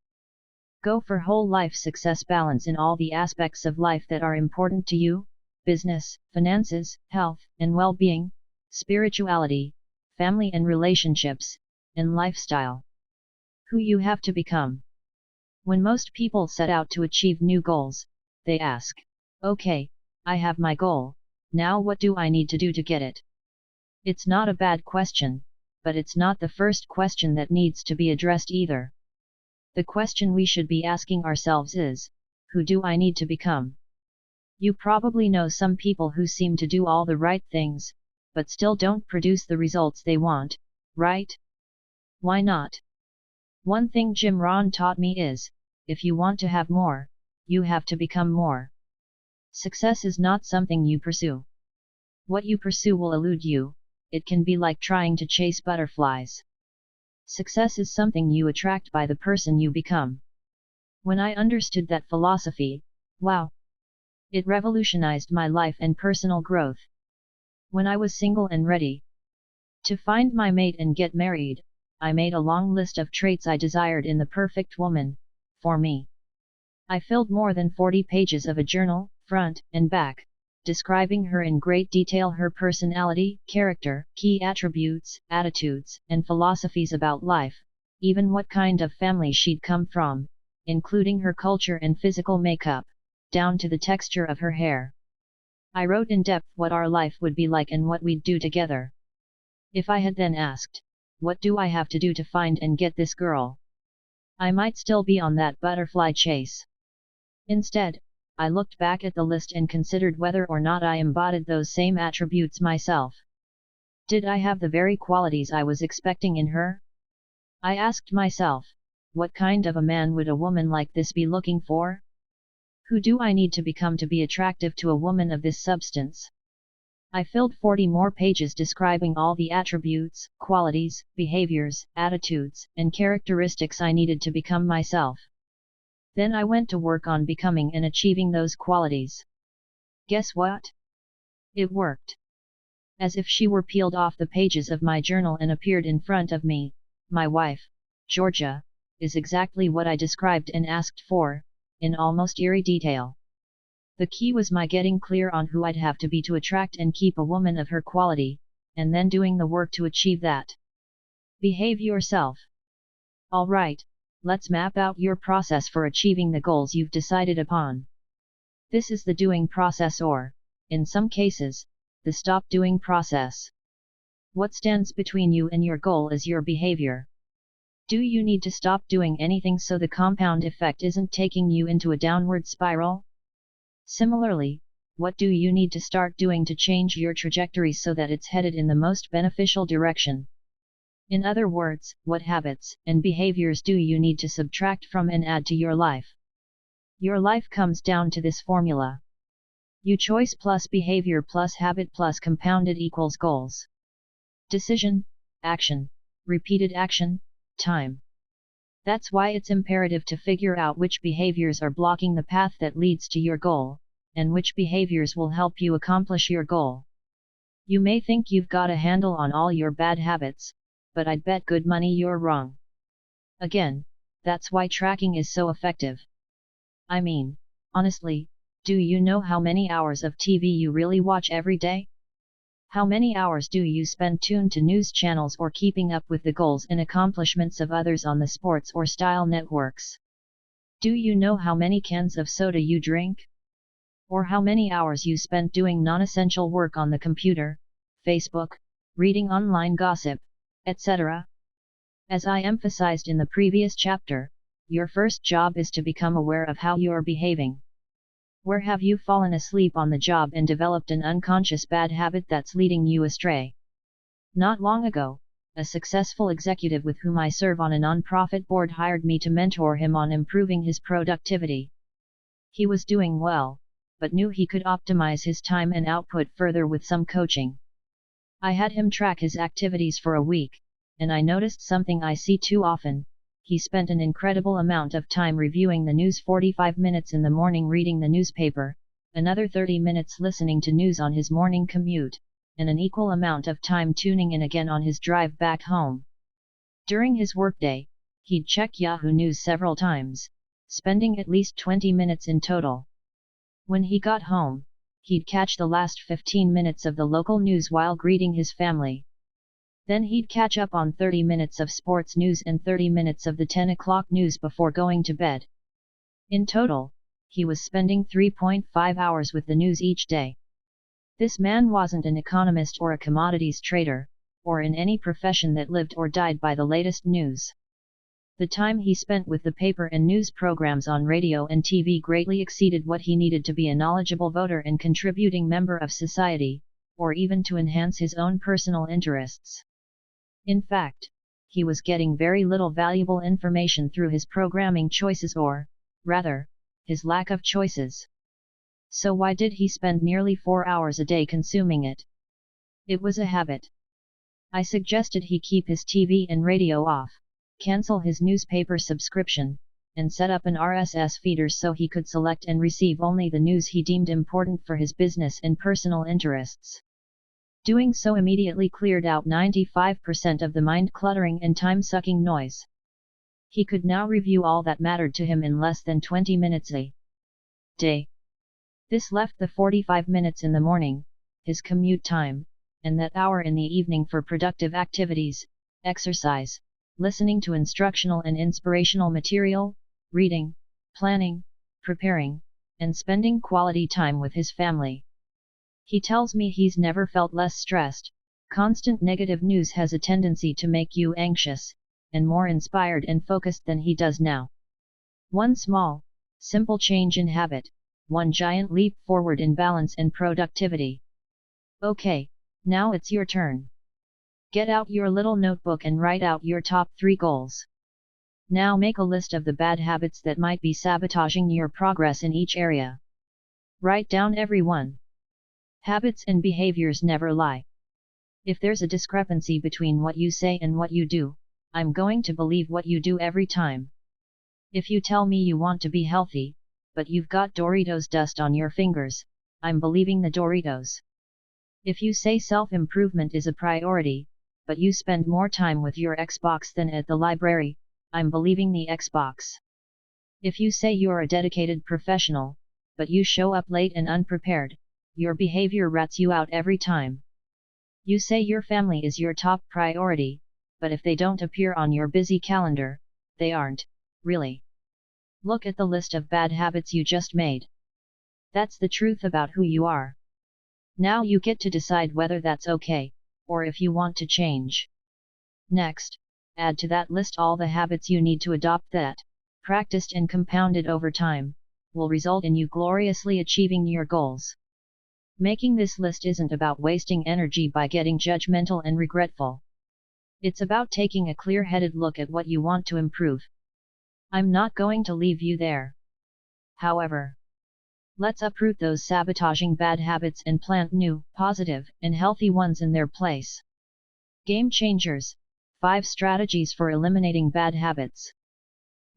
Go for whole life success balance in all the aspects of life that are important to you: business, finances, health and well-being, spirituality, family and relationships, and lifestyle. Who you have to become. When most people set out to achieve new goals, they ask, okay, I have my goal, now what do I need to do to get it? It's not a bad question, but it's not the first question that needs to be addressed either. The question we should be asking ourselves is, who do I need to become? You probably know some people who seem to do all the right things, but still don't produce the results they want, right? Why not? One thing Jim Rohn taught me is, if you want to have more, you have to become more. Success is not something you pursue. What you pursue will elude you. It can be like trying to chase butterflies. Success is something you attract by the person you become. When I understood that philosophy, wow! It revolutionized my life and personal growth. When I was single and ready to find my mate and get married, I made a long list of traits I desired in the perfect woman, for me. I filled more than 40 pages of a journal, front and back, describing her in great detail: her personality, character, key attributes, attitudes, and philosophies about life, even what kind of family she'd come from, including her culture and physical makeup, down to the texture of her hair. I wrote in depth what our life would be like and what we'd do together. If I had then asked, what do I have to do to find and get this girl? I might still be on that butterfly chase. Instead, I looked back at the list and considered whether or not I embodied those same attributes myself. Did I have the very qualities I was expecting in her? I asked myself, what kind of a man would a woman like this be looking for? Who do I need to become to be attractive to a woman of this substance? I filled 40 more pages describing all the attributes, qualities, behaviors, attitudes, and characteristics I needed to become myself. Then I went to work on becoming and achieving those qualities. Guess what? It worked. As if she were peeled off the pages of my journal and appeared in front of me, my wife, Georgia, is exactly what I described and asked for, in almost eerie detail. The key was my getting clear on who I'd have to be to attract and keep a woman of her quality, and then doing the work to achieve that. Behave yourself. Alright, let's map out your process for achieving the goals you've decided upon. This is the doing process, or, in some cases, the stop doing process. What stands between you and your goal is your behavior. Do you need to stop doing anything so the compound effect isn't taking you into a downward spiral? Similarly, what do you need to start doing to change your trajectory so that it's headed in the most beneficial direction? In other words, what habits and behaviors do you need to subtract from and add to your life? Your life comes down to this formula. You choice plus behavior plus habit plus compounded equals goals. Decision, action, repeated action, time. That's why it's imperative to figure out which behaviors are blocking the path that leads to your goal, and which behaviors will help you accomplish your goal. You may think you've got a handle on all your bad habits, but I'd bet good money you're wrong. Again, that's why tracking is so effective. I mean, honestly, do you know how many hours of TV you really watch every day? How many hours do you spend tuned to news channels or keeping up with the goals and accomplishments of others on the sports or style networks? Do you know how many cans of soda you drink? Or how many hours you spent doing non-essential work on the computer, Facebook, reading online gossip, etc.? As I emphasized in the previous chapter, your first job is to become aware of how you're behaving. Where have you fallen asleep on the job and developed an unconscious bad habit that's leading you astray? Not long ago, a successful executive with whom I serve on a nonprofit board hired me to mentor him on improving his productivity. He was doing well, but knew he could optimize his time and output further with some coaching. I had him track his activities for a week, and I noticed something I see too often. He spent an incredible amount of time reviewing the news, 45 minutes in the morning reading the newspaper, another 30 minutes listening to news on his morning commute, and an equal amount of time tuning in again on his drive back home. During his workday, he'd check Yahoo News several times, spending at least 20 minutes in total. When he got home, he'd catch the last 15 minutes of the local news while greeting his family. Then he'd catch up on 30 minutes of sports news and 30 minutes of the 10 o'clock news before going to bed. In total, he was spending 3.5 hours with the news each day. This man wasn't an economist or a commodities trader, or in any profession that lived or died by the latest news. The time he spent with the paper and news programs on radio and TV greatly exceeded what he needed to be a knowledgeable voter and contributing member of society, or even to enhance his own personal interests. In fact, he was getting very little valuable information through his programming choices, or, rather, his lack of choices. So why did he spend nearly 4 hours a day consuming it? It was a habit. I suggested he keep his TV and radio off, cancel his newspaper subscription, and set up an RSS feeder so he could select and receive only the news he deemed important for his business and personal interests. Doing so immediately cleared out 95% of the mind-cluttering and time-sucking noise. He could now review all that mattered to him in less than 20 minutes a day. This left the 45 minutes in the morning, his commute time, and that hour in the evening for productive activities, exercise, listening to instructional and inspirational material, reading, planning, preparing, and spending quality time with his family. He tells me he's never felt less stressed. Constant negative news has a tendency to make you anxious, and more inspired and focused than he does now. One small, simple change in habit, one giant leap forward in balance and productivity. Okay, now it's your turn. Get out your little notebook and write out your top 3 goals. Now make a list of the bad habits that might be sabotaging your progress in each area. Write down every one. Habits and behaviors never lie. If there's a discrepancy between what you say and what you do, I'm going to believe what you do every time. If you tell me you want to be healthy, but you've got Doritos dust on your fingers, I'm believing the Doritos. If you say self-improvement is a priority, but you spend more time with your Xbox than at the library, I'm believing the Xbox. If you say you're a dedicated professional, but you show up late and unprepared, your behavior rats you out every time. You say your family is your top priority, but if they don't appear on your busy calendar, they aren't, really. Look at the list of bad habits you just made. That's the truth about who you are. Now you get to decide whether that's okay, or if you want to change. Next, add to that list all the habits you need to adopt that, practiced and compounded over time, will result in you gloriously achieving your goals. Making this list isn't about wasting energy by getting judgmental and regretful. It's about taking a clear-headed look at what you want to improve. I'm not going to leave you there. However, let's uproot those sabotaging bad habits and plant new, positive, and healthy ones in their place. Game Changers: 5 Strategies for Eliminating Bad Habits.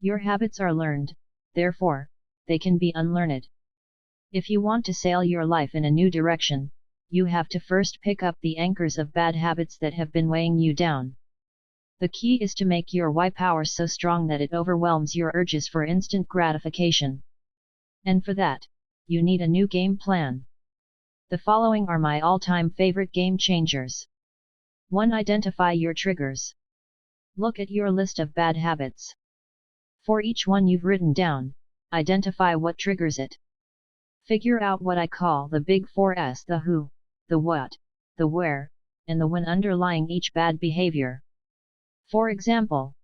Your habits are learned, therefore, they can be unlearned. If you want to sail your life in a new direction, you have to first pick up the anchors of bad habits that have been weighing you down. The key is to make your why power so strong that it overwhelms your urges for instant gratification. And for that, you need a new game plan. The following are my all-time favorite game changers. 1. Identify your triggers. Look at your list of bad habits. For each one you've written down, identify what triggers it. Figure out what I call the big 4S: the who, the what, the where, and the when underlying each bad behavior. For example,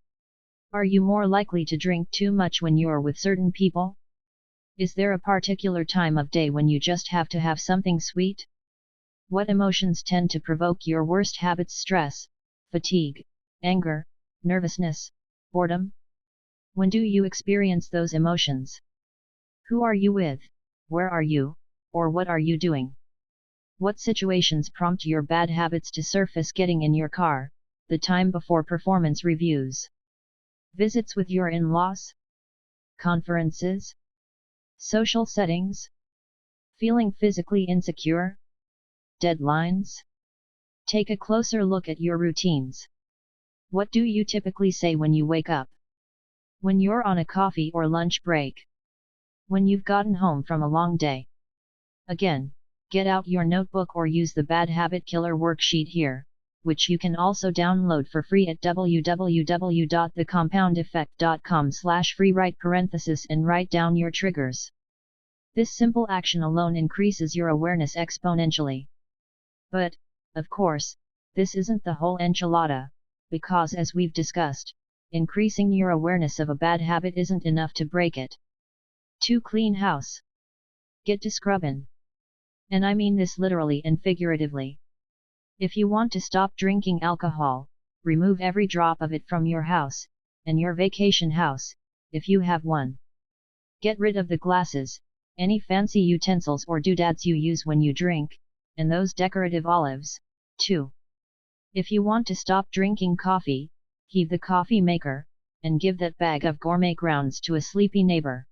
are you more likely to drink too much when you're with certain people? Is there a particular time of day when you just have to have something sweet? What emotions tend to provoke your worst habits: stress, fatigue, anger, nervousness, boredom? When do you experience those emotions? Who are you with? Where are you, or what are you doing? What situations prompt your bad habits to surface: getting in your car, the time before performance reviews, visits with your in-laws, conferences, social settings, feeling physically insecure, deadlines? Take a closer look at your routines. What do you typically say when you wake up? When you're on a coffee or lunch break? When you've gotten home from a long day? Again, get out your notebook or use the Bad Habit Killer worksheet here, which you can also download for free at www.thecompoundeffect.com/free. And write down your triggers. This simple action alone increases your awareness exponentially. But, of course, this isn't the whole enchilada, because as we've discussed, increasing your awareness of a bad habit isn't enough to break it. 2. Clean house. Get to scrubbin'. And I mean this literally and figuratively. If you want to stop drinking alcohol, remove every drop of it from your house, and your vacation house, if you have one. Get rid of the glasses, any fancy utensils or doodads you use when you drink, and those decorative olives, too. If you want to stop drinking coffee, heave the coffee maker, and give that bag of gourmet grounds to a sleepy neighbor.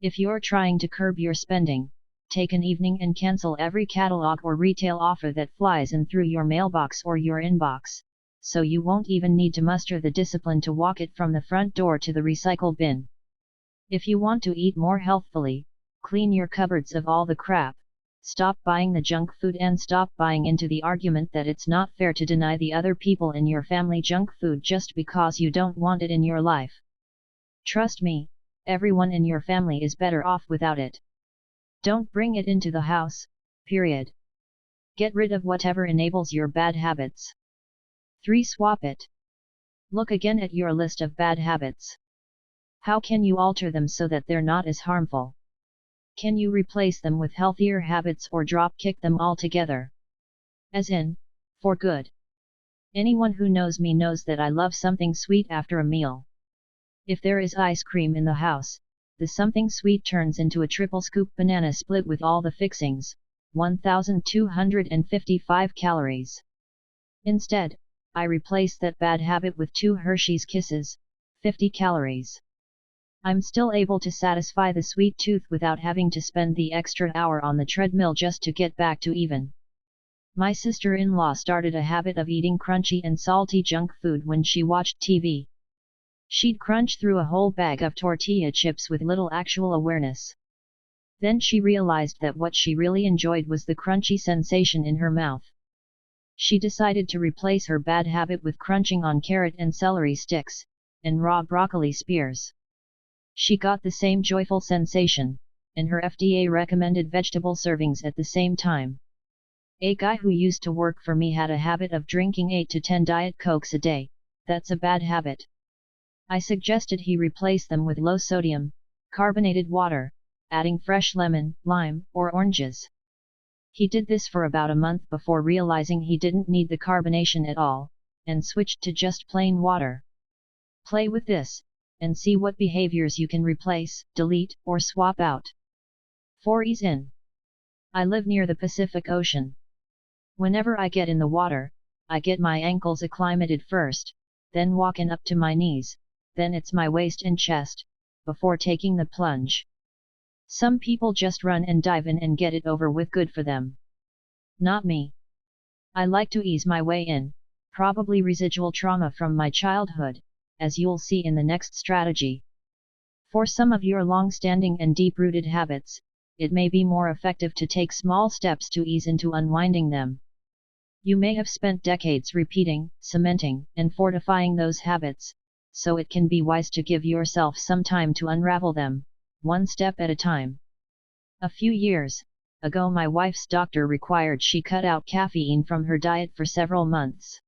If you're trying to curb your spending, take an evening and cancel every catalog or retail offer that flies in through your mailbox or your inbox, so you won't even need to muster the discipline to walk it from the front door to the recycle bin. If you want to eat more healthfully, clean your cupboards of all the crap, stop buying the junk food and stop buying into the argument that it's not fair to deny the other people in your family junk food just because you don't want it in your life. Trust me, everyone in your family is better off without it. Don't bring it into the house, period. Get rid of whatever enables your bad habits. 3. Swap it. Look again at your list of bad habits. How can you alter them so that they're not as harmful? Can you replace them with healthier habits or drop kick them altogether? As in, for good. Anyone who knows me knows that I love something sweet after a meal. If there is ice cream in the house, the something sweet turns into a triple scoop banana split with all the fixings, 1,255 calories. Instead, I replace that bad habit with 2 Hershey's Kisses, 50 calories. I'm still able to satisfy the sweet tooth without having to spend the extra hour on the treadmill just to get back to even. My sister-in-law started a habit of eating crunchy and salty junk food when she watched TV. She'd crunch through a whole bag of tortilla chips with little actual awareness. Then she realized that what she really enjoyed was the crunchy sensation in her mouth. She decided to replace her bad habit with crunching on carrot and celery sticks, and raw broccoli spears. She got the same joyful sensation, and her FDA-recommended vegetable servings at the same time. A guy who used to work for me had a habit of drinking 8 to 10 Diet Cokes a day. That's a bad habit. I suggested he replace them with low-sodium, carbonated water, adding fresh lemon, lime, or oranges. He did this for about a month before realizing he didn't need the carbonation at all, and switched to just plain water. Play with this, and see what behaviors you can replace, delete, or swap out. 4 Ease in. I live near the Pacific Ocean. Whenever I get in the water, I get my ankles acclimated first, then walk in up to my knees, then it's my waist and chest, before taking the plunge. Some people just run and dive in and get it over with. Good for them. Not me. I like to ease my way in, probably residual trauma from my childhood, as you'll see in the next strategy. For some of your long-standing and deep-rooted habits, it may be more effective to take small steps to ease into unwinding them. You may have spent decades repeating, cementing, and fortifying those habits, so it can be wise to give yourself some time to unravel them, one step at a time. A few years ago, my wife's doctor required she cut out caffeine from her diet for several months.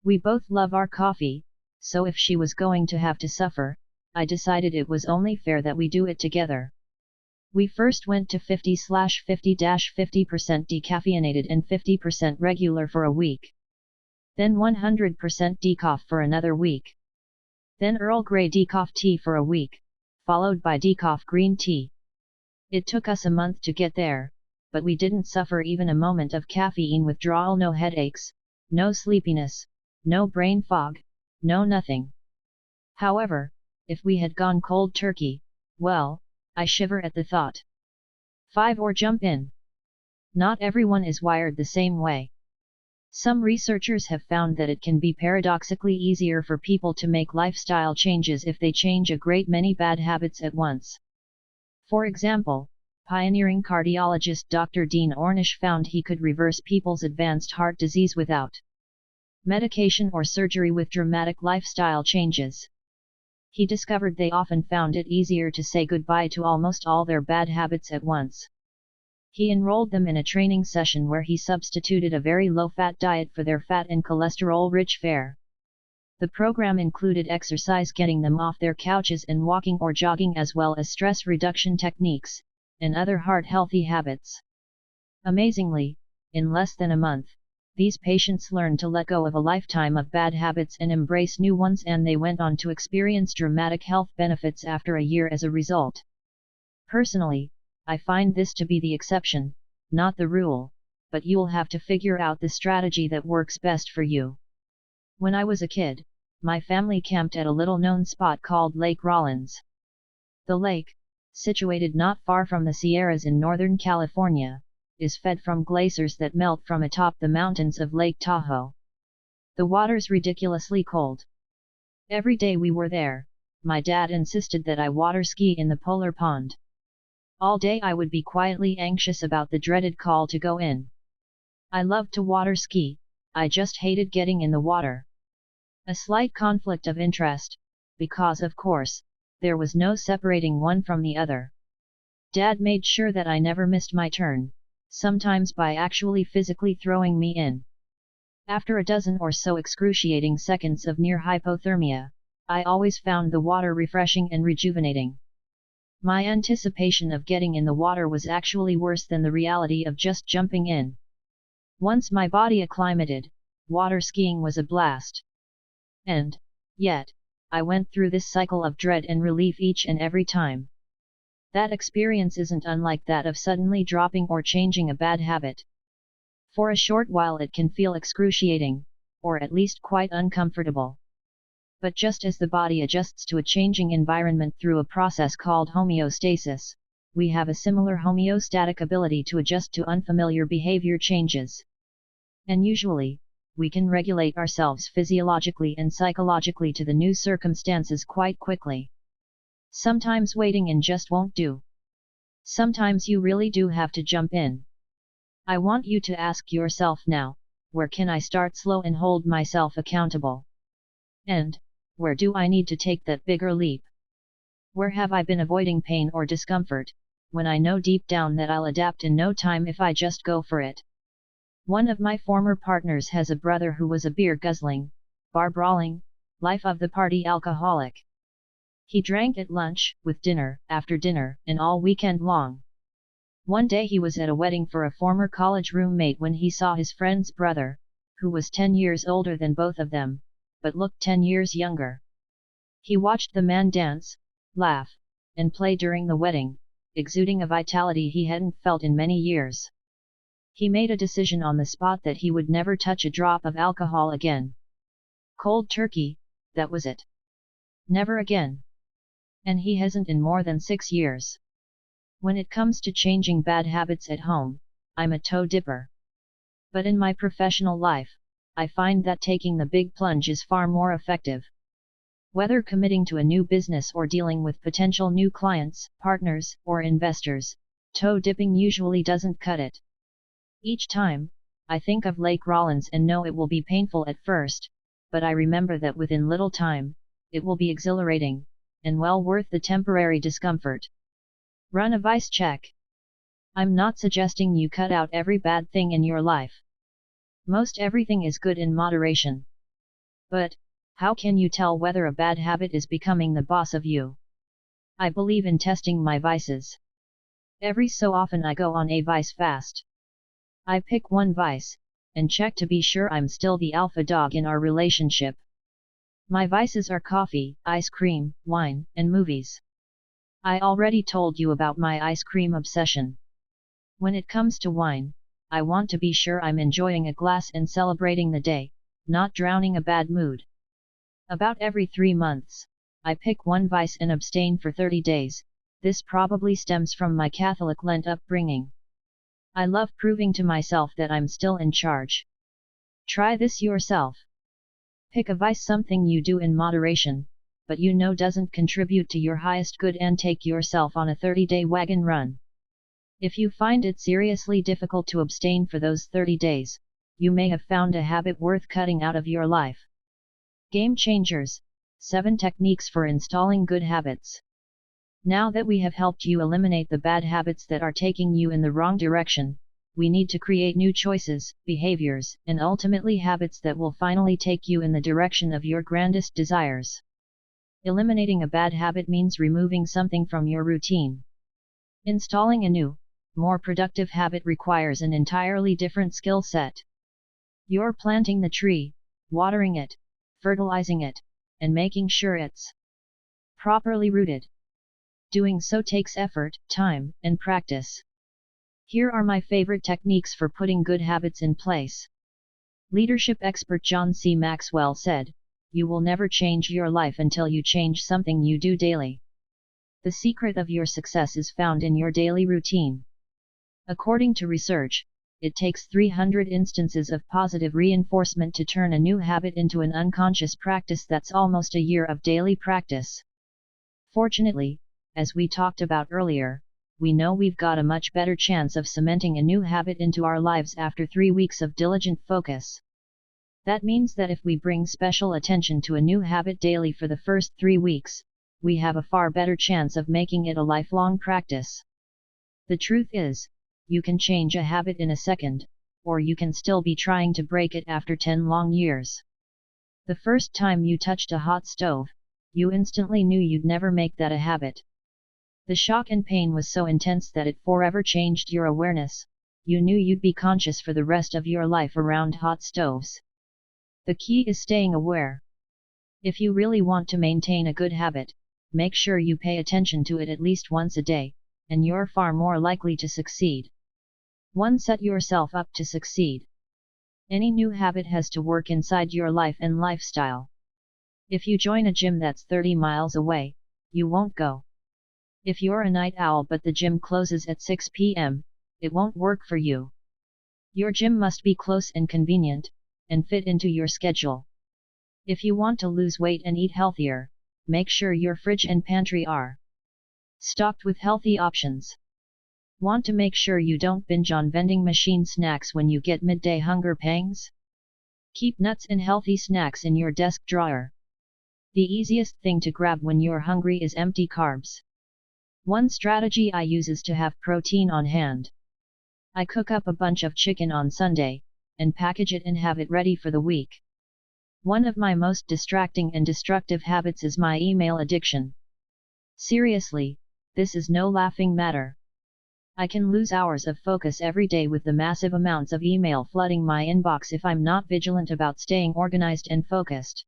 We both love our coffee, so if she was going to have to suffer, I decided it was only fair that we do it together. We first went to 50/50-50% decaffeinated and 50% regular for a week. Then 100% decaf for another week. Then Earl Grey decaf tea for a week, followed by decaf green tea. It took us a month to get there, but we didn't suffer even a moment of caffeine withdrawal. No headaches, no sleepiness, no brain fog, no nothing. However, if we had gone cold turkey, well, I shiver at the thought. 5 Or jump in. Not everyone is wired the same way. Some researchers have found that it can be paradoxically easier for people to make lifestyle changes if they change a great many bad habits at once. For example, pioneering cardiologist Dr. Dean Ornish found he could reverse people's advanced heart disease without medication or surgery with dramatic lifestyle changes. He discovered they often found it easier to say goodbye to almost all their bad habits at once. He enrolled them in a training session where he substituted a very low-fat diet for their fat and cholesterol-rich fare. The program included exercise, getting them off their couches and walking or jogging, as well as stress reduction techniques, and other heart-healthy habits. Amazingly, in less than a month, these patients learned to let go of a lifetime of bad habits and embrace new ones, and they went on to experience dramatic health benefits after a year as a result. Personally, I find this to be the exception, not the rule, but you'll have to figure out the strategy that works best for you. When I was a kid, my family camped at a little-known spot called Lake Rollins. The lake, situated not far from the Sierras in Northern California, is fed from glaciers that melt from atop the mountains of Lake Tahoe. The water's ridiculously cold. Every day we were there, my dad insisted that I water ski in the polar pond. All day I would be quietly anxious about the dreaded call to go in. I loved to water ski, I just hated getting in the water. A slight conflict of interest, because of course, there was no separating one from the other. Dad made sure that I never missed my turn, sometimes by actually physically throwing me in. After a dozen or so excruciating seconds of near hypothermia, I always found the water refreshing and rejuvenating. My anticipation of getting in the water was actually worse than the reality of just jumping in. Once my body acclimated, water skiing was a blast. And, yet, I went through this cycle of dread and relief each and every time. That experience isn't unlike that of suddenly dropping or changing a bad habit. For a short while it can feel excruciating, or at least quite uncomfortable. But just as the body adjusts to a changing environment through a process called homeostasis, we have a similar homeostatic ability to adjust to unfamiliar behavior changes. And usually, we can regulate ourselves physiologically and psychologically to the new circumstances quite quickly. Sometimes waiting in just won't do. Sometimes you really do have to jump in. I want you to ask yourself now, where can I start slow and hold myself accountable? And, where do I need to take that bigger leap? Where have I been avoiding pain or discomfort, when I know deep down that I'll adapt in no time if I just go for it? One of my former partners has a brother who was a beer-guzzling, bar-brawling, life-of-the-party alcoholic. He drank at lunch, with dinner, after dinner, and all weekend long. One day he was at a wedding for a former college roommate when he saw his friend's brother, who was 10 years older than both of them, but looked 10 years younger. He watched the man dance, laugh, and play during the wedding, exuding a vitality he hadn't felt in many years. He made a decision on the spot that he would never touch a drop of alcohol again. Cold turkey, that was it. Never again. And he hasn't in more than 6 years. When it comes to changing bad habits at home, I'm a toe dipper. But in my professional life, I find that taking the big plunge is far more effective. Whether committing to a new business or dealing with potential new clients, partners, or investors, toe dipping usually doesn't cut it. Each time, I think of Lake Rollins and know it will be painful at first, but I remember that within little time, it will be exhilarating, and well worth the temporary discomfort. Run a vice check. I'm not suggesting you cut out every bad thing in your life. Most everything is good in moderation. But, how can you tell whether a bad habit is becoming the boss of you? I believe in testing my vices. Every so often I go on a vice fast. I pick one vice, and check to be sure I'm still the alpha dog in our relationship. My vices are coffee, ice cream, wine, and movies. I already told you about my ice cream obsession. When it comes to wine, I want to be sure I'm enjoying a glass and celebrating the day, not drowning a bad mood. About every 3 months, I pick one vice and abstain for 30 days, this probably stems from my Catholic Lent upbringing. I love proving to myself that I'm still in charge. Try this yourself. Pick a vice, something you do in moderation, but you know doesn't contribute to your highest good, and take yourself on a 30-day wagon run. If you find it seriously difficult to abstain for those 30 days, you may have found a habit worth cutting out of your life. Game Changers: 7 Techniques for Installing Good Habits. Now that we have helped you eliminate the bad habits that are taking you in the wrong direction, we need to create new choices, behaviors, and ultimately habits that will finally take you in the direction of your grandest desires. Eliminating a bad habit means removing something from your routine. Installing a new, more productive habit requires an entirely different skill set. You're planting the tree, watering it, fertilizing it, and making sure it's properly rooted. Doing so takes effort, time, and practice. Here are my favorite techniques for putting good habits in place. Leadership expert John C. Maxwell said, "You will never change your life until you change something you do daily. The secret of your success is found in your daily routine." According to research, it takes 300 instances of positive reinforcement to turn a new habit into an unconscious practice. That's almost a year of daily practice. Fortunately, as we talked about earlier, we know we've got a much better chance of cementing a new habit into our lives after 3 weeks of diligent focus. That means that if we bring special attention to a new habit daily for the first 3 weeks, we have a far better chance of making it a lifelong practice. The truth is, you can change a habit in a second, or you can still be trying to break it after 10 long years. The first time you touched a hot stove, you instantly knew you'd never make that a habit. The shock and pain was so intense that it forever changed your awareness. You knew you'd be conscious for the rest of your life around hot stoves. The key is staying aware. If you really want to maintain a good habit, make sure you pay attention to it at least once a day, and you're far more likely to succeed. 1. Set yourself up to succeed. Any new habit has to work inside your life and lifestyle. If you join a gym that's 30 miles away, you won't go. If you're a night owl but the gym closes at 6 p.m., it won't work for you. Your gym must be close and convenient, and fit into your schedule. If you want to lose weight and eat healthier, make sure your fridge and pantry are stocked with healthy options. Want to make sure you don't binge on vending machine snacks when you get midday hunger pangs? Keep nuts and healthy snacks in your desk drawer. The easiest thing to grab when you're hungry is empty carbs. One strategy I use is to have protein on hand. I cook up a bunch of chicken on Sunday, and package it and have it ready for the week. One of my most distracting and destructive habits is my email addiction. Seriously, this is no laughing matter. I can lose hours of focus every day with the massive amounts of email flooding my inbox if I'm not vigilant about staying organized and focused.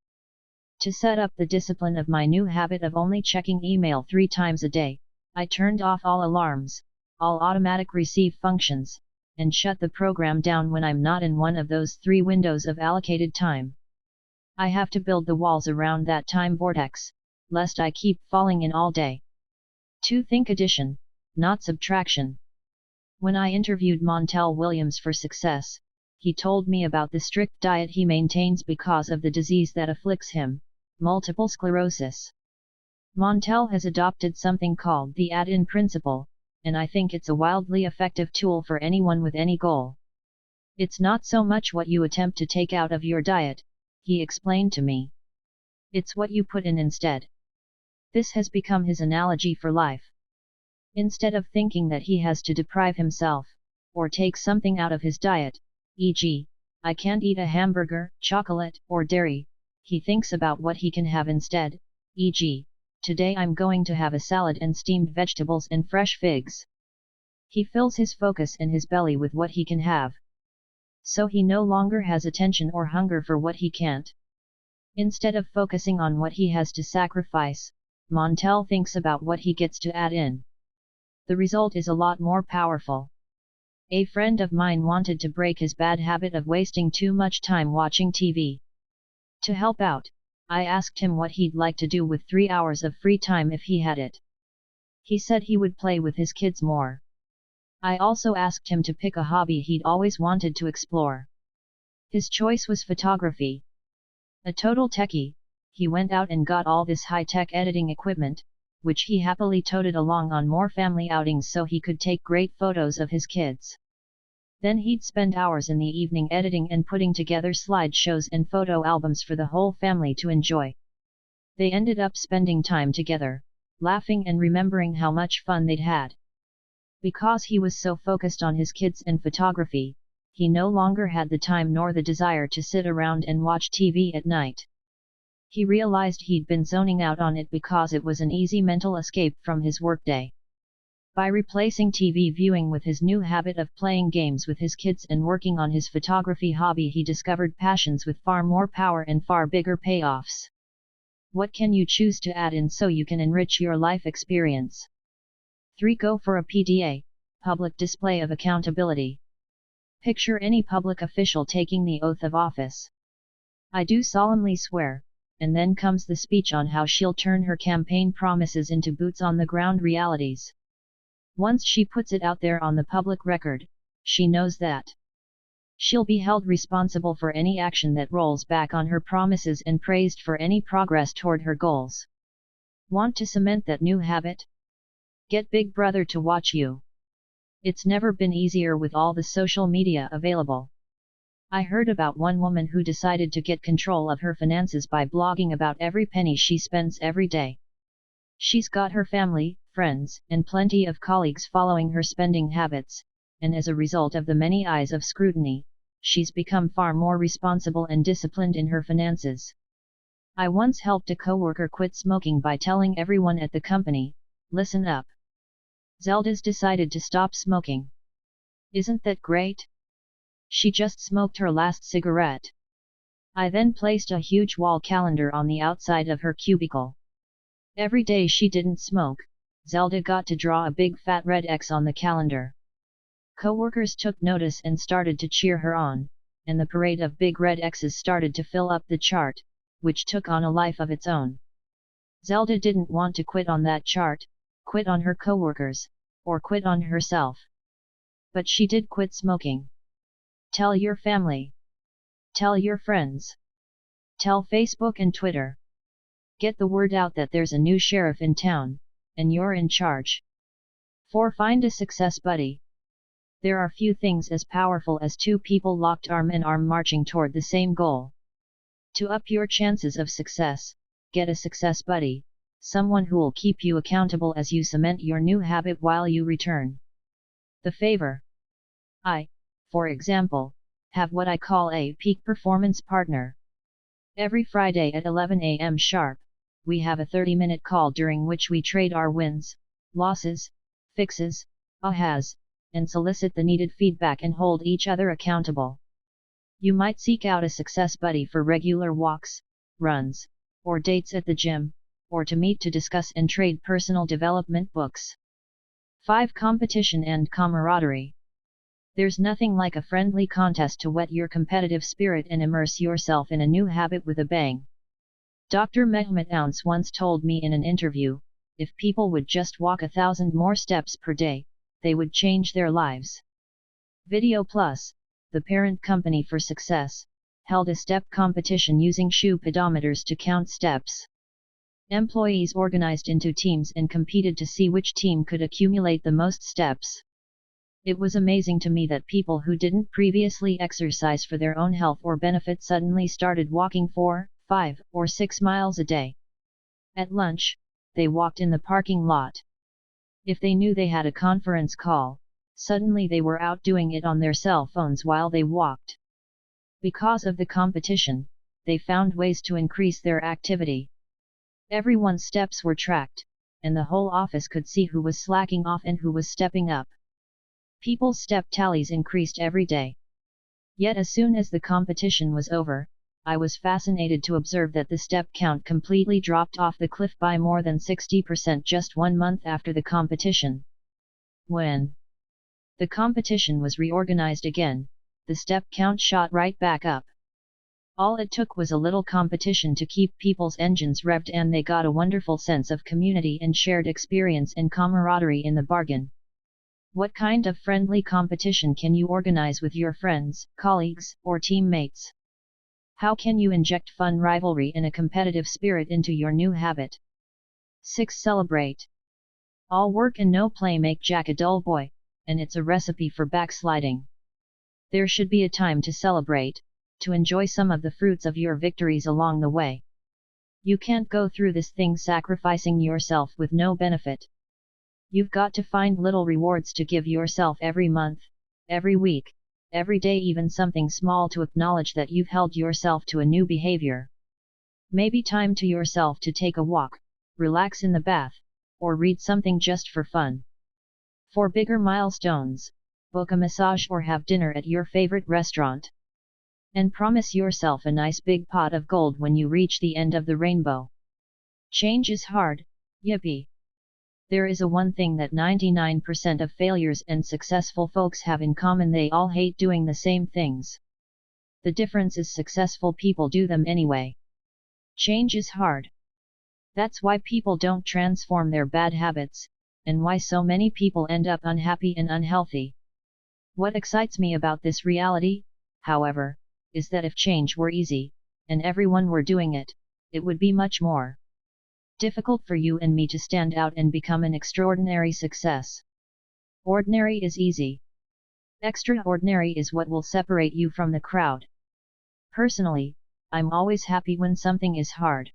To set up the discipline of my new habit of only checking email 3 times a day, I turned off all alarms, all automatic receive functions, and shut the program down when I'm not in one of those 3 windows of allocated time. I have to build the walls around that time vortex, lest I keep falling in all day. 2. Think addition, not subtraction. When I interviewed Montel Williams for Success, he told me about the strict diet he maintains because of the disease that afflicts him, multiple sclerosis. Montel has adopted something called the add-in principle, and I think it's a wildly effective tool for anyone with any goal. It's not so much what you attempt to take out of your diet, he explained to me. It's what you put in instead. This has become his analogy for life. Instead of thinking that he has to deprive himself, or take something out of his diet, e.g., I can't eat a hamburger, chocolate, or dairy, he thinks about what he can have instead, e.g., today I'm going to have a salad and steamed vegetables and fresh figs. He fills his focus and his belly with what he can have. So he no longer has attention or hunger for what he can't. Instead of focusing on what he has to sacrifice, Montel thinks about what he gets to add in. The result is a lot more powerful. A friend of mine wanted to break his bad habit of wasting too much time watching TV. To help out, I asked him what he'd like to do with 3 hours of free time if he had it. He said he would play with his kids more. I also asked him to pick a hobby he'd always wanted to explore. His choice was photography. A total techie, he went out and got all this high-tech editing equipment, which he happily toted along on more family outings so he could take great photos of his kids. Then he'd spend hours in the evening editing and putting together slideshows and photo albums for the whole family to enjoy. They ended up spending time together, laughing and remembering how much fun they'd had. Because he was so focused on his kids and photography, he no longer had the time nor the desire to sit around and watch TV at night. He realized he'd been zoning out on it because it was an easy mental escape from his workday. By replacing TV viewing with his new habit of playing games with his kids and working on his photography hobby, he discovered passions with far more power and far bigger payoffs. What can you choose to add in so you can enrich your life experience? 3. Go for a PDA, public display of accountability. Picture any public official taking the oath of office. I do solemnly swear, and then comes the speech on how she'll turn her campaign promises into boots on the ground realities. Once she puts it out there on the public record, she knows that she'll be held responsible for any action that rolls back on her promises and praised for any progress toward her goals. Want to cement that new habit? Get Big Brother to watch you. It's never been easier with all the social media available. I heard about one woman who decided to get control of her finances by blogging about every penny she spends every day. She's got her family, friends, and plenty of colleagues following her spending habits, and as a result of the many eyes of scrutiny, she's become far more responsible and disciplined in her finances. I once helped a coworker quit smoking by telling everyone at the company, "Listen up. Zelda's decided to stop smoking. Isn't that great? She just smoked her last cigarette." I then placed a huge wall calendar on the outside of her cubicle. Every day she didn't smoke, Zelda got to draw a big fat red X on the calendar. Coworkers took notice and started to cheer her on, and the parade of big red X's started to fill up the chart, which took on a life of its own. Zelda didn't want to quit on that chart, quit on her coworkers, or quit on herself. But she did quit smoking. Tell your family. Tell your friends. Tell Facebook and Twitter. Get the word out that there's a new sheriff in town, and you're in charge. 4. Find a success buddy. There are few things as powerful as two people locked arm in arm marching toward the same goal. To up your chances of success, get a success buddy, someone who'll keep you accountable as you cement your new habit while you return the favor. I, for example, have what I call a peak performance partner. Every Friday at 11 a.m. sharp, we have a 30-minute call during which we trade our wins, losses, fixes, ahas, and solicit the needed feedback and hold each other accountable. You might seek out a success buddy for regular walks, runs, or dates at the gym, or to meet to discuss and trade personal development books. 5. Competition and camaraderie. There's nothing like a friendly contest to whet your competitive spirit and immerse yourself in a new habit with a bang. Dr. Mehmet Ounce once told me in an interview, if people would just walk 1,000 more steps per day, they would change their lives. Video Plus, the parent company for Success, held a step competition using shoe pedometers to count steps. Employees organized into teams and competed to see which team could accumulate the most steps. It was amazing to me that people who didn't previously exercise for their own health or benefit suddenly started walking 4, 5, or 6 miles a day. At lunch, they walked in the parking lot. If they knew they had a conference call, suddenly they were out doing it on their cell phones while they walked. Because of the competition, they found ways to increase their activity. Everyone's steps were tracked, and the whole office could see who was slacking off and who was stepping up. People's step tallies increased every day. Yet as soon as the competition was over, I was fascinated to observe that the step count completely dropped off the cliff by more than 60% just 1 month after the competition. When the competition was reorganized again, the step count shot right back up. All it took was a little competition to keep people's engines revved, and they got a wonderful sense of community and shared experience and camaraderie in the bargain. What kind of friendly competition can you organize with your friends, colleagues, or teammates? How can you inject fun rivalry and a competitive spirit into your new habit? 6. Celebrate. All work and no play make Jack a dull boy, and it's a recipe for backsliding. There should be a time to celebrate, to enjoy some of the fruits of your victories along the way. You can't go through this thing sacrificing yourself with no benefit. You've got to find little rewards to give yourself every month, every week, every day, even something small to acknowledge that you've held yourself to a new behavior. Maybe time to yourself to take a walk, relax in the bath, or read something just for fun. For bigger milestones, book a massage or have dinner at your favorite restaurant. And promise yourself a nice big pot of gold when you reach the end of the rainbow. Change is hard, yippee! There is one thing that 99% of failures and successful folks have in common: they all hate doing the same things. The difference is successful people do them anyway. Change is hard. That's why people don't transform their bad habits, and why so many people end up unhappy and unhealthy. What excites me about this reality, however, is that if change were easy, and everyone were doing it, it would be much more difficult for you and me to stand out and become an extraordinary success. Ordinary is easy. Extraordinary is what will separate you from the crowd. Personally, I'm always happy when something is hard.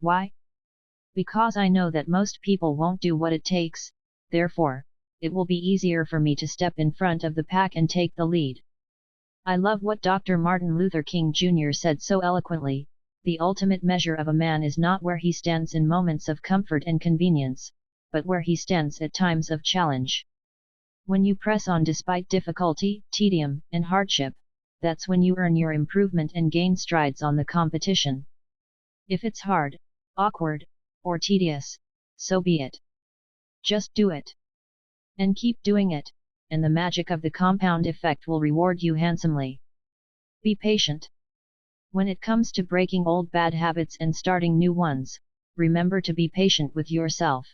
Why? Because I know that most people won't do what it takes, therefore, it will be easier for me to step in front of the pack and take the lead. I love what Dr. Martin Luther King Jr. said so eloquently: the ultimate measure of a man is not where he stands in moments of comfort and convenience, but where he stands at times of challenge. When you press on despite difficulty, tedium, and hardship, that's when you earn your improvement and gain strides on the competition. If it's hard, awkward, or tedious, so be it. Just do it. And keep doing it, and the magic of the compound effect will reward you handsomely. Be patient. When it comes to breaking old bad habits and starting new ones, remember to be patient with yourself.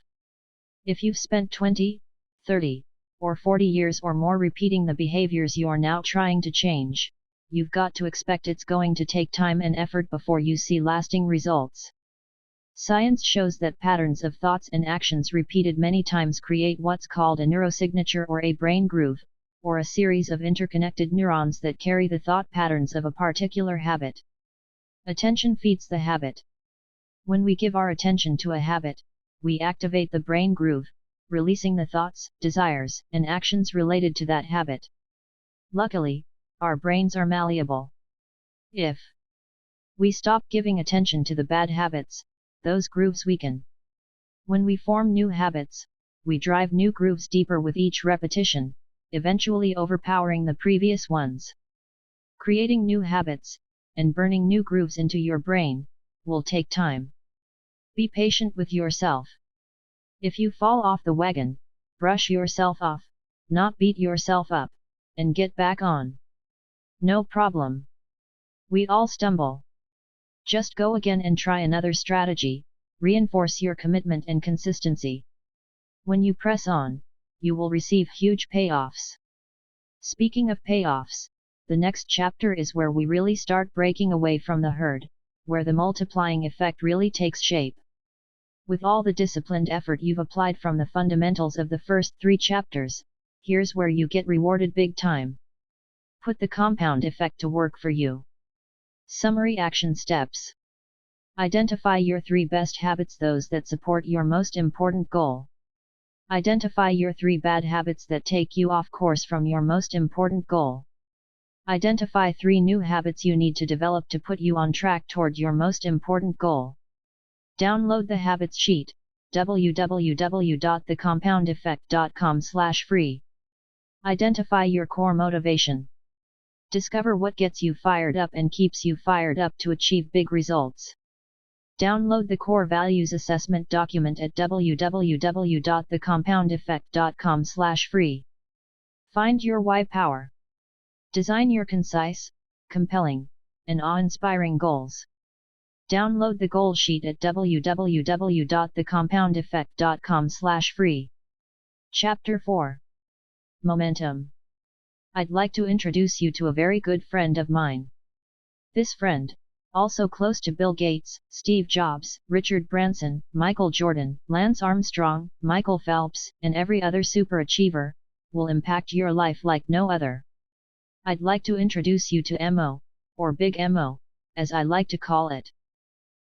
If you've spent 20, 30, or 40 years or more repeating the behaviors you're now trying to change, you've got to expect it's going to take time and effort before you see lasting results. Science shows that patterns of thoughts and actions repeated many times create what's called a neurosignature or a brain groove, or a series of interconnected neurons that carry the thought patterns of a particular habit. Attention feeds the habit. When we give our attention to a habit, we activate the brain groove, releasing the thoughts, desires, and actions related to that habit. Luckily, our brains are malleable. If we stop giving attention to the bad habits, those grooves weaken. When we form new habits, we drive new grooves deeper with each repetition, eventually overpowering the previous ones. Creating new habits, and burning new grooves into your brain, will take time. Be patient with yourself. If you fall off the wagon, brush yourself off, not beat yourself up, and get back on. No problem. We all stumble. Just go again and try another strategy, reinforce your commitment and consistency. When you press on, you will receive huge payoffs. Speaking of payoffs, the next chapter is where we really start breaking away from the herd, where the multiplying effect really takes shape. With all the disciplined effort you've applied from the fundamentals of the first 3 chapters, here's where you get rewarded big time. Put the compound effect to work for you. Summary action steps. Identify your 3 best habits, those that support your most important goal. Identify your 3 bad habits that take you off course from your most important goal. Identify 3 new habits you need to develop to put you on track toward your most important goal. Download the habits sheet, www.thecompoundeffect.com/free. Identify your core motivation. Discover what gets you fired up and keeps you fired up to achieve big results. Download the core values assessment document at www.thecompoundeffect.com/free. Find your why power. Design your concise, compelling, and awe-inspiring goals. Download the goal sheet at www.thecompoundeffect.com/free. Chapter 4. Momentum. I'd like to introduce you to a very good friend of mine. This friend, also close to Bill Gates, Steve Jobs, Richard Branson, Michael Jordan, Lance Armstrong, Michael Phelps, and every other superachiever, will impact your life like no other. I'd like to introduce you to MO, or Big MO, as I like to call it.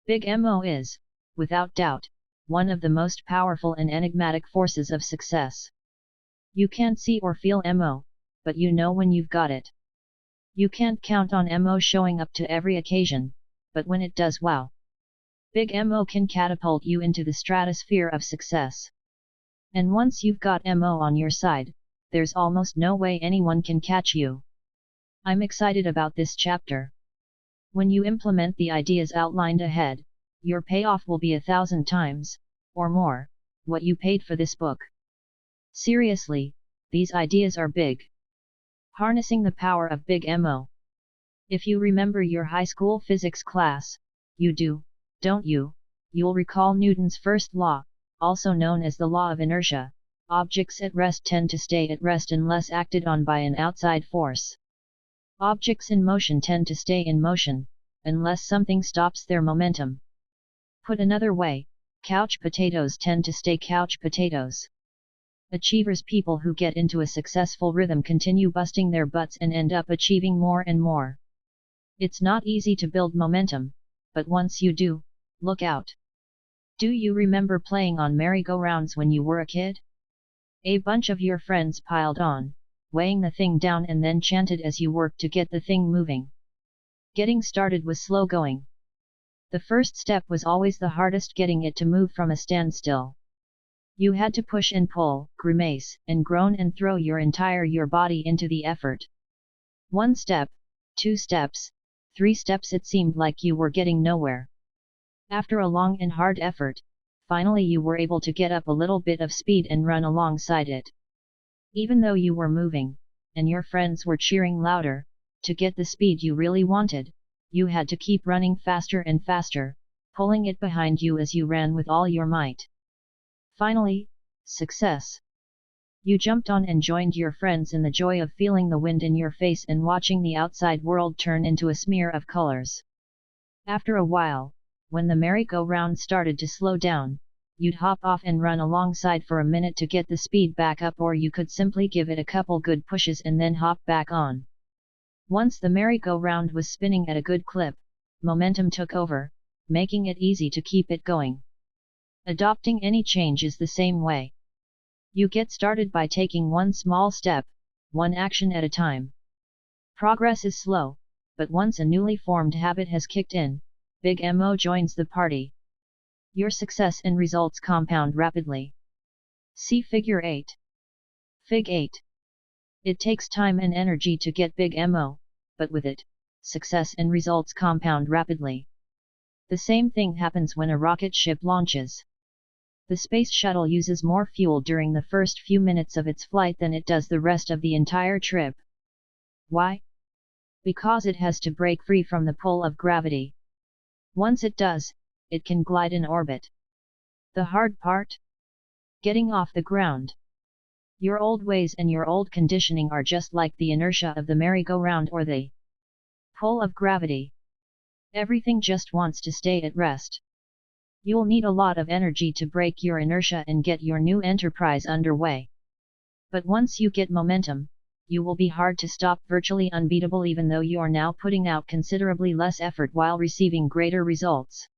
Big MO is, without doubt, one of the most powerful and enigmatic forces of success. You can't see or feel MO, but you know when you've got it. You can't count on MO showing up to every occasion, but when it does, wow! Big MO can catapult you into the stratosphere of success. And once you've got MO on your side, there's almost no way anyone can catch you. I'm excited about this chapter. When you implement the ideas outlined ahead, your payoff will be 1,000 times, or more, what you paid for this book. Seriously, these ideas are big. Harnessing the power of Big MO. If you remember your high school physics class, you do, don't you? You'll recall Newton's first law, also known as the law of inertia. Objects at rest tend to stay at rest unless acted on by an outside force. Objects in motion tend to stay in motion, unless something stops their momentum. Put another way, couch potatoes tend to stay couch potatoes. Achievers, people who get into a successful rhythm, continue busting their butts and end up achieving more and more. It's not easy to build momentum, but once you do, look out. Do you remember playing on merry-go-rounds when you were a kid? A bunch of your friends piled on, weighing the thing down, and then chanted as you worked to get the thing moving. Getting started was slow going. The first step was always the hardest, getting it to move from a standstill. You had to push and pull, grimace, and groan and throw your body into the effort. 1 step, 2 steps, 3 steps, it seemed like you were getting nowhere. After a long and hard effort, finally you were able to get up a little bit of speed and run alongside it. Even though you were moving, and your friends were cheering louder, to get the speed you really wanted, you had to keep running faster and faster, pulling it behind you as you ran with all your might. Finally, success. You jumped on and joined your friends in the joy of feeling the wind in your face and watching the outside world turn into a smear of colors. After a while, when the merry-go-round started to slow down, you'd hop off and run alongside for a minute to get the speed back up, or you could simply give it a couple good pushes and then hop back on. Once the merry-go-round was spinning at a good clip, momentum took over, making it easy to keep it going. Adopting any change is the same way. You get started by taking one small step, one action at a time. Progress is slow, but once a newly formed habit has kicked in, Big Mo joins the party. Your success and results compound rapidly. See Figure 8. Fig 8. It takes time and energy to get Big Mo, but with it, success and results compound rapidly. The same thing happens when a rocket ship launches. The space shuttle uses more fuel during the first few minutes of its flight than it does the rest of the entire trip. Why? Because it has to break free from the pull of gravity. Once it does, it can glide in orbit. The hard part? Getting off the ground. Your old ways and your old conditioning are just like the inertia of the merry-go-round or the pull of gravity. Everything just wants to stay at rest. You'll need a lot of energy to break your inertia and get your new enterprise underway. But once you get momentum, you will be hard to stop, virtually unbeatable, even though you are now putting out considerably less effort while receiving greater results.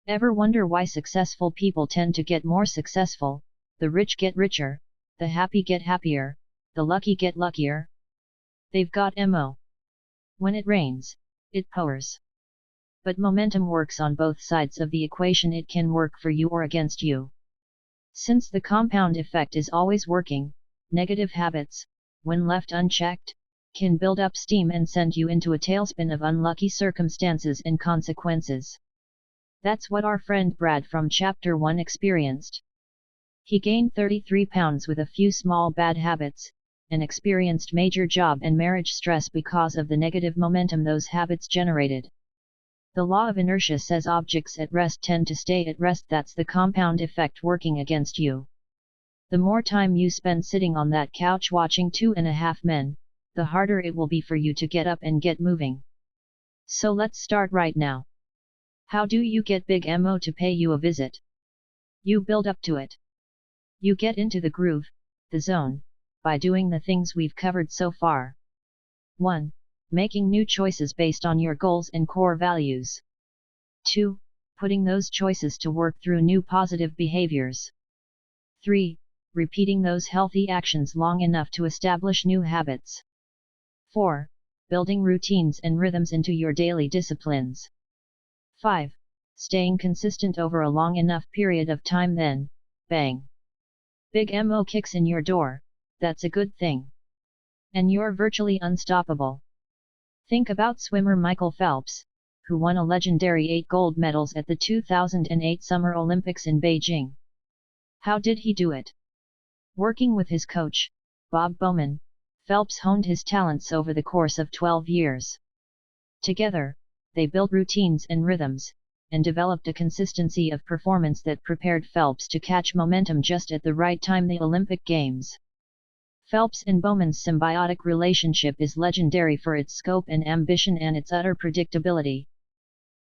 Ever wonder why successful people tend to get more successful, the rich get richer, the happy get happier, the lucky get luckier? They've got Mo. When it rains, it pours. But momentum works on both sides of the equation. It can work for you or against you. Since the compound effect is always working, negative habits, when left unchecked, can build up steam and send you into a tailspin of unlucky circumstances and consequences. That's what our friend Brad from Chapter 1 experienced. He gained 33 pounds with a few small bad habits, and experienced major job and marriage stress because of the negative momentum those habits generated. The law of inertia says objects at rest tend to stay at rest. That's the compound effect working against you. The more time you spend sitting on that couch watching 2.5 Men, the harder it will be for you to get up and get moving. So let's start right now. How do you get Big Mo to pay you a visit? You build up to it. You get into the groove, the zone, by doing the things we've covered so far. 1. Making new choices based on your goals and core values. 2. Putting those choices to work through new positive behaviors. 3. Repeating those healthy actions long enough to establish new habits. 4. Building routines and rhythms into your daily disciplines. 5. Staying consistent over a long enough period of time, then, bang! Big Mo kicks in your door. That's a good thing. And you're virtually unstoppable. Think about swimmer Michael Phelps, who won a legendary 8 gold medals at the 2008 Summer Olympics in Beijing. How did he do it? Working with his coach, Bob Bowman, Phelps honed his talents over the course of 12 years. Together, they built routines and rhythms, and developed a consistency of performance that prepared Phelps to catch momentum just at the right time, the Olympic Games. Phelps and Bowman's symbiotic relationship is legendary for its scope and ambition and its utter predictability.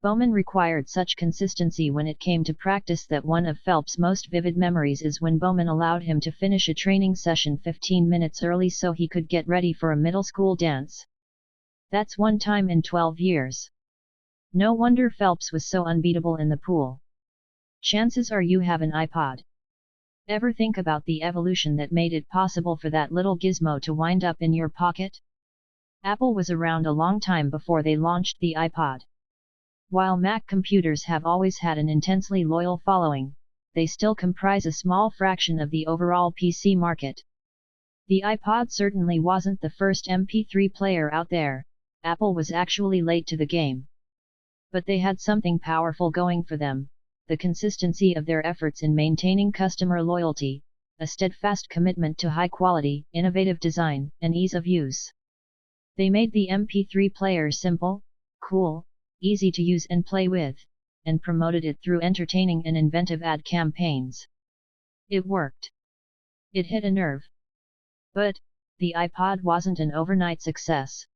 Bowman required such consistency when it came to practice that one of Phelps' most vivid memories is when Bowman allowed him to finish a training session 15 minutes early so he could get ready for a middle school dance. That's one time in 12 years. No wonder Phelps was so unbeatable in the pool. Chances are you have an iPod. Ever think about the evolution that made it possible for that little gizmo to wind up in your pocket? Apple was around a long time before they launched the iPod. While Mac computers have always had an intensely loyal following, they still comprise a small fraction of the overall PC market. The iPod certainly wasn't the first MP3 player out there. Apple was actually late to the game. But they had something powerful going for them: the consistency of their efforts in maintaining customer loyalty, a steadfast commitment to high quality, innovative design, and ease of use. They made the MP3 player simple, cool, easy to use and play with, and promoted it through entertaining and inventive ad campaigns. It worked. It hit a nerve. But, the iPod wasn't an overnight success.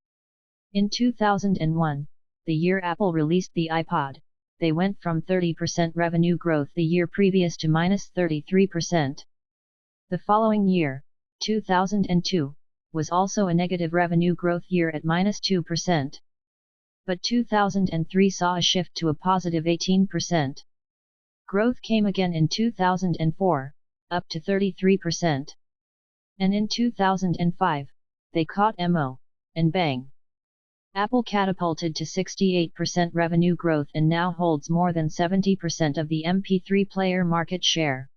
In 2001, the year Apple released the iPod, they went from 30% revenue growth the year previous to minus 33%. The following year, 2002, was also a negative revenue growth year at minus 2%. But 2003 saw a shift to a positive 18%. Growth came again in 2004, up to 33%. And in 2005, they caught MO, and bang! Apple catapulted to 68% revenue growth and now holds more than 70% of the MP3 player market share.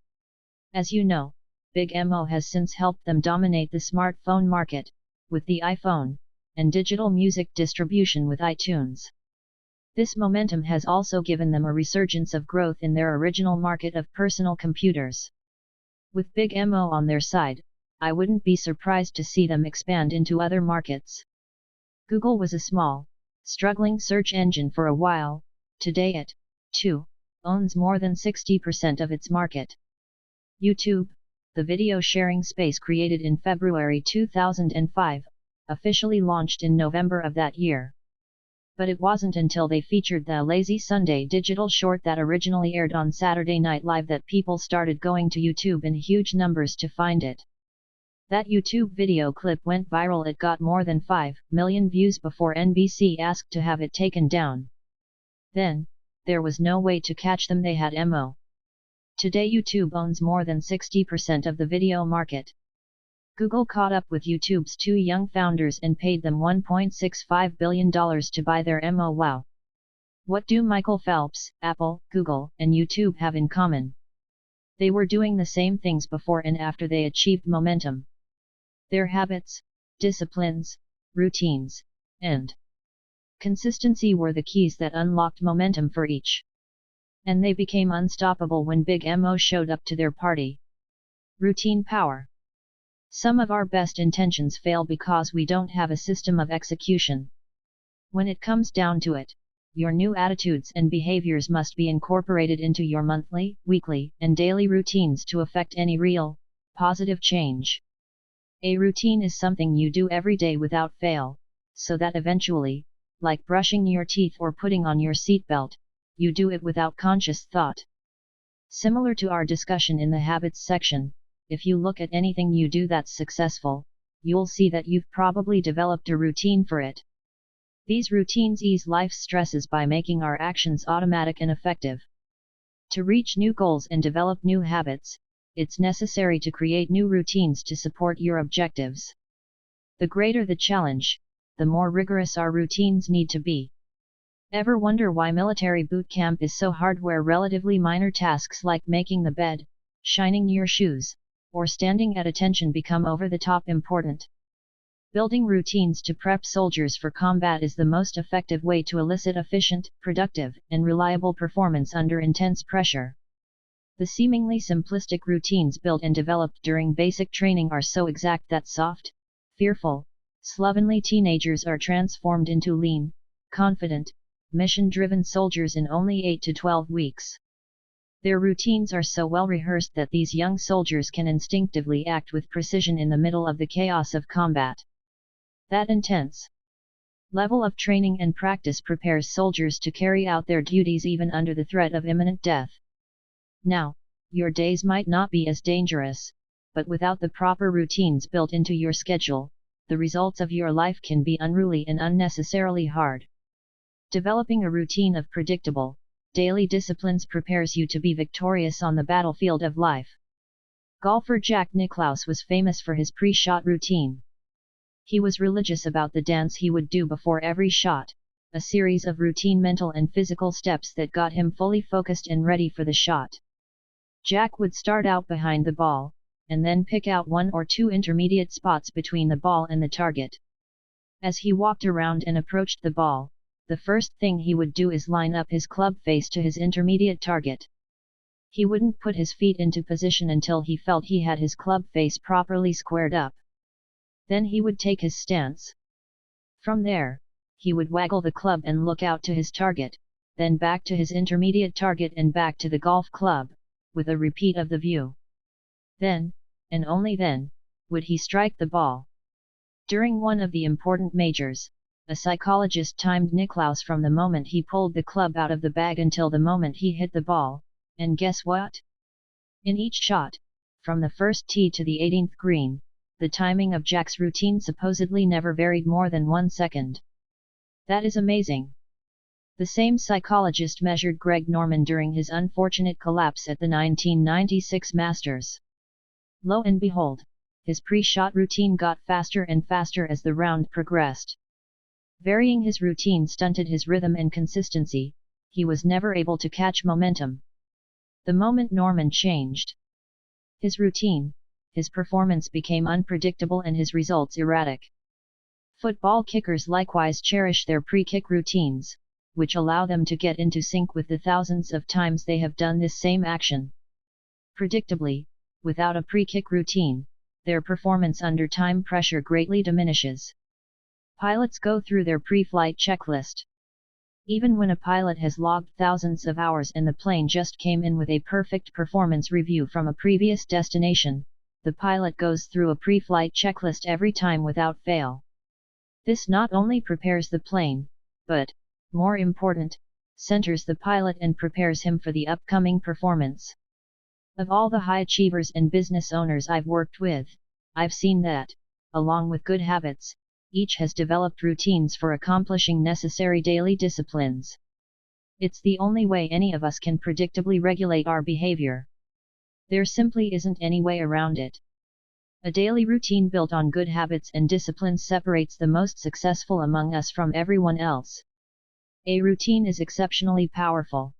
As you know, Big MO has since helped them dominate the smartphone market, with the iPhone, and digital music distribution with iTunes. This momentum has also given them a resurgence of growth in their original market of personal computers. With Big MO on their side, I wouldn't be surprised to see them expand into other markets. Google was a small, struggling search engine for a while. Today it, too, owns more than 60% of its market. YouTube, the video sharing space created in February 2005, officially launched in November of that year. But it wasn't until they featured the Lazy Sunday digital short that originally aired on Saturday Night Live that people started going to YouTube in huge numbers to find it. That YouTube video clip went viral. It got more than 5 million views before NBC asked to have it taken down. Then, there was no way to catch them. They had MO. Today YouTube owns more than 60% of the video market. Google caught up with YouTube's two young founders and paid them $1.65 billion to buy their MO. Wow! What do Michael Phelps, Apple, Google, and YouTube have in common? They were doing the same things before and after they achieved momentum. Their habits, disciplines, routines, and consistency were the keys that unlocked momentum for each. And they became unstoppable when Big MO showed up to their party. Routine power. Some of our best intentions fail because we don't have a system of execution. When it comes down to it, your new attitudes and behaviors must be incorporated into your monthly, weekly, and daily routines to affect any real, positive change. A routine is something you do every day without fail, so that eventually, like brushing your teeth or putting on your seatbelt, you do it without conscious thought. Similar to our discussion in the habits section, if you look at anything you do that's successful, you'll see that you've probably developed a routine for it. These routines ease life's stresses by making our actions automatic and effective. To reach new goals and develop new habits, it's necessary to create new routines to support your objectives. The greater the challenge, the more rigorous our routines need to be. Ever wonder why military boot camp is so hard, where relatively minor tasks like making the bed, shining your shoes, or standing at attention become over-the-top important? Building routines to prep soldiers for combat is the most effective way to elicit efficient, productive, and reliable performance under intense pressure. The seemingly simplistic routines built and developed during basic training are so exact that soft, fearful, slovenly teenagers are transformed into lean, confident, mission-driven soldiers in only 8 to 12 weeks. Their routines are so well rehearsed that these young soldiers can instinctively act with precision in the middle of the chaos of combat. That intense level of training and practice prepares soldiers to carry out their duties even under the threat of imminent death. Now, your days might not be as dangerous, but without the proper routines built into your schedule, the results of your life can be unruly and unnecessarily hard. Developing a routine of predictable, daily disciplines prepares you to be victorious on the battlefield of life. Golfer Jack Nicklaus was famous for his pre-shot routine. He was religious about the dance he would do before every shot, a series of routine mental and physical steps that got him fully focused and ready for the shot. Jack would start out behind the ball, and then pick out 1 or 2 intermediate spots between the ball and the target. As he walked around and approached the ball, the first thing he would do is line up his club face to his intermediate target. He wouldn't put his feet into position until he felt he had his club face properly squared up. Then he would take his stance. From there, he would waggle the club and look out to his target, then back to his intermediate target and back to the golf club, with a repeat of the view. Then, and only then, would he strike the ball. During one of the important majors, a psychologist timed Nicklaus from the moment he pulled the club out of the bag until the moment he hit the ball, and guess what? In each shot, from the first tee to the 18th green, the timing of Jack's routine supposedly never varied more than 1 second. That is amazing. The same psychologist measured Greg Norman during his unfortunate collapse at the 1996 Masters. Lo and behold, his pre-shot routine got faster and faster as the round progressed. Varying his routine stunted his rhythm and consistency, he was never able to catch momentum. The moment Norman changed his routine, his performance became unpredictable and his results erratic. Football kickers likewise cherish their pre-kick routines, which allow them to get into sync with the thousands of times they have done this same action. Predictably, without a pre-kick routine, their performance under time pressure greatly diminishes. Pilots go through their pre-flight checklist. Even when a pilot has logged thousands of hours and the plane just came in with a perfect performance review from a previous destination, the pilot goes through a pre-flight checklist every time without fail. This not only prepares the plane, but, more important, centers the pilot and prepares him for the upcoming performance. Of all the high achievers and business owners I've worked with, I've seen that, along with good habits, each has developed routines for accomplishing necessary daily disciplines. It's the only way any of us can predictably regulate our behavior. There simply isn't any way around it. A daily routine built on good habits and disciplines separates the most successful among us from everyone else. A routine is exceptionally powerful.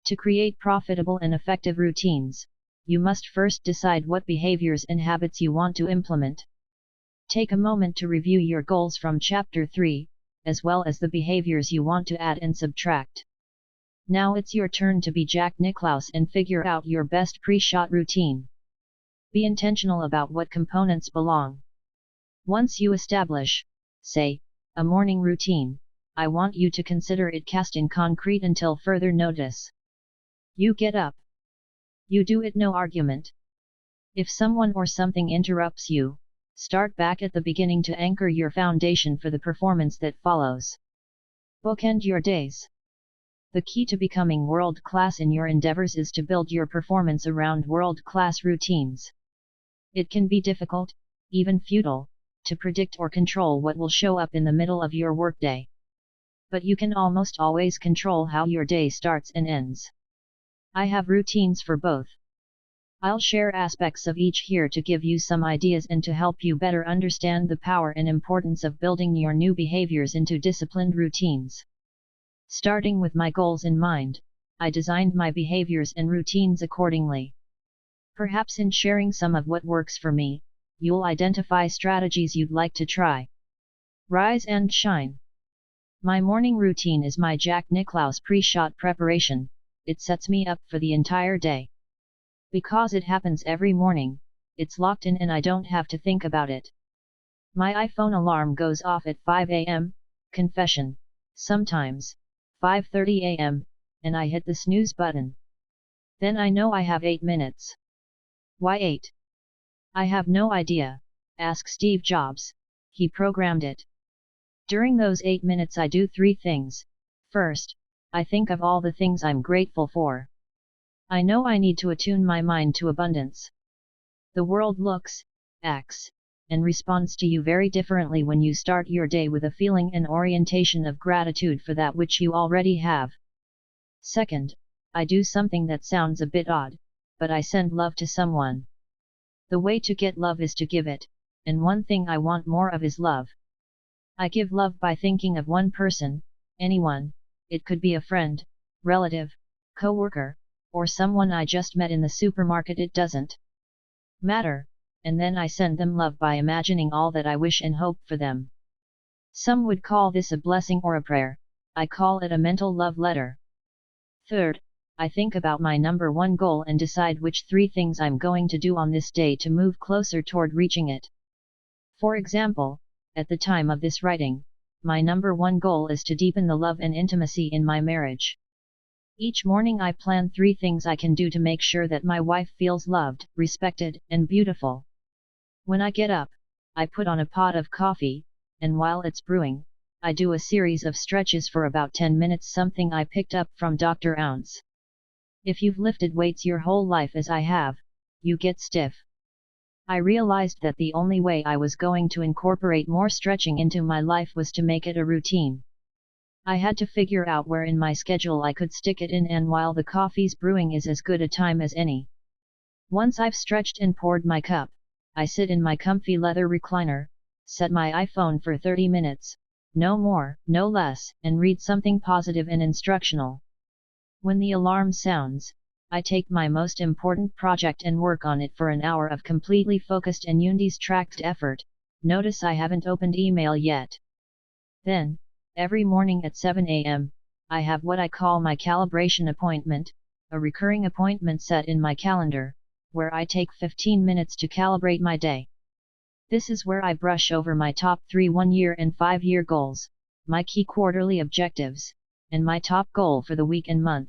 To create profitable and effective routines, you must first decide what behaviors and habits you want to implement. Take a moment to review your goals from Chapter 3, as well as the behaviors you want to add and subtract. Now it's your turn to be Jack Nicklaus and figure out your best pre-shot routine. Be intentional about what components belong. Once you establish, say, a morning routine, I want you to consider it cast in concrete until further notice. You get up. You do it, no argument. If someone or something interrupts you, start back at the beginning to anchor your foundation for the performance that follows. Bookend your days. The key to becoming world-class in your endeavors is to build your performance around world-class routines. It can be difficult, even futile, to predict or control what will show up in the middle of your workday. But you can almost always control how your day starts and ends. I have routines for both. I'll share aspects of each here to give you some ideas and to help you better understand the power and importance of building your new behaviors into disciplined routines. Starting with my goals in mind, I designed my behaviors and routines accordingly. Perhaps in sharing some of what works for me, you'll identify strategies you'd like to try. Rise and shine. My morning routine is my Jack Nicklaus pre-shot preparation. It sets me up for the entire day. Because it happens every morning, it's locked in and I don't have to think about it. My iPhone alarm goes off at 5 a.m., confession, sometimes 5:30 a.m., and I hit the snooze button. Then I know I have 8 minutes. Why 8? I have no idea, ask Steve Jobs, he programmed it. During those 8 minutes I do 3 things. First, I think of all the things I'm grateful for. I know I need to attune my mind to abundance. The world looks, acts, and responds to you very differently when you start your day with a feeling and orientation of gratitude for that which you already have. Second, I do something that sounds a bit odd, but I send love to someone. The way to get love is to give it, and one thing I want more of is love. I give love by thinking of one person, anyone, it could be a friend, relative, coworker, or someone I just met in the supermarket, it doesn't matter, and then I send them love by imagining all that I wish and hope for them. Some would call this a blessing or a prayer, I call it a mental love letter. Third, I think about my number 1 goal and decide which 3 things I'm going to do on this day to move closer toward reaching it. For example, at the time of this writing, my number 1 goal is to deepen the love and intimacy in my marriage. Each morning I plan 3 things I can do to make sure that my wife feels loved, respected, and beautiful. When I get up, I put on a pot of coffee, and while it's brewing, I do a series of stretches for about 10 minutes, something I picked up from Dr. Ounce. If you've lifted weights your whole life as I have, you get stiff. I realized that the only way I was going to incorporate more stretching into my life was to make it a routine. I had to figure out where in my schedule I could stick it in, and while the coffee's brewing is as good a time as any. Once I've stretched and poured my cup, I sit in my comfy leather recliner, set my iPhone for 30 minutes, no more, no less, and read something positive and instructional. When the alarm sounds, I take my most important project and work on it for an hour of completely focused and undistracted effort. Notice I haven't opened email yet. Then, every morning at 7 a.m., I have what I call my calibration appointment, a recurring appointment set in my calendar, where I take 15 minutes to calibrate my day. This is where I brush over my top 3 1-year and 5-year goals, my key quarterly objectives, and my top goal for the week and month.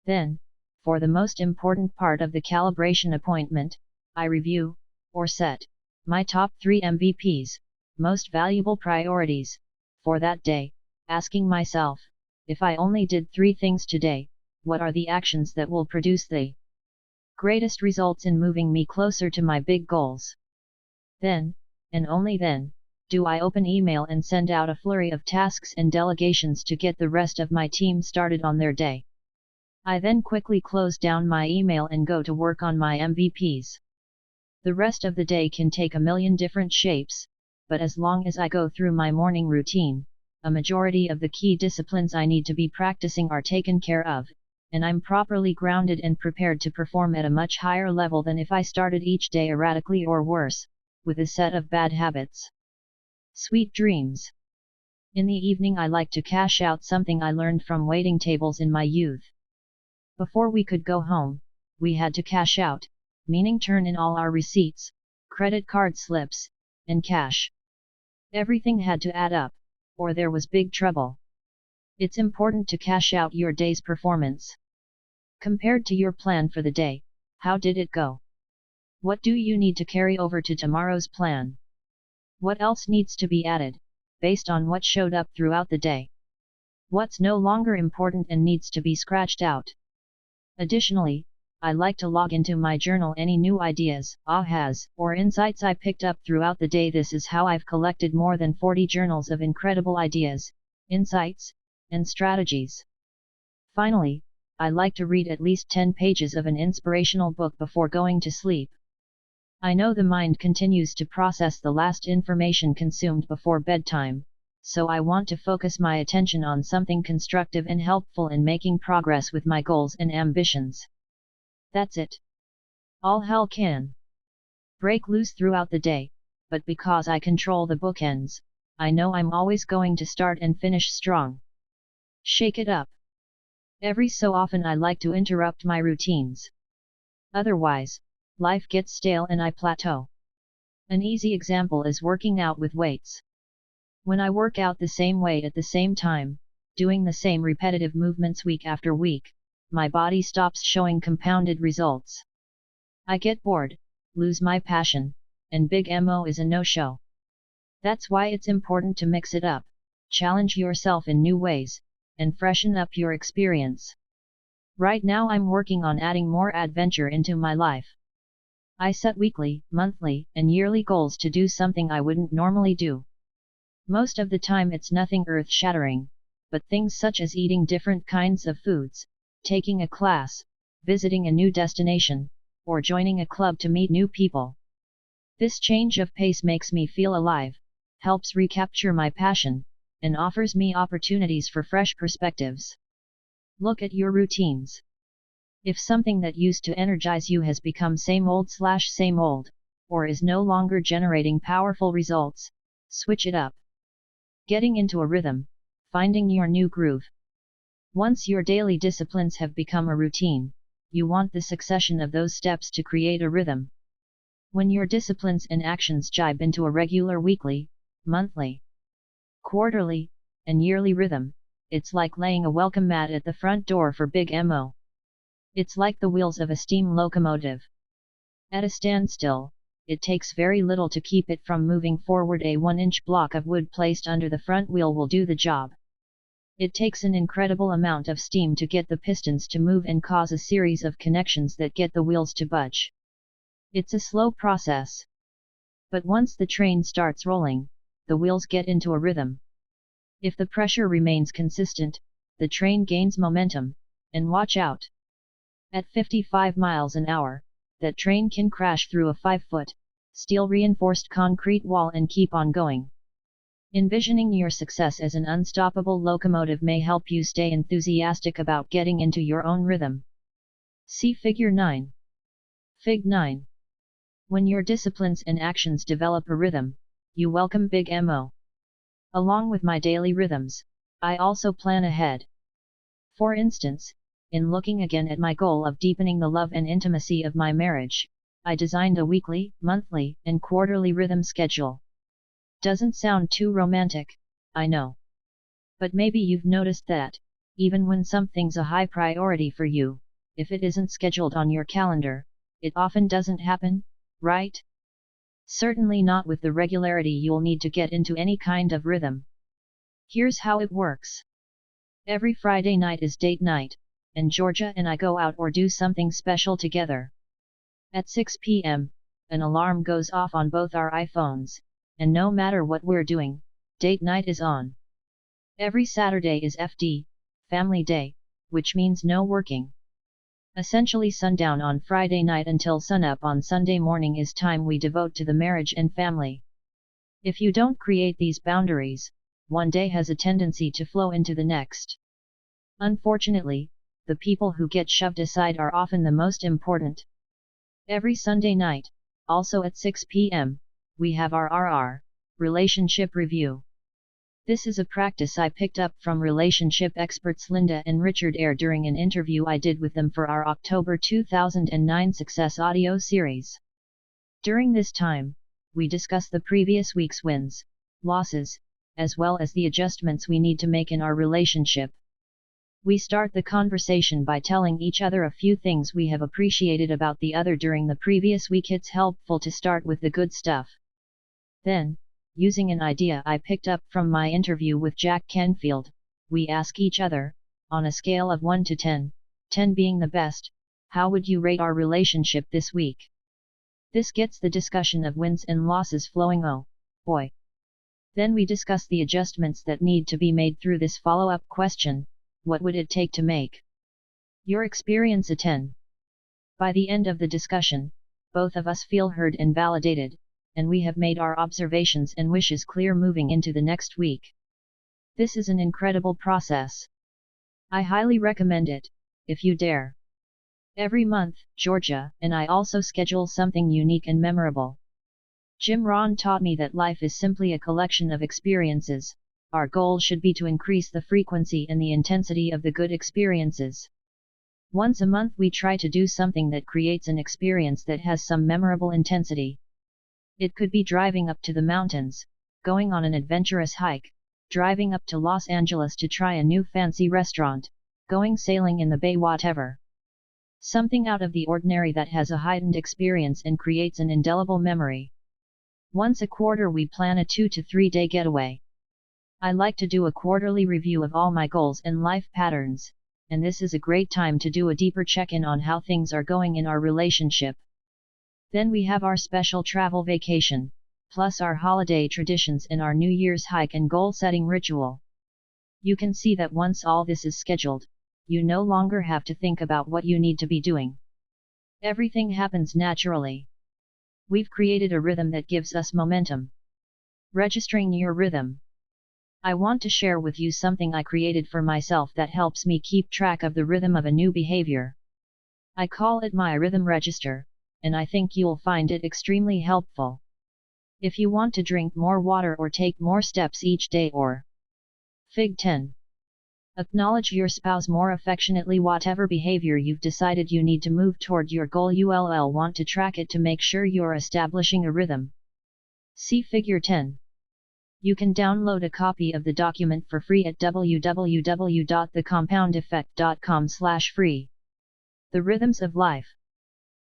Then, for the most important part of the calibration appointment, I review, or set, my top 3 MVPs, most valuable priorities, for that day, asking myself, if I only did 3 things today, what are the actions that will produce the greatest results in moving me closer to my big goals? Then, and only then, do I open email and send out a flurry of tasks and delegations to get the rest of my team started on their day. I then quickly close down my email and go to work on my MVPs. The rest of the day can take a million different shapes, but as long as I go through my morning routine, a majority of the key disciplines I need to be practicing are taken care of, and I'm properly grounded and prepared to perform at a much higher level than if I started each day erratically or worse, with a set of bad habits. Sweet dreams. In the evening I like to cash out something I learned from waiting tables in my youth. Before we could go home, we had to cash out, meaning turn in all our receipts, credit card slips, and cash. Everything had to add up, or there was big trouble. It's important to cash out your day's performance. Compared to your plan for the day, how did it go? What do you need to carry over to tomorrow's plan? What else needs to be added, based on what showed up throughout the day? What's no longer important and needs to be scratched out? Additionally, I like to log into my journal any new ideas, ahas, or insights I picked up throughout the day. This is how I've collected more than 40 journals of incredible ideas, insights, and strategies. Finally, I like to read at least 10 pages of an inspirational book before going to sleep. I know the mind continues to process the last information consumed before bedtime, so I want to focus my attention on something constructive and helpful in making progress with my goals and ambitions. That's it. All hell can break loose throughout the day, but because I control the bookends, I know I'm always going to start and finish strong. Shake it up. Every so often I like to interrupt my routines. Otherwise, life gets stale and I plateau. An easy example is working out with weights. When I work out the same weight at the same time, doing the same repetitive movements week after week, my body stops showing compounded results. I get bored, lose my passion, and big MO is a no-show. That's why it's important to mix it up, challenge yourself in new ways, and freshen up your experience. Right now I'm working on adding more adventure into my life. I set weekly, monthly, and yearly goals to do something I wouldn't normally do. Most of the time it's nothing earth-shattering, but things such as eating different kinds of foods, taking a class, visiting a new destination, or joining a club to meet new people. This change of pace makes me feel alive, helps recapture my passion, and offers me opportunities for fresh perspectives. Look at your routines. If something that used to energize you has become same old, or is no longer generating powerful results, switch it up. Getting into a rhythm, finding your new groove. Once your daily disciplines have become a routine, you want the succession of those steps to create a rhythm. When your disciplines and actions jibe into a regular weekly, monthly, quarterly, and yearly rhythm, it's like laying a welcome mat at the front door for big MO. It's like the wheels of a steam locomotive. At a standstill, it takes very little to keep it from moving forward. A 1-inch block of wood placed under the front wheel will do the job. It takes an incredible amount of steam to get the pistons to move and cause a series of connections that get the wheels to budge. It's a slow process. But once the train starts rolling, the wheels get into a rhythm. If the pressure remains consistent, the train gains momentum, and watch out! At 55 miles an hour, that train can crash through a 5-foot, steel-reinforced concrete wall and keep on going. Envisioning your success as an unstoppable locomotive may help you stay enthusiastic about getting into your own rhythm. See Figure 9. Fig 9. When your disciplines and actions develop a rhythm, you welcome Big MO. Along with my daily rhythms, I also plan ahead. For instance, in looking again at my goal of deepening the love and intimacy of my marriage, I designed a weekly, monthly, and quarterly rhythm schedule. Doesn't sound too romantic, I know. But maybe you've noticed that, even when something's a high priority for you, if it isn't scheduled on your calendar, it often doesn't happen, right? Certainly not with the regularity you'll need to get into any kind of rhythm. Here's how it works. Every Friday night is date night, and Georgia and I go out or do something special together. At 6 p.m., an alarm goes off on both our iPhones, and no matter what we're doing, date night is on. Every Saturday is FD, Family Day, which means no working. Essentially sundown on Friday night until sunup on Sunday morning is time we devote to the marriage and family. If you don't create these boundaries, one day has a tendency to flow into the next. Unfortunately, the people who get shoved aside are often the most important. Every Sunday night, also at 6 p.m., we have our relationship review. This is a practice I picked up from relationship experts Linda and Richard Eyre during an interview I did with them for our October 2009 Success audio series. During this time, we discuss the previous week's wins, losses, as well as the adjustments we need to make in our relationship. We start the conversation by telling each other a few things we have appreciated about the other during the previous week. It's helpful to start with the good stuff. Then, using an idea I picked up from my interview with Jack Canfield, we ask each other, on a scale of 1 to 10, 10 being the best, how would you rate our relationship this week? This gets the discussion of wins and losses flowing. Oh, boy! Then we discuss the adjustments that need to be made through this follow-up question. What would it take to make your experience a 10? By the end of the discussion, both of us feel heard and validated, and we have made our observations and wishes clear moving into the next week. This is an incredible process. I highly recommend it, if you dare. Every month, Georgia and I also schedule something unique and memorable. Jim Rohn taught me that life is simply a collection of experiences. Our goal should be to increase the frequency and the intensity of the good experiences. Once a month we try to do something that creates an experience that has some memorable intensity. It could be driving up to the mountains, going on an adventurous hike, driving up to Los Angeles to try a new fancy restaurant, going sailing in the bay, whatever. Something out of the ordinary that has a heightened experience and creates an indelible memory. Once a quarter we plan a 2 to 3 day getaway. I like to do a quarterly review of all my goals and life patterns, and this is a great time to do a deeper check-in on how things are going in our relationship. Then we have our special travel vacation, plus our holiday traditions and our New Year's hike and goal-setting ritual. You can see that once all this is scheduled, you no longer have to think about what you need to be doing. Everything happens naturally. We've created a rhythm that gives us momentum. Registering your rhythm. I want to share with you something I created for myself that helps me keep track of the rhythm of a new behavior. I call it my rhythm register, and I think you'll find it extremely helpful. If you want to drink more water or take more steps each day or Fig 10. Acknowledge your spouse more affectionately. Whatever behavior you've decided you need to move toward your goal, you'll want to track it to make sure you're establishing a rhythm. See Figure 10. You can download a copy of the document for free at www.thecompoundeffect.com/free. The rhythms of life.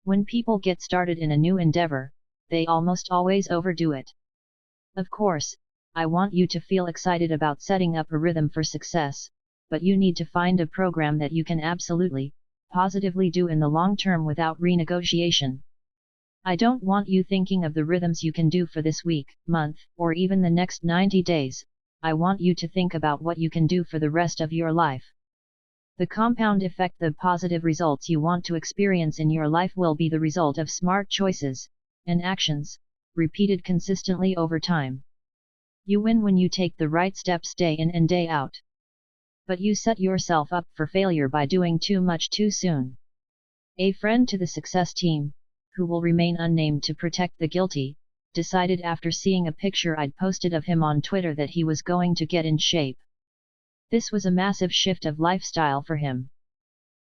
When people get started in a new endeavor, they almost always overdo it. Of course, I want you to feel excited about setting up a rhythm for success, but you need to find a program that you can absolutely, positively do in the long term without renegotiation. I don't want you thinking of the rhythms you can do for this week, month, or even the next 90 days, I want you to think about what you can do for the rest of your life. The compound effect, the positive results you want to experience in your life will be the result of smart choices and actions, repeated consistently over time. You win when you take the right steps day in and day out. But you set yourself up for failure by doing too much too soon. A friend to the success team, who will remain unnamed to protect the guilty, decided after seeing a picture I'd posted of him on Twitter that he was going to get in shape. This was a massive shift of lifestyle for him.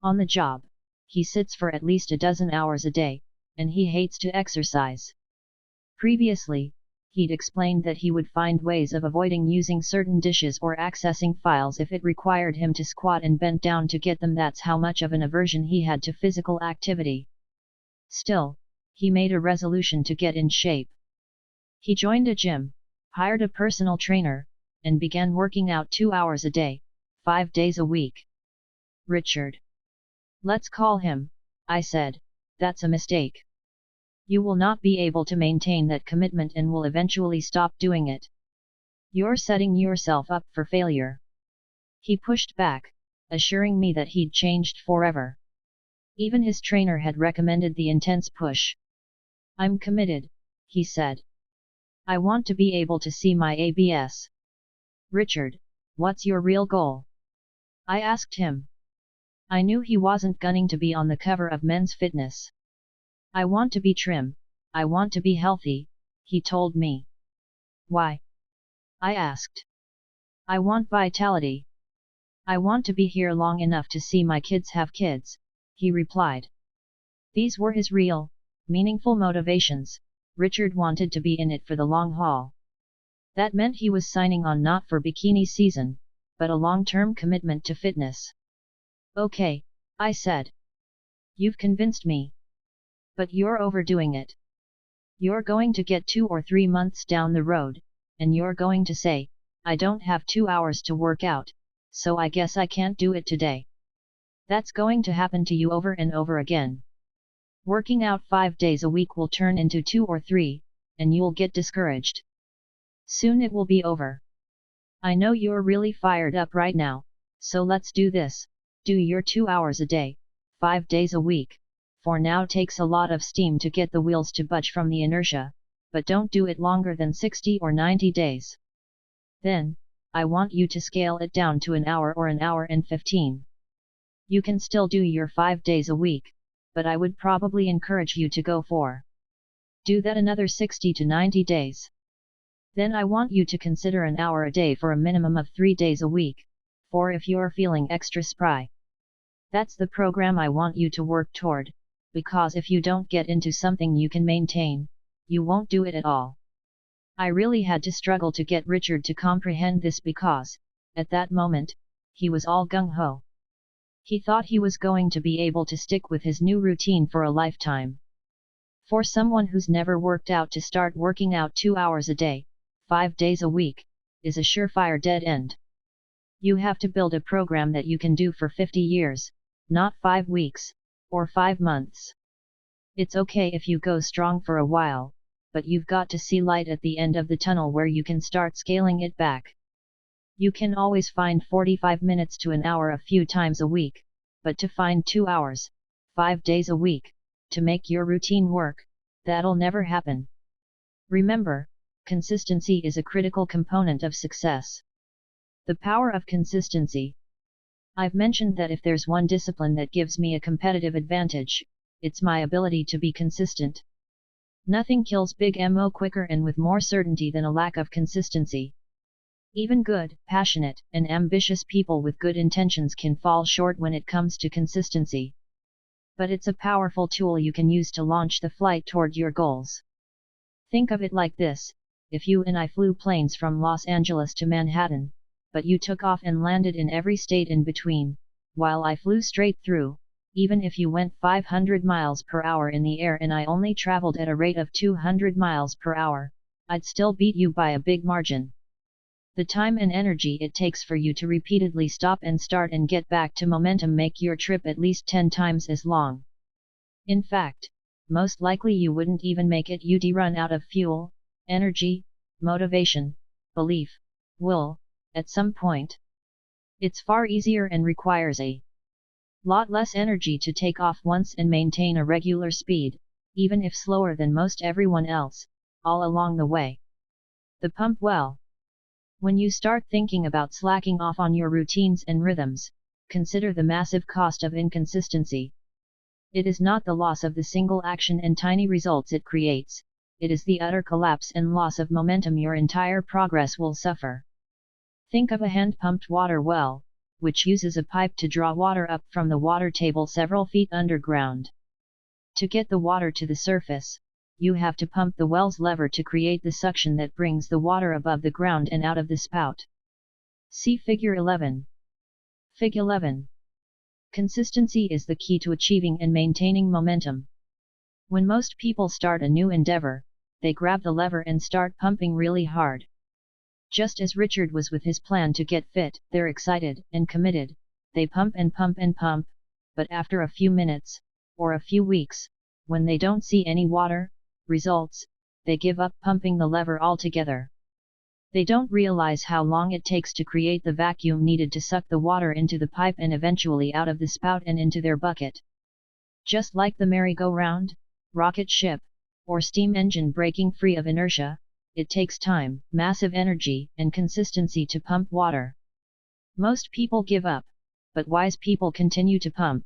On the job, he sits for at least a dozen hours a day, and he hates to exercise. Previously, he'd explained that he would find ways of avoiding using certain dishes or accessing files if it required him to squat and bend down to get them. That's how much of an aversion he had to physical activity. Still, he made a resolution to get in shape. He joined a gym, hired a personal trainer, and began working out 2 hours a day, 5 days a week. Richard. Let's call him, I said, that's a mistake. You will not be able to maintain that commitment and will eventually stop doing it. You're setting yourself up for failure. He pushed back, assuring me that he'd changed forever. Even his trainer had recommended the intense push. I'm committed, he said. I want to be able to see my ABS. Richard, what's your real goal? I asked him. I knew he wasn't gunning to be on the cover of Men's Fitness. I want to be trim, I want to be healthy, he told me. Why? I asked. I want vitality. I want to be here long enough to see my kids have kids, he replied. These were his real, meaningful motivations. Richard wanted to be in it for the long haul. That meant he was signing on not for bikini season, but a long-term commitment to fitness. Okay, I said. You've convinced me. But you're overdoing it. You're going to get 2 or 3 months down the road, and you're going to say, I don't have 2 hours to work out, so I guess I can't do it today. That's going to happen to you over and over again. Working out 5 days a week will turn into 2 or 3, and you'll get discouraged. Soon it will be over. I know you're really fired up right now, so let's do this. Do your 2 hours a day, 5 days a week. For now takes a lot of steam to get the wheels to budge from the inertia, but don't do it longer than 60 or 90 days. Then, I want you to scale it down to an hour or an hour and 15. You can still do your 5 days a week, but I would probably encourage you to go for. Do that another 60 to 90 days. Then I want you to consider an hour a day for a minimum of 3 days a week, for if you're feeling extra spry. That's the program I want you to work toward. Because if you don't get into something you can maintain, you won't do it at all. I really had to struggle to get Richard to comprehend this because, at that moment, he was all gung-ho. He thought he was going to be able to stick with his new routine for a lifetime. For someone who's never worked out, to start working out 2 hours a day, 5 days a week, is a surefire dead end. You have to build a program that you can do for 50 years, not 5 weeks. Or 5 months. It's okay if you go strong for a while, but you've got to see light at the end of the tunnel where you can start scaling it back. You can always find 45 minutes to an hour a few times a week, but to find 2 hours, 5 days a week, to make your routine work, that'll never happen. Remember, consistency is a critical component of success. The power of consistency. I've mentioned that if there's one discipline that gives me a competitive advantage, it's my ability to be consistent. Nothing kills Big MO quicker and with more certainty than a lack of consistency. Even good, passionate, and ambitious people with good intentions can fall short when it comes to consistency. But it's a powerful tool you can use to launch the flight toward your goals. Think of it like this: if you and I flew planes from Los Angeles to Manhattan, but you took off and landed in every state in between, while I flew straight through, even if you went 500 miles per hour in the air and I only traveled at a rate of 200 miles per hour, I'd still beat you by a big margin. The time and energy it takes for you to repeatedly stop and start and get back to momentum make your trip at least 10 times as long. In fact, most likely you wouldn't even make it. You'd run out of fuel, energy, motivation, belief, will, at some point. It's far easier and requires a lot less energy to take off once and maintain a regular speed, even if slower than most everyone else, all along the way. The pump well. When you start thinking about slacking off on your routines and rhythms, consider the massive cost of inconsistency. It is not the loss of the single action and tiny results it creates, it is the utter collapse and loss of momentum your entire progress will suffer. Think of a hand-pumped water well, which uses a pipe to draw water up from the water table several feet underground. To get the water to the surface, you have to pump the well's lever to create the suction that brings the water above the ground and out of the spout. See Figure 11. Fig 11. Consistency is the key to achieving and maintaining momentum. When most people start a new endeavor, they grab the lever and start pumping really hard. Just as Richard was with his plan to get fit, they're excited and committed, they pump and pump and pump, but after a few minutes, or a few weeks, when they don't see any water results, they give up pumping the lever altogether. They don't realize how long it takes to create the vacuum needed to suck the water into the pipe and eventually out of the spout and into their bucket. Just like the merry-go-round, rocket ship, or steam engine breaking free of inertia, it takes time, massive energy, and consistency to pump water. Most people give up, but wise people continue to pump.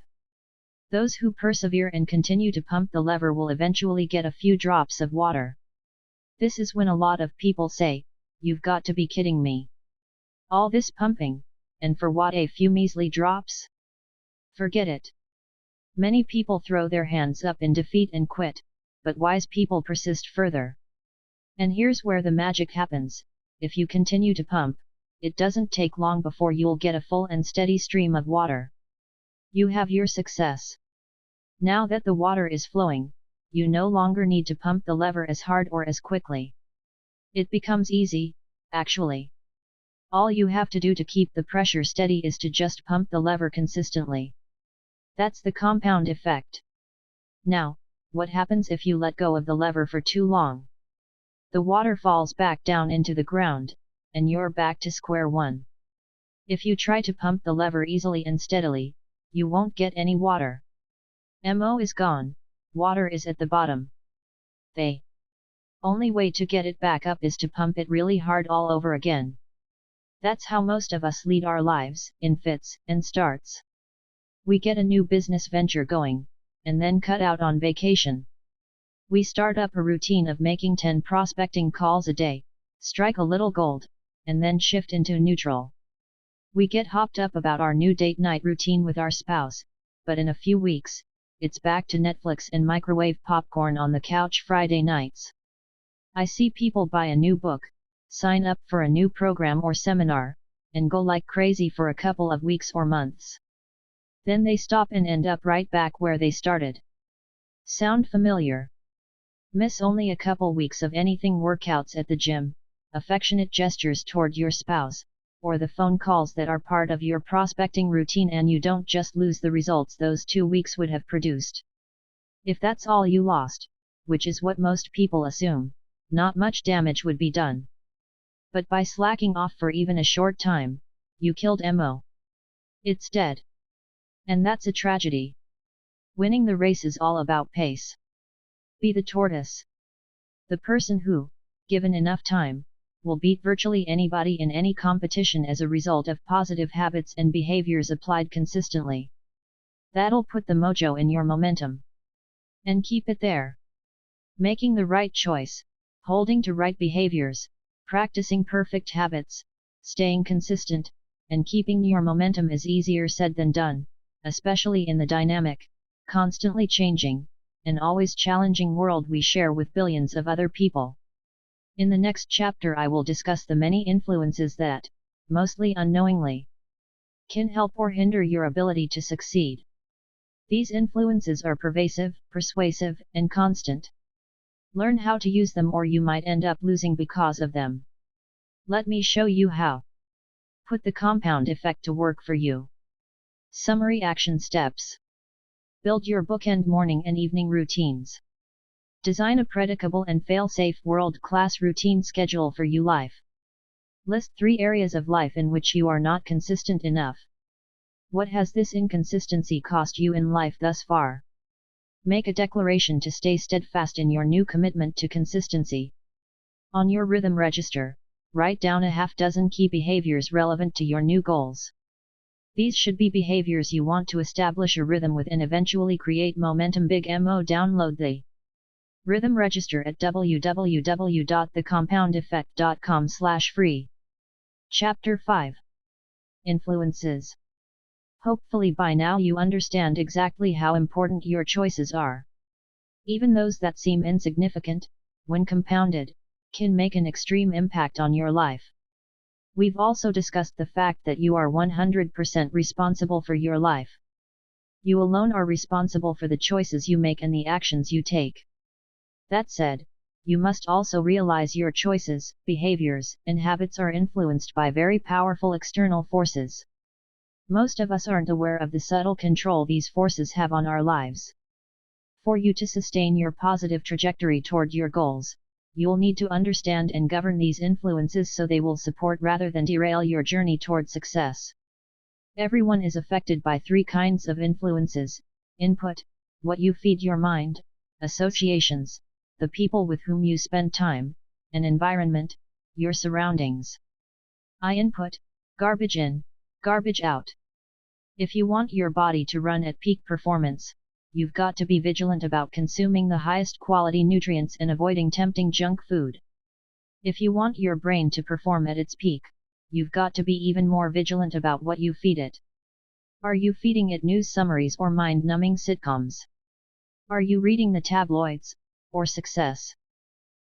Those who persevere and continue to pump the lever will eventually get a few drops of water. This is when a lot of people say, "You've got to be kidding me. All this pumping, and for what, a few measly drops?" Forget it. Many people throw their hands up in defeat and quit, but wise people persist further. And here's where the magic happens: if you continue to pump, it doesn't take long before you'll get a full and steady stream of water. You have your success. Now that the water is flowing, you no longer need to pump the lever as hard or as quickly. It becomes easy, actually. All you have to do to keep the pressure steady is to just pump the lever consistently. That's the compound effect. Now, what happens if you let go of the lever for too long? The water falls back down into the ground, and you're back to square one. If you try to pump the lever easily and steadily, you won't get any water. Mo is gone, water is at the bottom. The only way to get it back up is to pump it really hard all over again. That's how most of us lead our lives, in fits and starts. We get a new business venture going, and then cut out on vacation. We start up a routine of making 10 prospecting calls a day, strike a little gold, and then shift into neutral. We get hopped up about our new date night routine with our spouse, but in a few weeks, it's back to Netflix and microwave popcorn on the couch Friday nights. I see people buy a new book, sign up for a new program or seminar, and go like crazy for a couple of weeks or months. Then they stop and end up right back where they started. Sound familiar? Miss only a couple weeks of anything: workouts at the gym, affectionate gestures toward your spouse, or the phone calls that are part of your prospecting routine, and you don't just lose the results those 2 weeks would have produced. If that's all you lost, which is what most people assume, not much damage would be done. But by slacking off for even a short time, you killed Mo. It's dead. And that's a tragedy. Winning the race is all about pace. Be the tortoise. The person who, given enough time, will beat virtually anybody in any competition as a result of positive habits and behaviors applied consistently. That'll put the mojo in your momentum. And keep it there. Making the right choice, holding to right behaviors, practicing perfect habits, staying consistent, and keeping your momentum is easier said than done, especially in the dynamic, constantly changing, and always challenging world we share with billions of other people. In the next chapter I will discuss the many influences that, mostly unknowingly, can help or hinder your ability to succeed. These influences are pervasive, persuasive, and constant. Learn how to use them or you might end up losing because of them. Let me show you how. Put the compound effect to work for you. Summary action steps. Build your bookend morning and evening routines. Design a predictable and fail-safe world-class routine schedule for your life. List 3 areas of life in which you are not consistent enough. What has this inconsistency cost you in life thus far? Make a declaration to stay steadfast in your new commitment to consistency. On your rhythm register, write down a half-dozen key behaviors relevant to your new goals. These should be behaviors you want to establish a rhythm with and eventually create momentum. Big Mo. Download the Rhythm Register at www.thecompoundeffect.com/free. Chapter 5. Influences. Hopefully by now you understand exactly how important your choices are. Even those that seem insignificant, when compounded, can make an extreme impact on your life. We've also discussed the fact that you are 100% responsible for your life. You alone are responsible for the choices you make and the actions you take. That said, you must also realize your choices, behaviors, and habits are influenced by very powerful external forces. Most of us aren't aware of the subtle control these forces have on our lives. For you to sustain your positive trajectory toward your goals, you'll need to understand and govern these influences so they will support rather than derail your journey toward success. Everyone is affected by 3 kinds of influences: input, what you feed your mind; associations, the people with whom you spend time; and environment, your surroundings. Input, garbage in, garbage out. If you want your body to run at peak performance, you've got to be vigilant about consuming the highest quality nutrients and avoiding tempting junk food. If you want your brain to perform at its peak, you've got to be even more vigilant about what you feed it. Are you feeding it news summaries or mind-numbing sitcoms? Are you reading the tabloids, or success?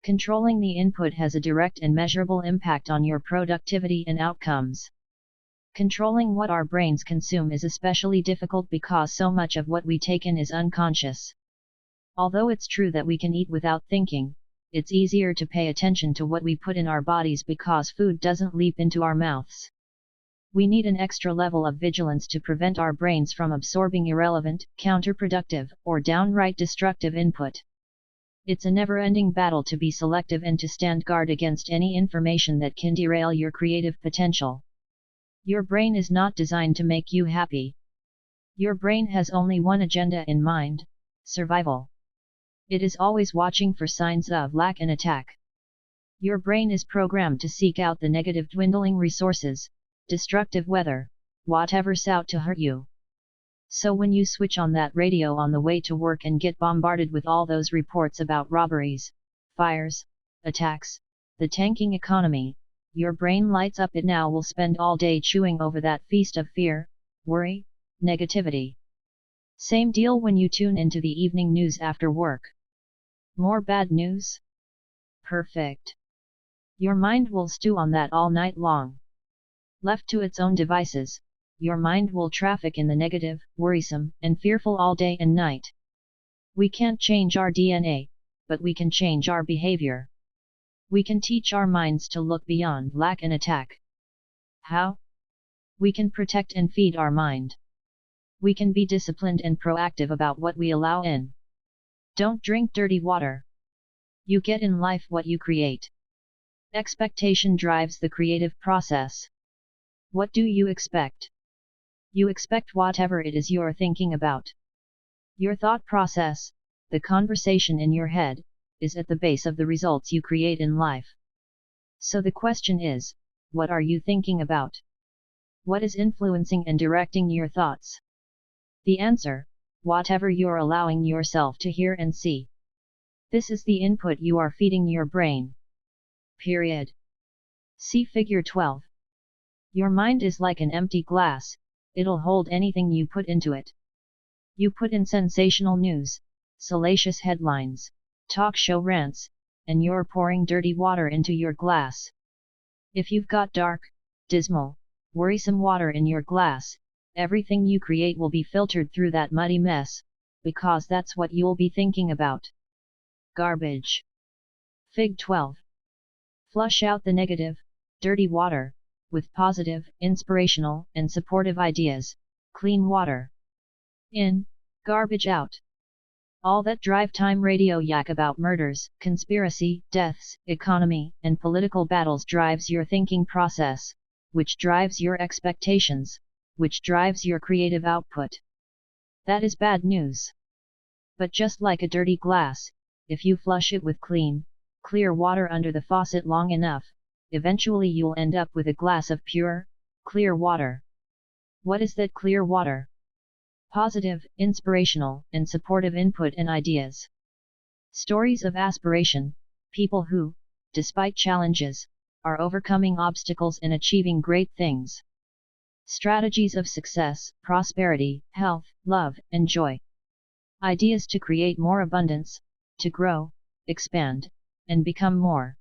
Controlling the input has a direct and measurable impact on your productivity and outcomes. Controlling what our brains consume is especially difficult because so much of what we take in is unconscious. Although it's true that we can eat without thinking, it's easier to pay attention to what we put in our bodies because food doesn't leap into our mouths. We need an extra level of vigilance to prevent our brains from absorbing irrelevant, counterproductive, or downright destructive input. It's a never-ending battle to be selective and to stand guard against any information that can derail your creative potential. Your brain is not designed to make you happy. Your brain has only one agenda in mind: survival. It is always watching for signs of lack and attack. Your brain is programmed to seek out the negative, dwindling resources, destructive weather, whatever's out to hurt you. So when you switch on that radio on the way to work and get bombarded with all those reports about robberies, fires, attacks, the tanking economy, your brain lights up. It now will spend all day chewing over that feast of fear, worry, negativity. Same deal when you tune into the evening news after work. More bad news? Perfect. Your mind will stew on that all night long. Left to its own devices, your mind will traffic in the negative, worrisome, and fearful all day and night. We can't change our DNA, but we can change our behavior. We can teach our minds to look beyond lack and attack. How? We can protect and feed our mind. We can be disciplined and proactive about what we allow in. Don't drink dirty water. You get in life what you create. Expectation drives the creative process. What do you expect? You expect whatever it is you're thinking about. Your thought process, the conversation in your head, is at the base of the results you create in life. So the question is, what are you thinking about? What is influencing and directing your thoughts? The answer: whatever you're allowing yourself to hear and see. This is the input you are feeding your brain. Period. See Figure 12. Your mind is like an empty glass, it'll hold anything you put into it. You put in sensational news, salacious headlines, talk show rants, and you're pouring dirty water into your glass. If you've got dark, dismal, worrisome water in your glass, everything you create will be filtered through that muddy mess, because that's what you'll be thinking about. Garbage. Fig 12. Flush out the negative, dirty water, with positive, inspirational, and supportive ideas, clean water. In, garbage out. All that drive time radio yak about murders, conspiracy, deaths, economy, and political battles drives your thinking process, which drives your expectations, which drives your creative output. That is bad news. But just like a dirty glass, if you flush it with clean, clear water under the faucet long enough, eventually you'll end up with a glass of pure, clear water. What is that clear water? Positive, inspirational, and supportive input and ideas. Stories of aspiration, people who, despite challenges, are overcoming obstacles and achieving great things. Strategies of success, prosperity, health, love, and joy. Ideas to create more abundance, to grow, expand, and become more.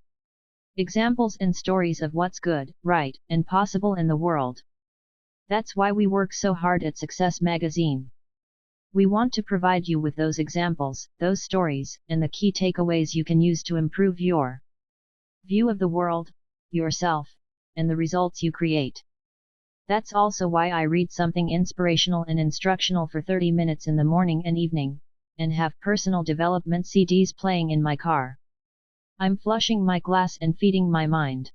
Examples and stories of what's good, right, and possible in the world. That's why we work so hard at Success Magazine. We want to provide you with those examples, those stories, and the key takeaways you can use to improve your view of the world, yourself, and the results you create. That's also why I read something inspirational and instructional for 30 minutes in the morning and evening, and have personal development CDs playing in my car. I'm flushing my glass and feeding my mind.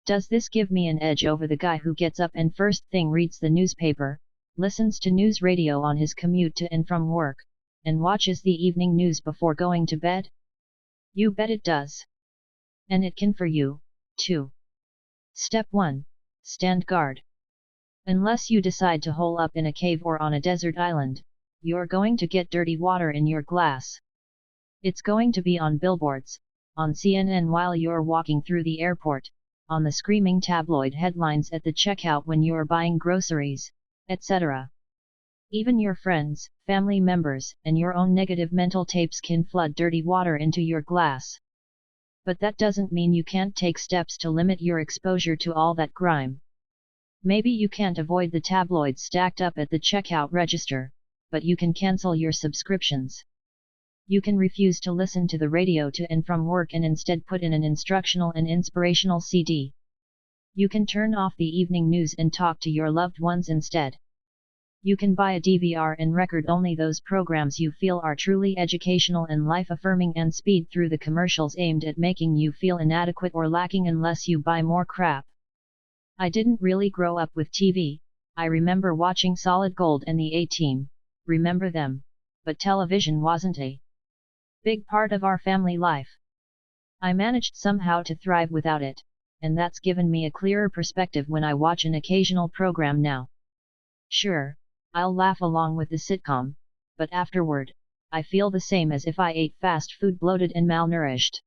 Does this give me an edge over the guy who gets up and first thing reads the newspaper, listens to news radio on his commute to and from work, and watches the evening news before going to bed? You bet it does. And it can for you, too. Step 1. Stand guard. Unless you decide to hole up in a cave or on a desert island, you're going to get dirty water in your glass. It's going to be on billboards, on CNN while you're walking through the airport, on the screaming tabloid headlines at the checkout when you're buying groceries, etc. Even your friends, family members, and your own negative mental tapes can flood dirty water into your glass. But that doesn't mean you can't take steps to limit your exposure to all that grime. Maybe you can't avoid the tabloids stacked up at the checkout register, but you can cancel your subscriptions. You can refuse to listen to the radio to and from work and instead put in an instructional and inspirational CD. You can turn off the evening news and talk to your loved ones instead. You can buy a DVR and record only those programs you feel are truly educational and life-affirming and speed through the commercials aimed at making you feel inadequate or lacking unless you buy more crap. I didn't really grow up with TV. I remember watching Solid Gold and the A-Team, remember them, but television wasn't a big part of our family life. I managed somehow to thrive without it, and that's given me a clearer perspective when I watch an occasional program now. Sure, I'll laugh along with the sitcom, but afterward, I feel the same as if I ate fast food bloated and malnourished.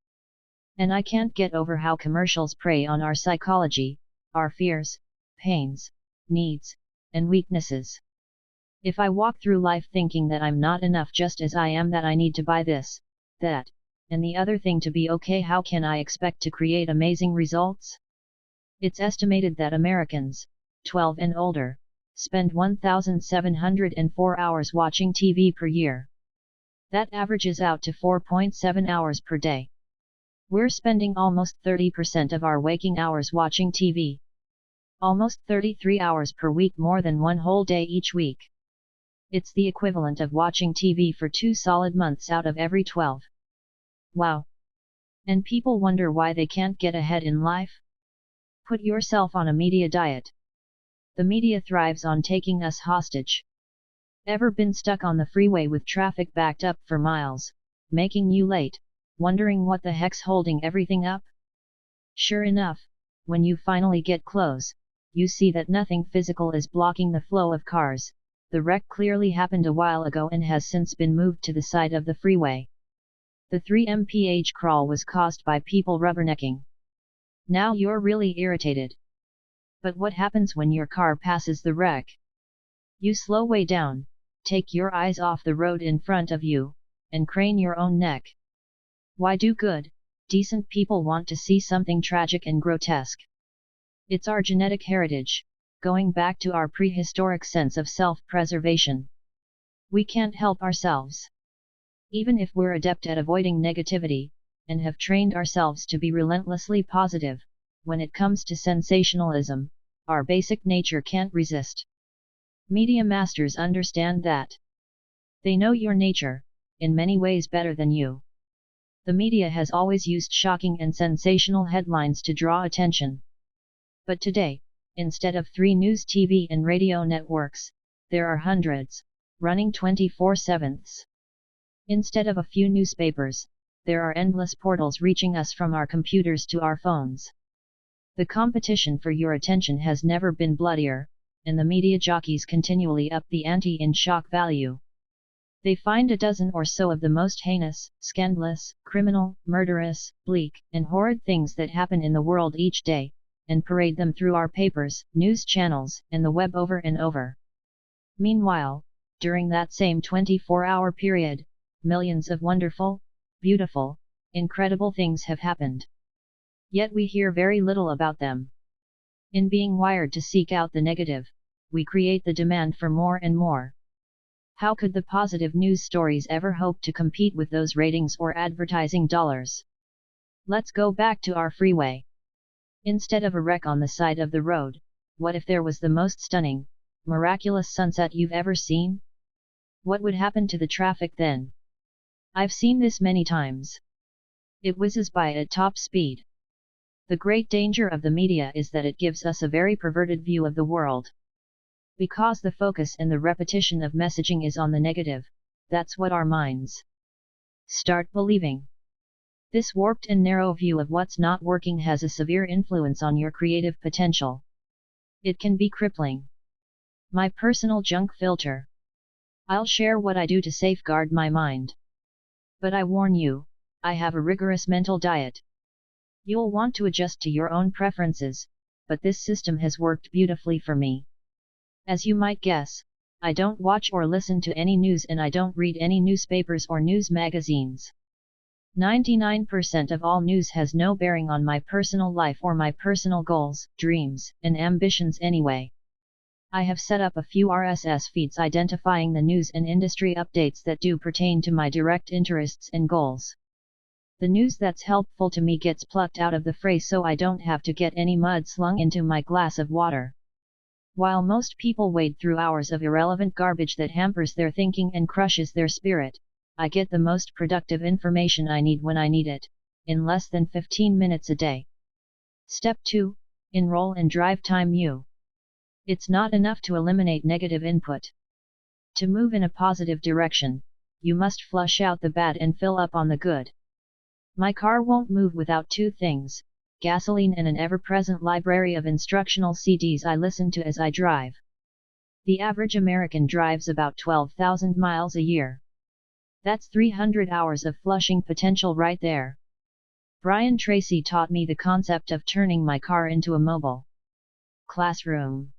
And I can't get over how commercials prey on our psychology, our fears, pains, needs, and weaknesses. If I walk through life thinking that I'm not enough just as I am, that I need to buy this, that, and the other thing to be okay, how can I expect to create amazing results? It's estimated that Americans, 12 and older, spend 1,704 hours watching TV per year. That averages out to 4.7 hours per day. We're spending almost 30% of our waking hours watching TV. Almost 33 hours per week, more than one whole day each week. It's the equivalent of watching TV for 2 solid months out of every 12. Wow! And people wonder why they can't get ahead in life? Put yourself on a media diet. The media thrives on taking us hostage. Ever been stuck on the freeway with traffic backed up for miles, making you late, wondering what the heck's holding everything up? Sure enough, when you finally get close, you see that nothing physical is blocking the flow of cars. The wreck clearly happened a while ago and has since been moved to the side of the freeway. The 3 mph crawl was caused by people rubbernecking. Now you're really irritated. But what happens when your car passes the wreck? You slow way down, take your eyes off the road in front of you, and crane your own neck. Why do good, decent people want to see something tragic and grotesque? It's our genetic heritage, going back to our prehistoric sense of self-preservation. We can't help ourselves. Even if we're adept at avoiding negativity, and have trained ourselves to be relentlessly positive, when it comes to sensationalism, our basic nature can't resist. Media masters understand that. They know your nature, in many ways better than you. The media has always used shocking and sensational headlines to draw attention. But today, instead of 3 news TV and radio networks, there are hundreds, running 24/7. Instead of a few newspapers, there are endless portals reaching us from our computers to our phones. The competition for your attention has never been bloodier, and the media jockeys continually up the ante in shock value. They find a dozen or so of the most heinous, scandalous, criminal, murderous, bleak, and horrid things that happen in the world each day, and parade them through our papers, news channels, and the web over and over. Meanwhile, during that same 24-hour period, millions of wonderful, beautiful, incredible things have happened. Yet we hear very little about them. In being wired to seek out the negative, we create the demand for more and more. How could the positive news stories ever hope to compete with those ratings or advertising dollars? Let's go back to our freeway. Instead of a wreck on the side of the road, what if there was the most stunning, miraculous sunset you've ever seen? What would happen to the traffic then? I've seen this many times. It whizzes by at top speed. The great danger of the media is that it gives us a very perverted view of the world. Because the focus and the repetition of messaging is on the negative, that's what our minds start believing. This warped and narrow view of what's not working has a severe influence on your creative potential. It can be crippling. My personal junk filter. I'll share what I do to safeguard my mind. But I warn you, I have a rigorous mental diet. You'll want to adjust to your own preferences, but this system has worked beautifully for me. As you might guess, I don't watch or listen to any news and I don't read any newspapers or news magazines. 99% of all news has no bearing on my personal life or my personal goals, dreams, and ambitions anyway. I have set up a few RSS feeds identifying the news and industry updates that do pertain to my direct interests and goals. The news that's helpful to me gets plucked out of the fray so I don't have to get any mud slung into my glass of water. While most people wade through hours of irrelevant garbage that hampers their thinking and crushes their spirit, I get the most productive information I need when I need it, in less than 15 minutes a day. Step 2. Enroll in Drive Time U. It's not enough to eliminate negative input. To move in a positive direction, you must flush out the bad and fill up on the good. My car won't move without 2 things: gasoline and an ever-present library of instructional CDs I listen to as I drive. The average American drives about 12,000 miles a year. That's 300 hours of flushing potential right there. Brian Tracy taught me the concept of turning my car into a mobile classroom.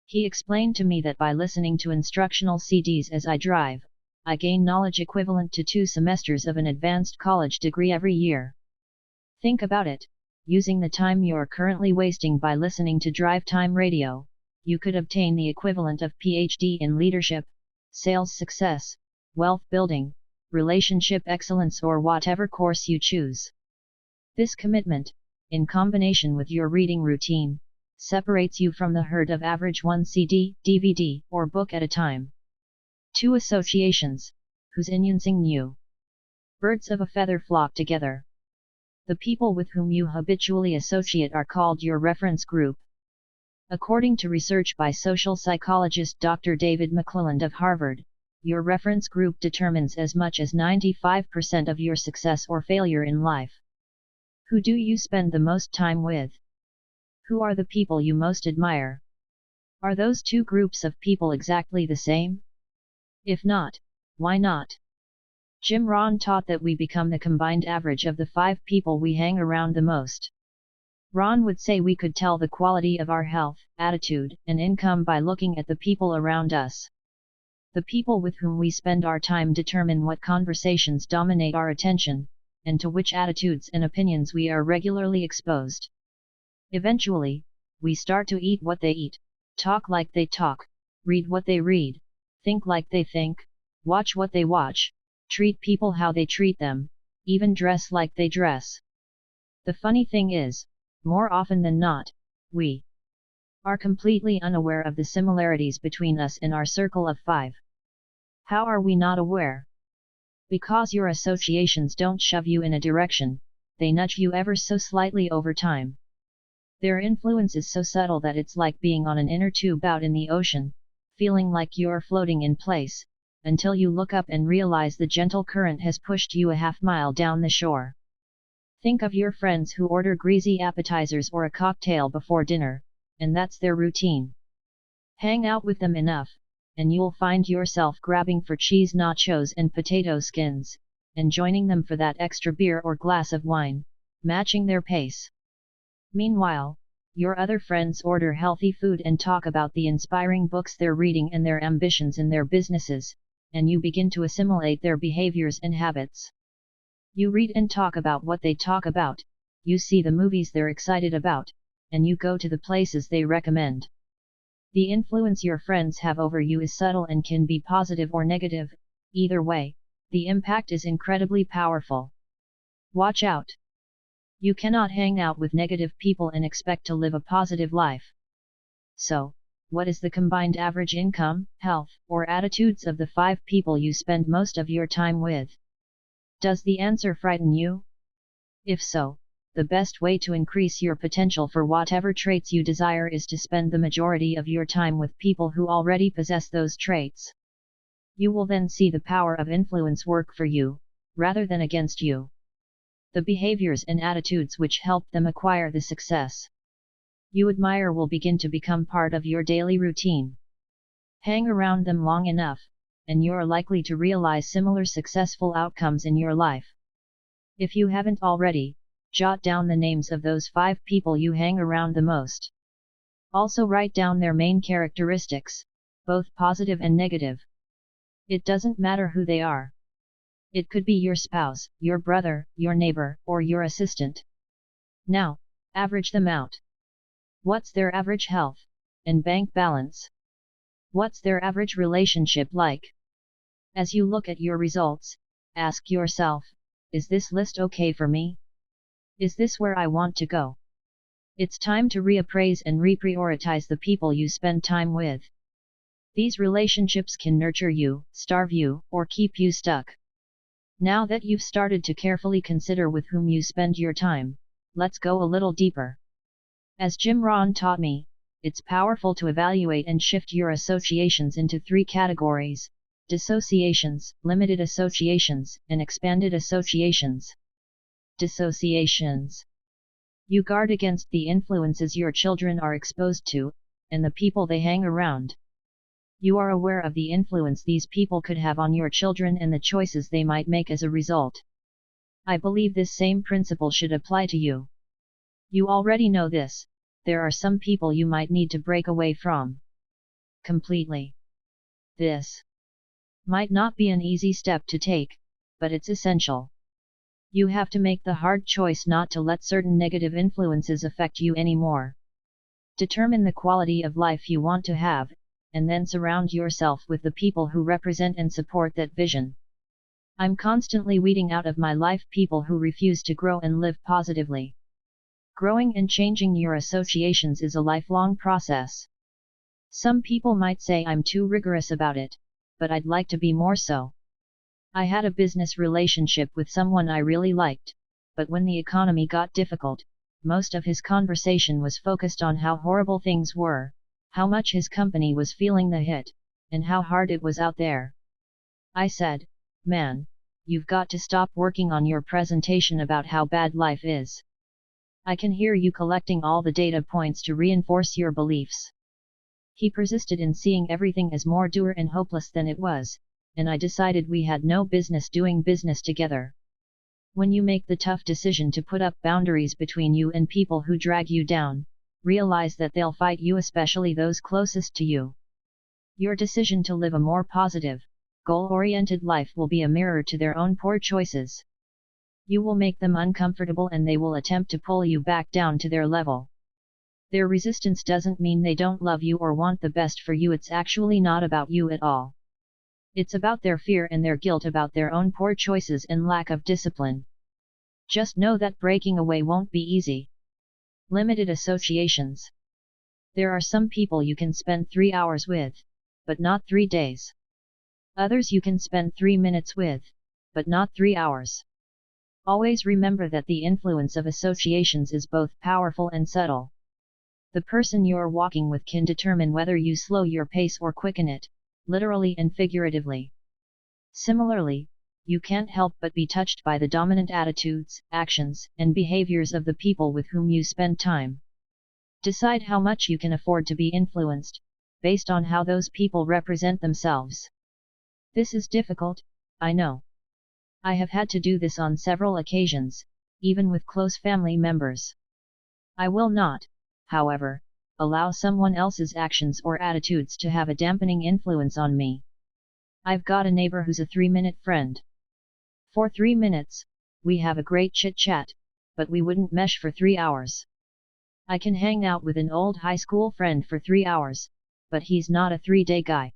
He explained to me that by listening to instructional CDs as I drive, I gain knowledge equivalent to 2 semesters of an advanced college degree every year. Think about it. Using the time you're currently wasting by listening to Drive Time Radio, you could obtain the equivalent of PhD in leadership, sales success, wealth building, relationship excellence or whatever course you choose. This commitment, in combination with your reading routine, separates you from the herd of average 1 CD, DVD, or book at a time. 2 associations, whose inyansing new. Birds of a feather flock together. The people with whom you habitually associate are called your reference group. According to research by social psychologist Dr. David McClelland of Harvard, your reference group determines as much as 95% of your success or failure in life. Who do you spend the most time with? Who are the people you most admire? Are those 2 groups of people exactly the same? If not, why not? Jim Rohn taught that we become the combined average of the 5 people we hang around the most. Ron would say we could tell the quality of our health, attitude, and income by looking at the people around us. The people with whom we spend our time determine what conversations dominate our attention, and to which attitudes and opinions we are regularly exposed. Eventually, we start to eat what they eat. talk like they talk, read what they read, think like they think, watch what they watch, treat people how they treat them, even dress like they dress. The funny thing is, more often than not, we are completely unaware of the similarities between us and our circle of 5. How are we not aware? Because your associations don't shove you in a direction, they nudge you ever so slightly over time. Their influence is so subtle that it's like being on an inner tube out in the ocean, feeling like you're floating in place, until you look up and realize the gentle current has pushed you a half-mile down the shore. Think of your friends who order greasy appetizers or a cocktail before dinner, and that's their routine. Hang out with them enough, and you'll find yourself grabbing for cheese nachos and potato skins, and joining them for that extra beer or glass of wine, matching their pace. Meanwhile, your other friends order healthy food and talk about the inspiring books they're reading and their ambitions in their businesses, and you begin to assimilate their behaviors and habits. You read and talk about what they talk about, you see the movies they're excited about, and you go to the places they recommend. The influence your friends have over you is subtle and can be positive or negative. Either way, the impact is incredibly powerful. Watch out! You cannot hang out with negative people and expect to live a positive life. So, what is the combined average income, health, or attitudes of the 5 people you spend most of your time with? Does the answer frighten you? If so, the best way to increase your potential for whatever traits you desire is to spend the majority of your time with people who already possess those traits. You will then see the power of influence work for you, rather than against you. The behaviors and attitudes which help them acquire the success you admire will begin to become part of your daily routine. Hang around them long enough, and you're likely to realize similar successful outcomes in your life. If you haven't already, jot down the names of those 5 people you hang around the most. Also write down their main characteristics, both positive and negative. It doesn't matter who they are. It could be your spouse, your brother, your neighbor, or your assistant. Now, average them out. What's their average health and bank balance? What's their average relationship like? As you look at your results, ask yourself, is this list okay for me? Is this where I want to go? It's time to reappraise and reprioritize the people you spend time with. These relationships can nurture you, starve you, or keep you stuck. Now that you've started to carefully consider with whom you spend your time, let's go a little deeper. As Jim Rohn taught me, it's powerful to evaluate and shift your associations into 3 categories: dissociations, limited associations, and expanded associations. Dissociations. You guard against the influences your children are exposed to, and the people they hang around. You are aware of the influence these people could have on your children and the choices they might make as a result. I believe this same principle should apply to you. You already know this: there are some people you might need to break away from completely. This might not be an easy step to take, but it's essential. You have to make the hard choice not to let certain negative influences affect you anymore. Determine the quality of life you want to have, and then surround yourself with the people who represent and support that vision. I'm constantly weeding out of my life people who refuse to grow and live positively. Growing and changing your associations is a lifelong process. Some people might say I'm too rigorous about it, but I'd like to be more so. I had a business relationship with someone I really liked, but when the economy got difficult, most of his conversation was focused on how horrible things were, how much his company was feeling the hit, and how hard it was out there. I said, "Man, you've got to stop working on your presentation about how bad life is. I can hear you collecting all the data points to reinforce your beliefs." He persisted in seeing everything as more dour and hopeless than it was, and I decided we had no business doing business together. When you make the tough decision to put up boundaries between you and people who drag you down, realize that they'll fight you, especially those closest to you. Your decision to live a more positive, goal-oriented life will be a mirror to their own poor choices. You will make them uncomfortable and they will attempt to pull you back down to their level. Their resistance doesn't mean they don't love you or want the best for you. It's actually not about you at all. It's about their fear and their guilt about their own poor choices and lack of discipline. Just know that breaking away won't be easy. Limited associations. There are some people you can spend 3 hours with, but not 3 days. Others you can spend 3 minutes with, but not 3 hours. Always remember that the influence of associations is both powerful and subtle. The person you're walking with can determine whether you slow your pace or quicken it, literally and figuratively. Similarly, you can't help but be touched by the dominant attitudes, actions, and behaviors of the people with whom you spend time. Decide how much you can afford to be influenced, based on how those people represent themselves. This is difficult, I know. I have had to do this on several occasions, even with close family members. I will not, however, allow someone else's actions or attitudes to have a dampening influence on me. I've got a neighbor who's a 3-minute friend. For 3 minutes, we have a great chit-chat, but we wouldn't mesh for 3 hours. I can hang out with an old high school friend for 3 hours, but he's not a 3-day guy.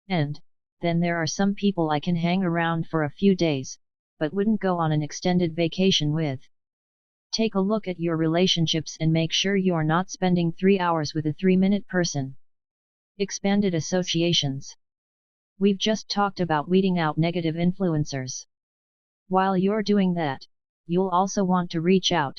And then there are some people I can hang around for a few days, but wouldn't go on an extended vacation with. Take a look at your relationships and make sure you're not spending 3 hours with a 3-minute person. Expanded associations. We've just talked about weeding out negative influencers. While you're doing that, you'll also want to reach out.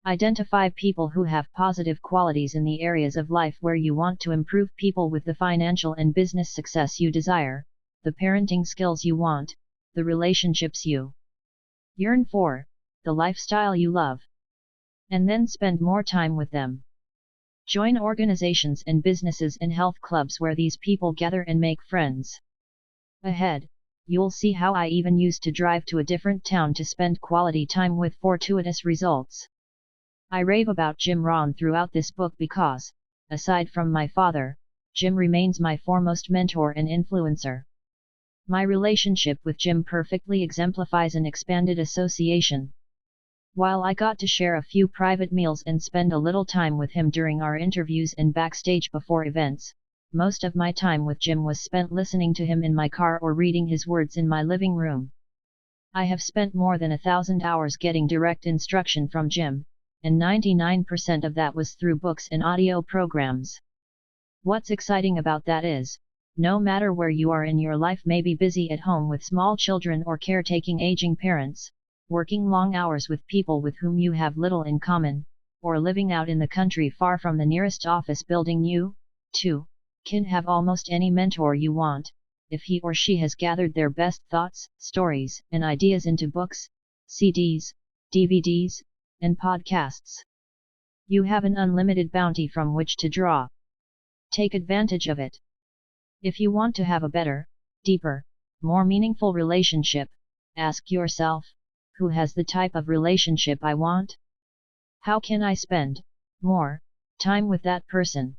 Identify people who have positive qualities in the areas of life where you want to improve, people with the financial and business success you desire, the parenting skills you want, the relationships you yearn for, the lifestyle you love. And then spend more time with them. Join organizations and businesses and health clubs where these people gather and make friends. Ahead, you'll see how I even used to drive to a different town to spend quality time with fortuitous results. I rave about Jim Rohn throughout this book because, aside from my father, Jim remains my foremost mentor and influencer. My relationship with Jim perfectly exemplifies an expanded association. While I got to share a few private meals and spend a little time with him during our interviews and backstage before events, most of my time with Jim was spent listening to him in my car or reading his words in my living room. I have spent more than 1,000 hours getting direct instruction from Jim, and 99% of that was through books and audio programs. What's exciting about that is, no matter where you are in your life, may be busy at home with small children or caretaking aging parents, working long hours with people with whom you have little in common, or living out in the country far from the nearest office building, you, too, can have almost any mentor you want, if he or she has gathered their best thoughts, stories, and ideas into books, CDs, DVDs, and podcasts. You have an unlimited bounty from which to draw. Take advantage of it. If you want to have a better, deeper, more meaningful relationship, ask yourself, who has the type of relationship I want? How can I spend more time with that person?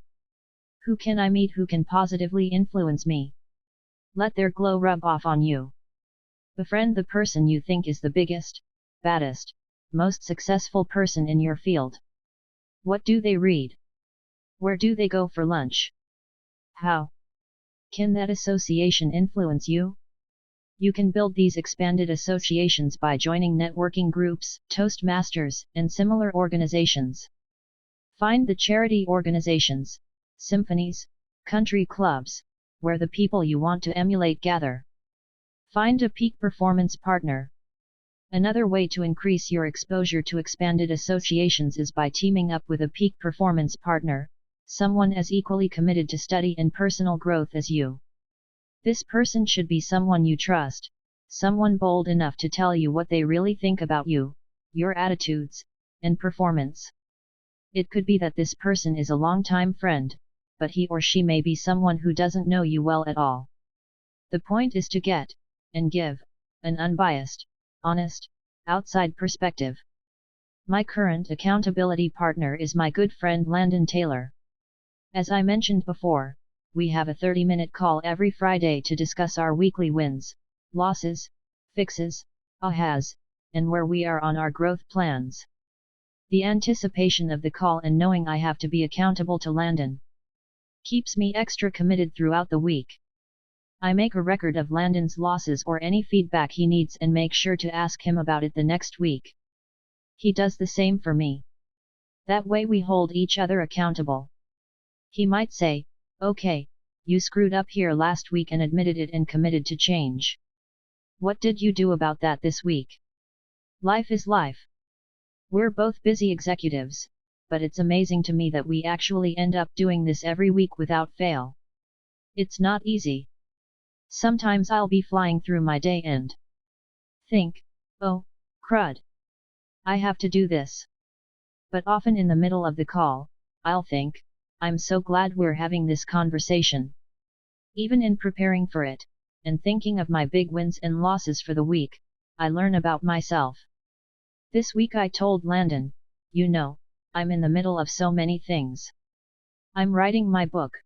Who can I meet who can positively influence me? Let their glow rub off on you. Befriend the person you think is the biggest, baddest, most successful person in your field. What do they read? Where do they go for lunch? How can that association influence you? You can build these expanded associations by joining networking groups, Toastmasters, and similar organizations. Find the charity organizations, symphonies, country clubs, where the people you want to emulate gather. Find a peak performance partner. Another way to increase your exposure to expanded associations is by teaming up with a peak performance partner, someone as equally committed to study and personal growth as you. This person should be someone you trust, someone bold enough to tell you what they really think about you, your attitudes, and performance. It could be that this person is a longtime friend, but he or she may be someone who doesn't know you well at all. The point is to get, and give, an unbiased, honest, outside perspective. My current accountability partner is my good friend Landon Taylor. As I mentioned before, we have a 30-minute call every Friday to discuss our weekly wins, losses, fixes, ahas, and where we are on our growth plans. The anticipation of the call and knowing I have to be accountable to Landon keeps me extra committed throughout the week. I make a record of Landon's losses or any feedback he needs and make sure to ask him about it the next week. He does the same for me. That way we hold each other accountable. He might say, "Okay, you screwed up here last week and admitted it and committed to change. What did you do about that this week?" Life is life. We're both busy executives, but it's amazing to me that we actually end up doing this every week without fail. It's not easy. Sometimes I'll be flying through my day and think, "Oh, crud. I have to do this." But often in the middle of the call, I'll think, "I'm so glad we're having this conversation." Even in preparing for it, and thinking of my big wins and losses for the week, I learn about myself. This week I told Landon, "You know, I'm in the middle of so many things. I'm writing my book.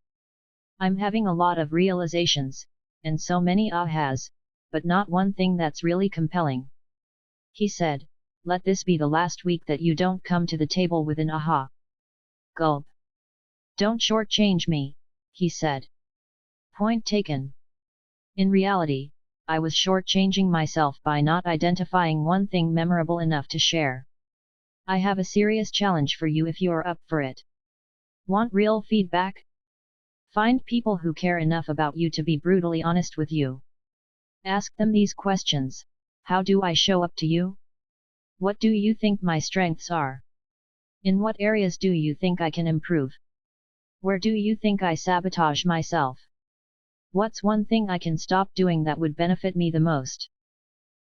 I'm having a lot of realizations, and so many ahas, but not one thing that's really compelling." He said, "Let this be the last week that you don't come to the table with an aha." Gulp. "Don't shortchange me," he said. Point taken. In reality, I was shortchanging myself by not identifying one thing memorable enough to share. I have a serious challenge for you if you're up for it. Want real feedback? Find people who care enough about you to be brutally honest with you. Ask them these questions. How do I show up to you? What do you think my strengths are? In what areas do you think I can improve? Where do you think I sabotage myself? What's one thing I can stop doing that would benefit me the most?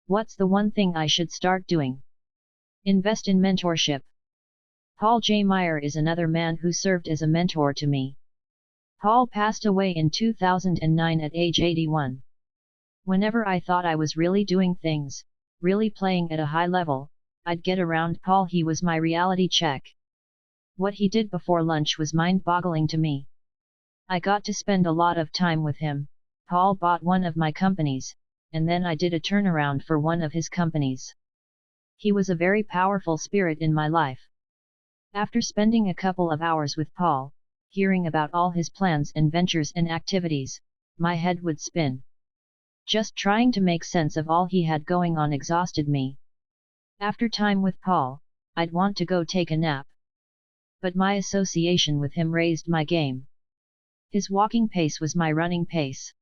What's the one thing I should start doing? Invest in mentorship. Paul J. Meyer is another man who served as a mentor to me. Paul passed away in 2009 at age 81. Whenever I thought I was really doing things, really playing at a high level, I'd get around Paul. He was my reality check. What he did before lunch was mind-boggling to me. I got to spend a lot of time with him. Paul bought one of my companies, and then I did a turnaround for one of his companies. He was a very powerful spirit in my life. After spending a couple of hours with Paul, hearing about all his plans and ventures and activities, my head would spin. Just trying to make sense of all he had going on exhausted me. After time with Paul, I'd want to go take a nap. But my association with him raised my game. His walking pace was my running pace.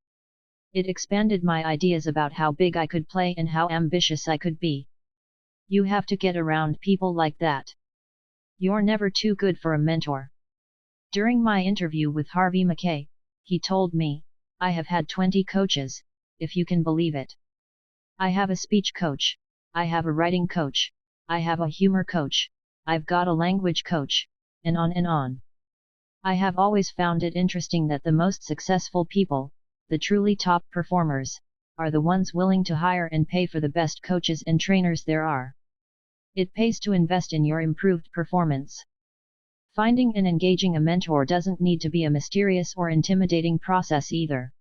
It expanded my ideas about how big I could play and how ambitious I could be. You have to get around people like that. You're never too good for a mentor. During my interview with Harvey Mackay, he told me, "I have had 20 coaches, if you can believe it. I have a speech coach, I have a writing coach, I have a humor coach, I've got a language coach, and on and on. I have always found it interesting that the most successful people, the truly top performers, are the ones willing to hire and pay for the best coaches and trainers there are. It pays to invest in your improved performance." Finding and engaging a mentor doesn't need to be a mysterious or intimidating process either.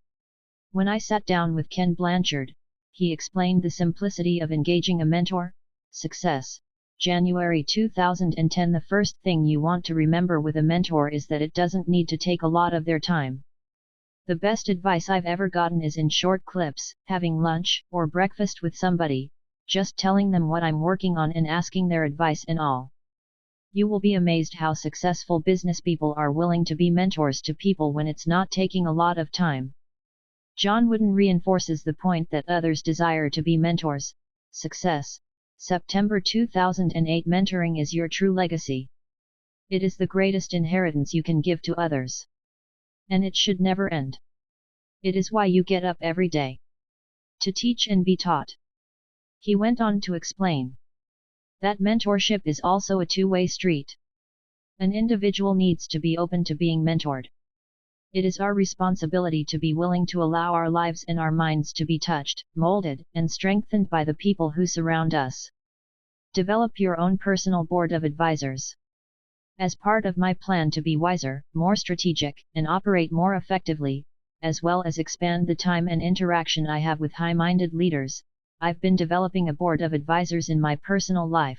When I sat down with Ken Blanchard, he explained the simplicity of engaging a mentor. Success. January 2010. The first thing you want to remember with a mentor is that it doesn't need to take a lot of their time. The best advice I've ever gotten is in short clips, having lunch or breakfast with somebody, just telling them what I'm working on and asking their advice and all. You will be amazed how successful business people are willing to be mentors to people when it's not taking a lot of time. John Wooden reinforces the point that others desire to be mentors. Success. September 2008. Mentoring is your true legacy. It is the greatest inheritance you can give to others. And it should never end. It is why you get up every day. To teach and be taught. He went on to explain that mentorship is also a two-way street. An individual needs to be open to being mentored. It is our responsibility to be willing to allow our lives and our minds to be touched, molded, and strengthened by the people who surround us. Develop your own personal board of advisors. As part of my plan to be wiser, more strategic, and operate more effectively, as well as expand the time and interaction I have with high-minded leaders, I've been developing a board of advisors in my personal life.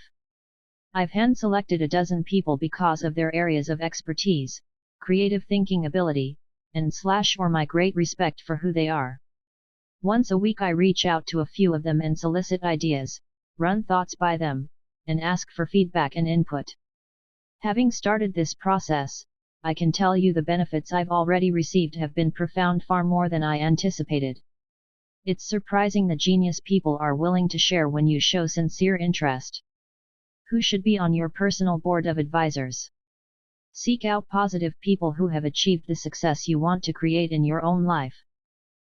I've hand-selected a dozen people because of their areas of expertise, creative thinking ability, and/or my great respect for who they are. Once a week I reach out to a few of them and solicit ideas, run thoughts by them, and ask for feedback and input. Having started this process, I can tell you the benefits I've already received have been profound, far more than I anticipated. It's surprising the genius people are willing to share when you show sincere interest. Who should be on your personal board of advisors? Seek out positive people who have achieved the success you want to create in your own life.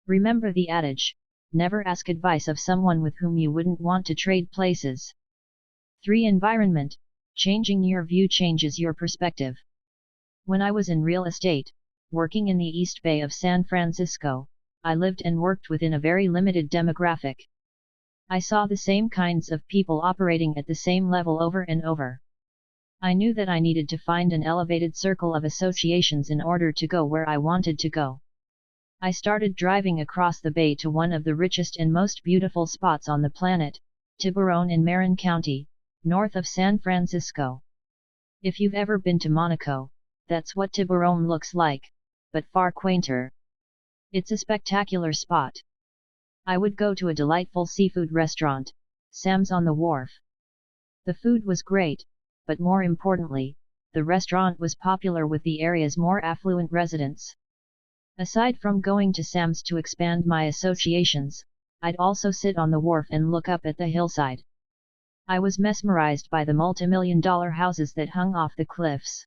Remember the adage, never ask advice of someone with whom you wouldn't want to trade places. 3. Environment. Changing your view changes your perspective. When I was in real estate, working in the East Bay of San Francisco, I lived and worked within a very limited demographic. I saw the same kinds of people operating at the same level over and over. I knew that I needed to find an elevated circle of associations in order to go where I wanted to go. I started driving across the bay to one of the richest and most beautiful spots on the planet, Tiburon in Marin County, north of San Francisco. If you've ever been to Monaco, that's what Tiburon looks like, but far quainter. It's a spectacular spot. I would go to a delightful seafood restaurant, Sam's on the Wharf. The food was great, but more importantly, the restaurant was popular with the area's more affluent residents. Aside from going to Sam's to expand my associations, I'd also sit on the wharf and look up at the hillside. I was mesmerized by the multi-million-dollar houses that hung off the cliffs.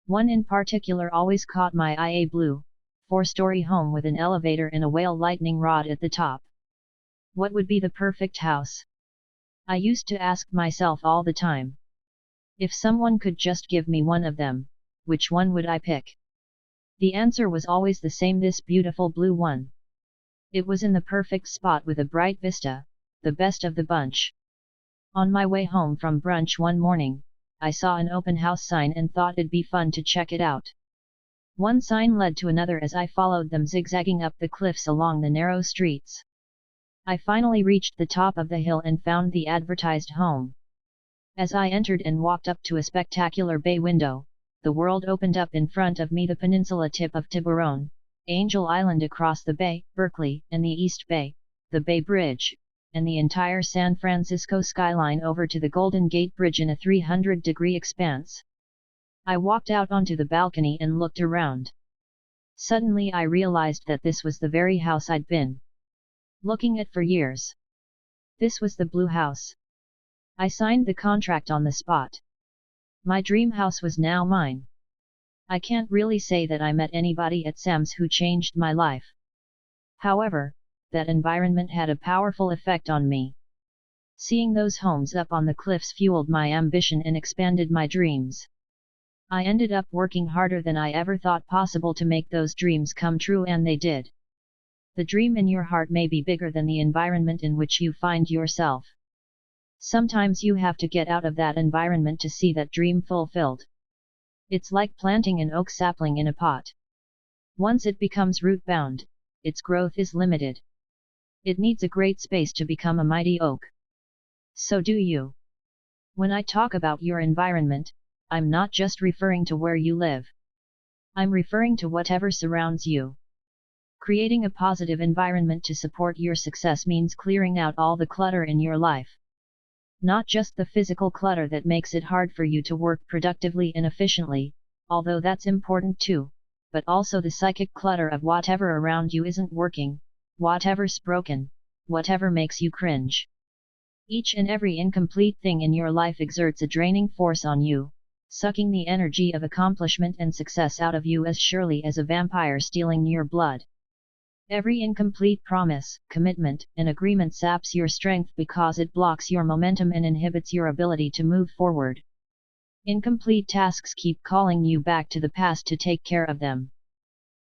One in particular always caught my eye, a blue, 4-story home with an elevator and a whale lightning rod at the top. What would be the perfect house? I used to ask myself all the time. If someone could just give me one of them, which one would I pick? The answer was always the same: this beautiful blue one. It was in the perfect spot with a bright vista, the best of the bunch. On my way home from brunch one morning, I saw an open house sign and thought it'd be fun to check it out. One sign led to another as I followed them, zigzagging up the cliffs along the narrow streets. I finally reached the top of the hill and found the advertised home. As I entered and walked up to a spectacular bay window, the world opened up in front of me: the peninsula tip of Tiburon, Angel Island across the bay, Berkeley and the East Bay, the Bay Bridge, and the entire San Francisco skyline over to the Golden Gate Bridge in a 300-degree expanse. I walked out onto the balcony and looked around. Suddenly I realized that this was the very house I'd been looking at for years. This was the Blue House. I signed the contract on the spot. My dream house was now mine. I can't really say that I met anybody at Sam's who changed my life. However, that environment had a powerful effect on me. Seeing those homes up on the cliffs fueled my ambition and expanded my dreams. I ended up working harder than I ever thought possible to make those dreams come true, and they did. The dream in your heart may be bigger than the environment in which you find yourself. Sometimes you have to get out of that environment to see that dream fulfilled. It's like planting an oak sapling in a pot. Once it becomes root-bound, its growth is limited. It needs a great space to become a mighty oak. So do you. When I talk about your environment, I'm not just referring to where you live. I'm referring to whatever surrounds you. Creating a positive environment to support your success means clearing out all the clutter in your life. Not just the physical clutter that makes it hard for you to work productively and efficiently, although that's important too, but also the psychic clutter of whatever around you isn't working, whatever's broken, whatever makes you cringe. Each and every incomplete thing in your life exerts a draining force on you, sucking the energy of accomplishment and success out of you as surely as a vampire stealing your blood. Every incomplete promise, commitment, and agreement saps your strength because it blocks your momentum and inhibits your ability to move forward. Incomplete tasks keep calling you back to the past to take care of them.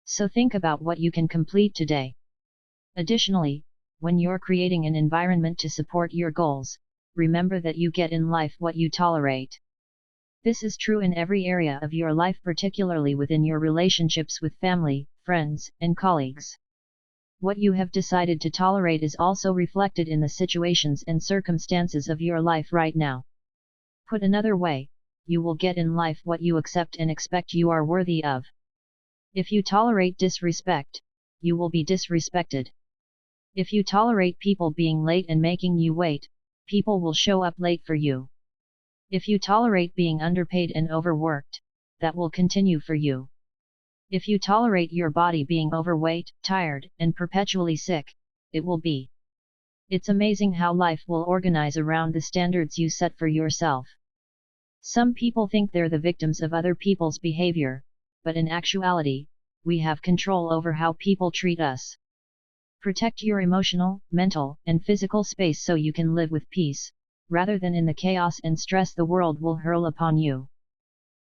So think about what you can complete today. Additionally, when you're creating an environment to support your goals, remember that you get in life what you tolerate. This is true in every area of your life, particularly within your relationships with family, friends, and colleagues. What you have decided to tolerate is also reflected in the situations and circumstances of your life right now. Put another way, you will get in life what you accept and expect you are worthy of. If you tolerate disrespect, you will be disrespected. If you tolerate people being late and making you wait, people will show up late for you. If you tolerate being underpaid and overworked, that will continue for you. If you tolerate your body being overweight, tired, and perpetually sick, it will be. It's amazing how life will organize around the standards you set for yourself. Some people think they're the victims of other people's behavior, but in actuality, we have control over how people treat us. Protect your emotional, mental, and physical space so you can live with peace, rather than in the chaos and stress the world will hurl upon you.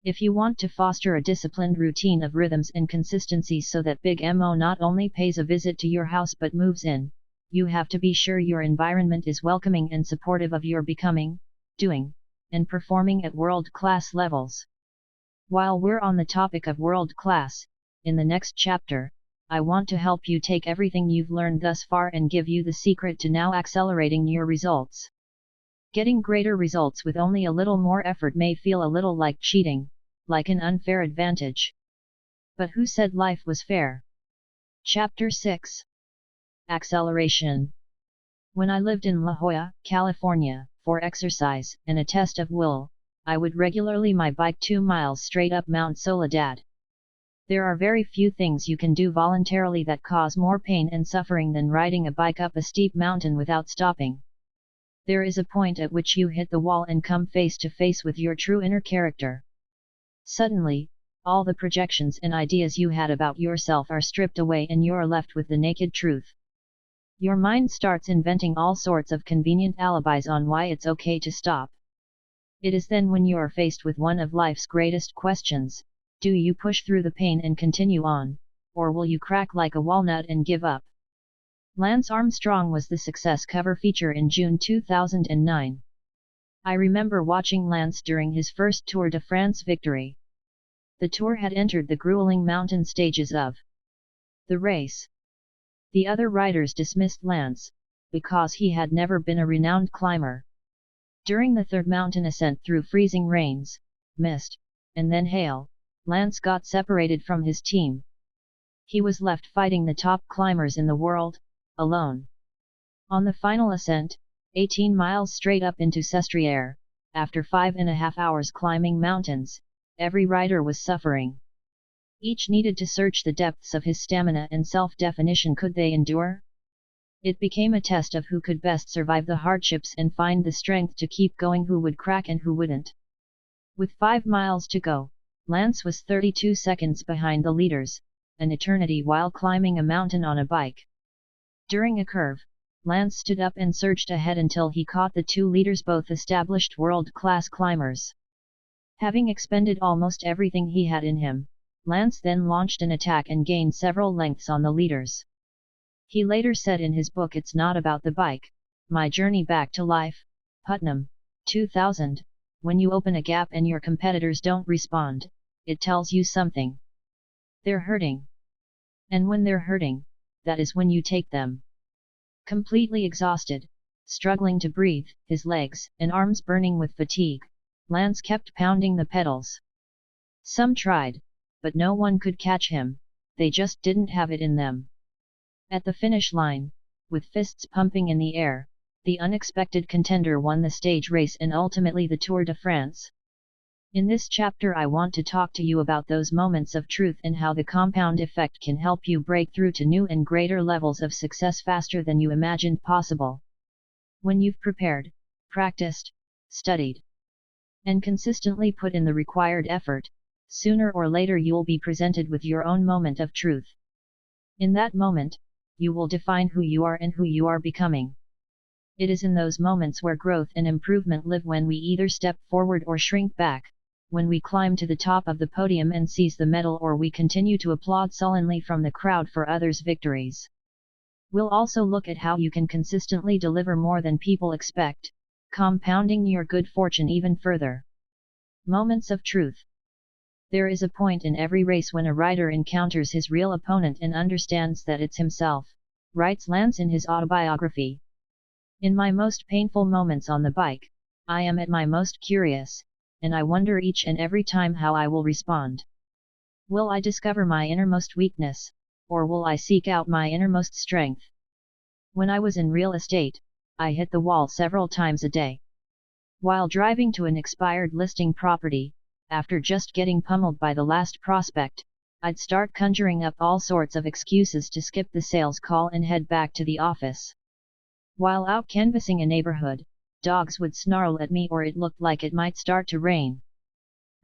If you want to foster a disciplined routine of rhythms and consistency so that Big Mo not only pays a visit to your house but moves in, you have to be sure your environment is welcoming and supportive of your becoming, doing, and performing at world-class levels. While we're on the topic of world-class, in the next chapter, I want to help you take everything you've learned thus far and give you the secret to now accelerating your results. Getting greater results with only a little more effort may feel a little like cheating, like an unfair advantage. But who said life was fair? Chapter 6. Acceleration. When I lived in La Jolla, California, for exercise and a test of will, I would regularly my bike 2 miles straight up Mount Soledad. There are very few things you can do voluntarily that cause more pain and suffering than riding a bike up a steep mountain without stopping. There is a point at which you hit the wall and come face to face with your true inner character. Suddenly, all the projections and ideas you had about yourself are stripped away and you're left with the naked truth. Your mind starts inventing all sorts of convenient alibis on why it's okay to stop. It is then when you are faced with one of life's greatest questions: do you push through the pain and continue on, or will you crack like a walnut and give up? Lance Armstrong was the success cover feature in June 2009. I remember watching Lance during his first Tour de France victory. The Tour had entered the grueling mountain stages of the race. The other riders dismissed Lance, because he had never been a renowned climber. During the third mountain ascent through freezing rains, mist, and then hail, Lance got separated from his team. He was left fighting the top climbers in the world, alone. On the final ascent, 18 miles straight up into Sestriere, after 5.5 hours climbing mountains, every rider was suffering. Each needed to search the depths of his stamina and self-definition. Could they endure? It became a test of who could best survive the hardships and find the strength to keep going, who would crack and who wouldn't. With 5 miles to go, Lance was 32 seconds behind the leaders, an eternity while climbing a mountain on a bike. During a curve, Lance stood up and surged ahead until he caught the 2 leaders, both established world-class climbers. Having expended almost everything he had in him, Lance then launched an attack and gained several lengths on the leaders. He later said in his book It's Not About the Bike, My Journey Back to Life, Putnam, 2000, when you open a gap and your competitors don't respond, it tells you something. They're hurting. And when they're hurting, that is when you take them. Completely exhausted, struggling to breathe, his legs and arms burning with fatigue, Lance kept pounding the pedals. Some tried, but no one could catch him, they just didn't have it in them. At the finish line, with fists pumping in the air, the unexpected contender won the stage race and ultimately the Tour de France. In this chapter I want to talk to you about those moments of truth and how the compound effect can help you break through to new and greater levels of success faster than you imagined possible. When you've prepared, practiced, studied, and consistently put in the required effort, sooner or later you'll be presented with your own moment of truth. In that moment, you will define who you are and who you are becoming. It is in those moments where growth and improvement live, when we either step forward or shrink back, when we climb to the top of the podium and seize the medal, or we continue to applaud sullenly from the crowd for others' victories. We'll also look at how you can consistently deliver more than people expect, compounding your good fortune even further. Moments of truth. There is a point in every race when a rider encounters his real opponent and understands that it's himself, writes Lance in his autobiography. In my most painful moments on the bike, I am at my most curious, and I wonder each and every time how I will respond. Will I discover my innermost weakness, or will I seek out my innermost strength? When I was in real estate, I hit the wall several times a day. While driving to an expired listing property, after just getting pummeled by the last prospect, I'd start conjuring up all sorts of excuses to skip the sales call and head back to the office. While out canvassing a neighborhood, dogs would snarl at me or it looked like it might start to rain.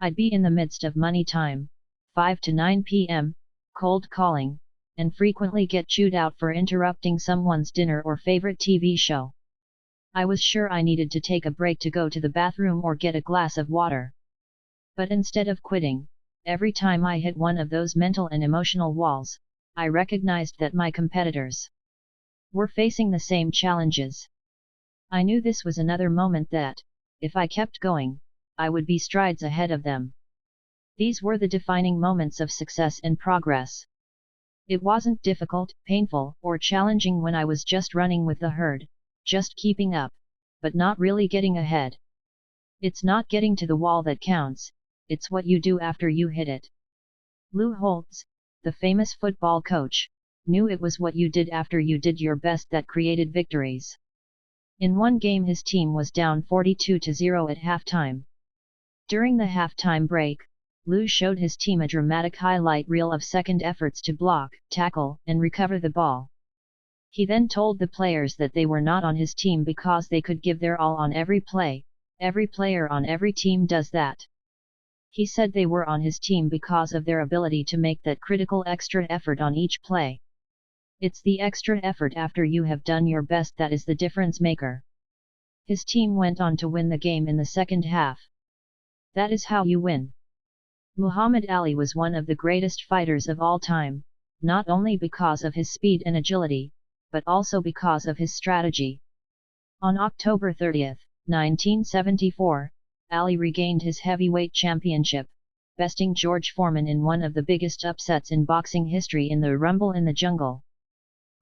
I'd be in the midst of money time, 5 to 9 p.m., cold calling, and frequently get chewed out for interrupting someone's dinner or favorite TV show. I was sure I needed to take a break to go to the bathroom or get a glass of water. But instead of quitting, every time I hit one of those mental and emotional walls, I recognized that my competitors were facing the same challenges. I knew this was another moment that, if I kept going, I would be strides ahead of them. These were the defining moments of success and progress. It wasn't difficult, painful, or challenging when I was just running with the herd, just keeping up, but not really getting ahead. It's not getting to the wall that counts, it's what you do after you hit it. Lou Holtz, the famous football coach, knew it was what you did after you did your best that created victories. In one game his team was down 42-0 at halftime. During the halftime break, Lou showed his team a dramatic highlight reel of second efforts to block, tackle, and recover the ball. He then told the players that they were not on his team because they could give their all on every play. Every player on every team does that. He said they were on his team because of their ability to make that critical extra effort on each play. It's the extra effort after you have done your best that is the difference maker. His team went on to win the game in the second half. That is how you win. Muhammad Ali was one of the greatest fighters of all time, not only because of his speed and agility, but also because of his strategy. On October 30, 1974, Ali regained his heavyweight championship, besting George Foreman in one of the biggest upsets in boxing history in the Rumble in the Jungle.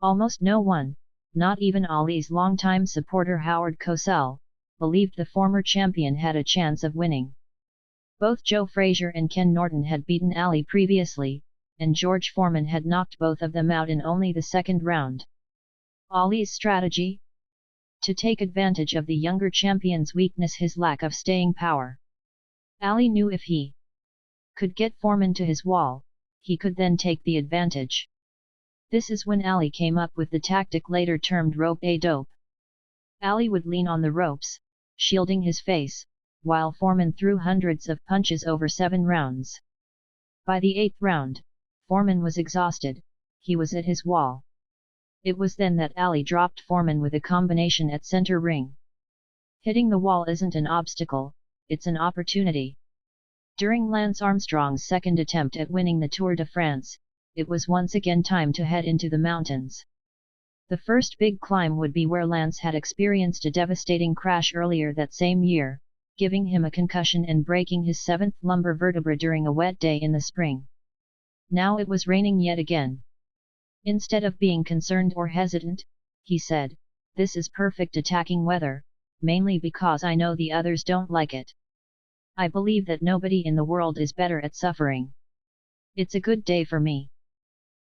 Almost no one, not even Ali's longtime supporter Howard Cosell, believed the former champion had a chance of winning. Both Joe Frazier and Ken Norton had beaten Ali previously, and George Foreman had knocked both of them out in only the second round. Ali's strategy? To take advantage of the younger champion's weakness, his lack of staying power. Ali knew if he could get Foreman to his wall, he could then take the advantage. This is when Ali came up with the tactic later termed rope-a-dope. Ali would lean on the ropes, shielding his face, while Foreman threw hundreds of punches over 7 rounds. By the 8th round, Foreman was exhausted, he was at his wall. It was then that Ali dropped Foreman with a combination at center ring. Hitting the wall isn't an obstacle, it's an opportunity. During Lance Armstrong's second attempt at winning the Tour de France, it was once again time to head into the mountains. The first big climb would be where Lance had experienced a devastating crash earlier that same year, giving him a concussion and breaking his 7th lumbar vertebra during a wet day in the spring. Now it was raining yet again. Instead of being concerned or hesitant, he said, "This is perfect attacking weather, mainly because I know the others don't like it. I believe that nobody in the world is better at suffering. It's a good day for me."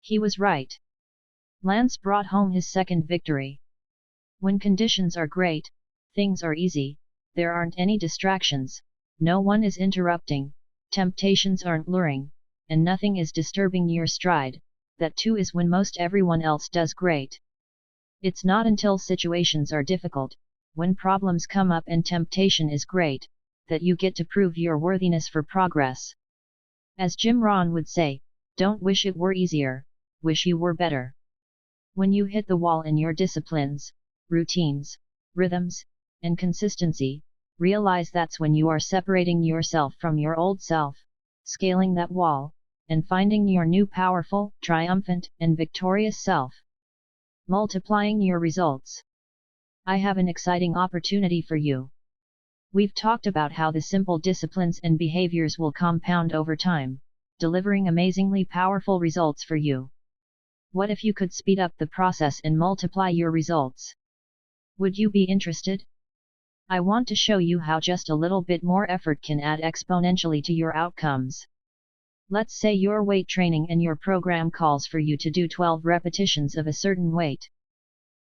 He was right. Lance brought home his second victory. When conditions are great, things are easy, there aren't any distractions, no one is interrupting, temptations aren't luring, and nothing is disturbing your stride. That too is when most everyone else does great. It's not until situations are difficult, when problems come up and temptation is great, that you get to prove your worthiness for progress. As Jim Rohn would say, don't wish it were easier, wish you were better. When you hit the wall in your disciplines, routines, rhythms, and consistency, realize that's when you are separating yourself from your old self, scaling that wall, and finding your new powerful, triumphant, and victorious self. Multiplying your results. I have an exciting opportunity for you. We've talked about how the simple disciplines and behaviors will compound over time, delivering amazingly powerful results for you. What if you could speed up the process and multiply your results? Would you be interested? I want to show you how just a little bit more effort can add exponentially to your outcomes. Let's say your weight training and your program calls for you to do 12 repetitions of a certain weight.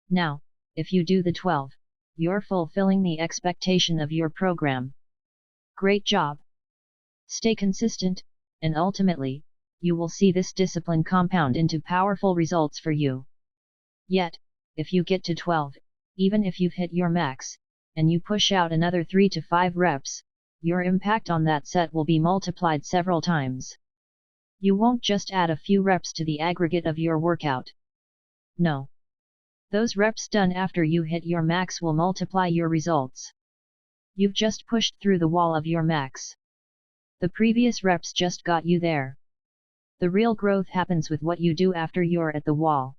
Now, if you do the 12, you're fulfilling the expectation of your program. Great job! Stay consistent, and ultimately, you will see this discipline compound into powerful results for you. Yet, if you get to 12, even if you've hit your max, and you push out another 3 to 5 reps, your impact on that set will be multiplied several times. You won't just add a few reps to the aggregate of your workout. No. Those reps done after you hit your max will multiply your results. You've just pushed through the wall of your max. The previous reps just got you there. The real growth happens with what you do after you're at the wall.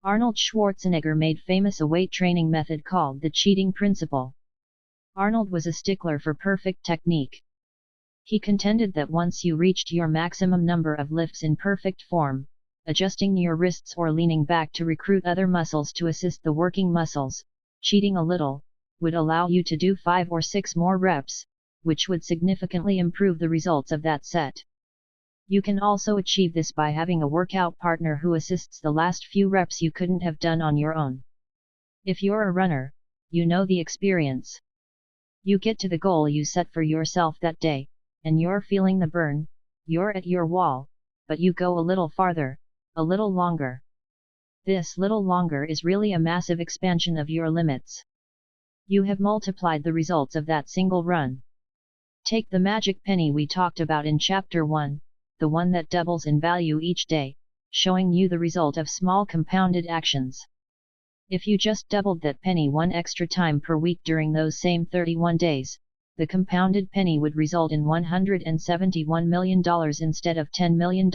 Arnold Schwarzenegger made famous a weight training method called the cheating principle. Arnold was a stickler for perfect technique. He contended that once you reached your maximum number of lifts in perfect form, adjusting your wrists or leaning back to recruit other muscles to assist the working muscles, cheating a little, would allow you to do 5 or 6 more reps, which would significantly improve the results of that set. You can also achieve this by having a workout partner who assists the last few reps you couldn't have done on your own. If you're a runner, you know the experience. You get to the goal you set for yourself that day, and you're feeling the burn, you're at your wall, but you go a little farther, a little longer. This little longer is really a massive expansion of your limits. You have multiplied the results of that single run. Take the magic penny we talked about in Chapter 1, the one that doubles in value each day, showing you the result of small compounded actions. If you just doubled that penny one extra time per week during those same 31 days, the compounded penny would result in $171 million instead of $10 million.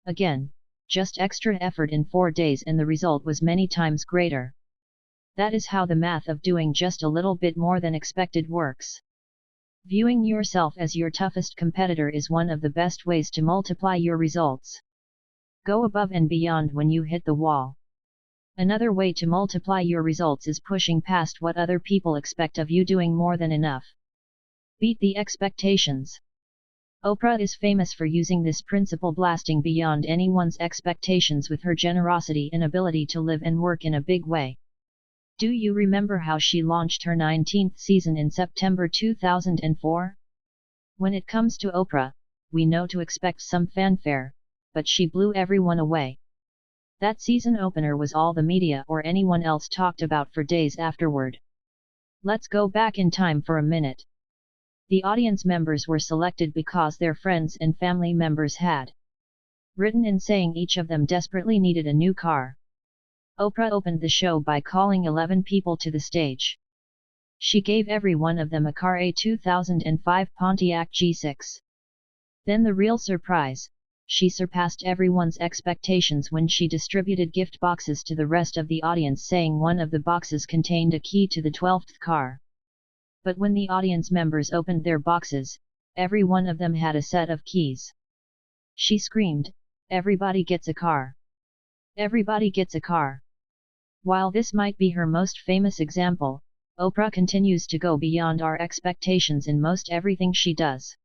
Again, just extra effort in 4 days and the result was many times greater. That is how the math of doing just a little bit more than expected works. Viewing yourself as your toughest competitor is one of the best ways to multiply your results. Go above and beyond when you hit the wall. Another way to multiply your results is pushing past what other people expect of you, doing more than enough. Beat the expectations. Oprah is famous for using this principle, blasting beyond anyone's expectations with her generosity and ability to live and work in a big way. Do you remember how she launched her 19th season in September 2004? When it comes to Oprah, we know to expect some fanfare, but she blew everyone away. That season opener was all the media or anyone else talked about for days afterward. Let's go back in time for a minute. The audience members were selected because their friends and family members had written in saying each of them desperately needed a new car. Oprah opened the show by calling 11 people to the stage. She gave every one of them a car, a 2005 Pontiac G6. Then the real surprise, she surpassed everyone's expectations when she distributed gift boxes to the rest of the audience, saying one of the boxes contained a key to the 12th car. But when the audience members opened their boxes, every one of them had a set of keys. She screamed, "Everybody gets a car! Everybody gets a car!" While this might be her most famous example, Oprah continues to go beyond our expectations in most everything she does.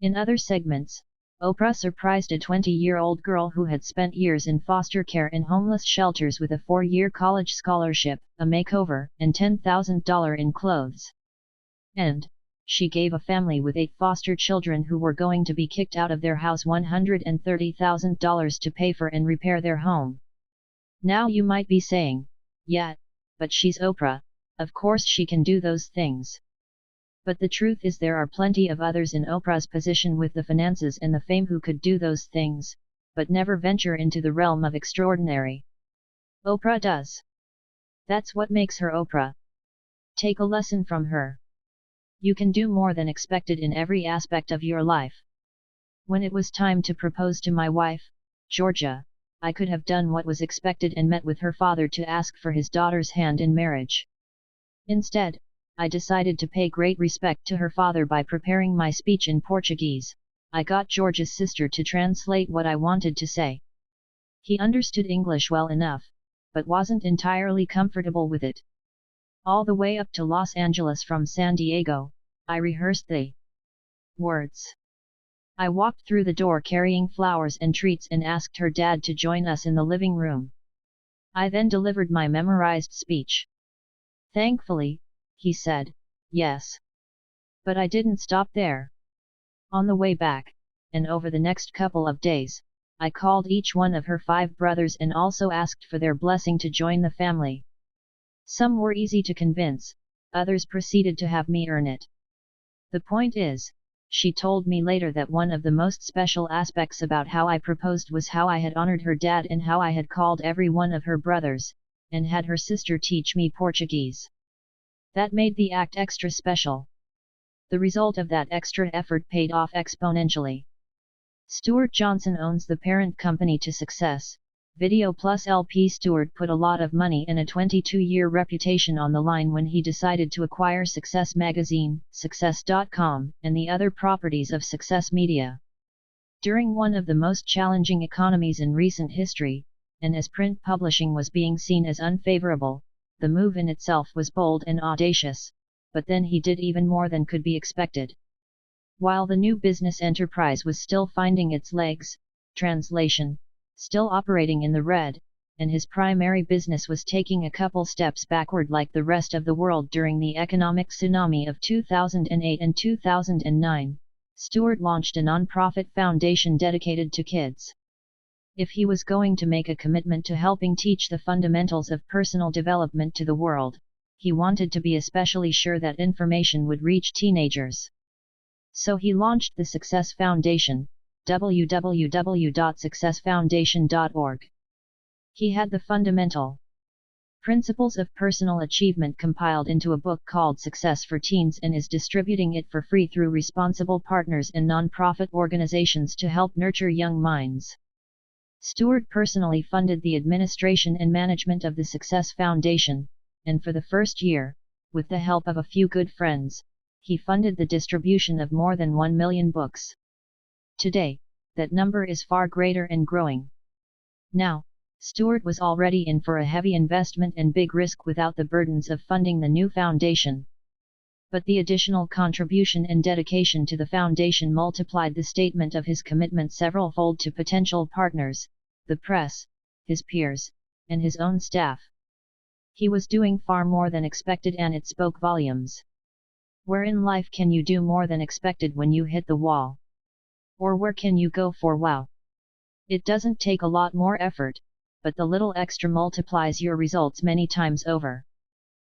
In other segments, Oprah surprised a 20-year-old girl who had spent years in foster care in homeless shelters with a 4-year college scholarship, a makeover, and $10,000 in clothes. And she gave a family with 8 foster children who were going to be kicked out of their house $130,000 to pay for and repair their home. Now you might be saying, "Yeah, but she's Oprah, of course she can do those things." But the truth is there are plenty of others in Oprah's position with the finances and the fame who could do those things, but never venture into the realm of extraordinary. Oprah does. That's what makes her Oprah. Take a lesson from her. You can do more than expected in every aspect of your life. When it was time to propose to my wife, Georgia, I could have done what was expected and met with her father to ask for his daughter's hand in marriage. Instead, I decided to pay great respect to her father by preparing my speech in Portuguese. I got Georgia's sister to translate what I wanted to say. He understood English well enough, but wasn't entirely comfortable with it. All the way up to Los Angeles from San Diego, I rehearsed the words. I walked through the door carrying flowers and treats and asked her dad to join us in the living room. I then delivered my memorized speech. Thankfully, he said, yes. But I didn't stop there. On the way back, and over the next couple of days, I called each one of her 5 brothers and also asked for their blessing to join the family. Some were easy to convince, others proceeded to have me earn it. The point is, she told me later that one of the most special aspects about how I proposed was how I had honored her dad and how I had called every one of her brothers, and had her sister teach me Portuguese. That made the act extra special. The result of that extra effort paid off exponentially. Stuart Johnson owns the parent company to Success Video Plus LP. Stuart put a lot of money and a 22-year reputation on the line when he decided to acquire Success Magazine, Success.com, and the other properties of Success Media. During one of the most challenging economies in recent history, and as print publishing was being seen as unfavorable, the move in itself was bold and audacious, but then he did even more than could be expected. While the new business enterprise was still finding its legs, translation, still operating in the red, and his primary business was taking a couple steps backward like the rest of the world during the economic tsunami of 2008 and 2009, Stuart launched a non-profit foundation dedicated to kids. If he was going to make a commitment to helping teach the fundamentals of personal development to the world, he wanted to be especially sure that information would reach teenagers. So he launched the Success Foundation, www.successfoundation.org. He had the fundamental principles of personal achievement compiled into a book called Success for Teens and is distributing it for free through responsible partners and non-profit organizations to help nurture young minds. Stuart personally funded the administration and management of the Success Foundation, and for the first year, with the help of a few good friends, he funded the distribution of more than 1 million books. Today, that number is far greater and growing. Now, Stuart was already in for a heavy investment and big risk without the burdens of funding the new foundation. But the additional contribution and dedication to the foundation multiplied the statement of his commitment several-fold to potential partners, the press, his peers, and his own staff. He was doing far more than expected, and it spoke volumes. Where in life can you do more than expected when you hit the wall? Or where can you go for wow? It doesn't take a lot more effort, but the little extra multiplies your results many times over.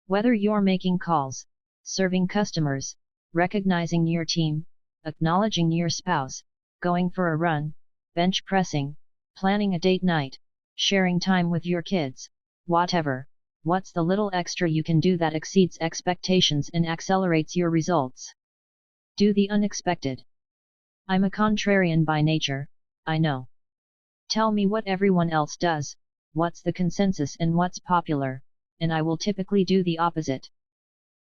Whether you're making calls, serving customers, recognizing your team, acknowledging your spouse, going for a run, bench pressing, planning a date night, sharing time with your kids, whatever, what's the little extra you can do that exceeds expectations and accelerates your results? Do the unexpected. I'm a contrarian by nature, I know. Tell me what everyone else does, what's the consensus and what's popular, and I will typically do the opposite.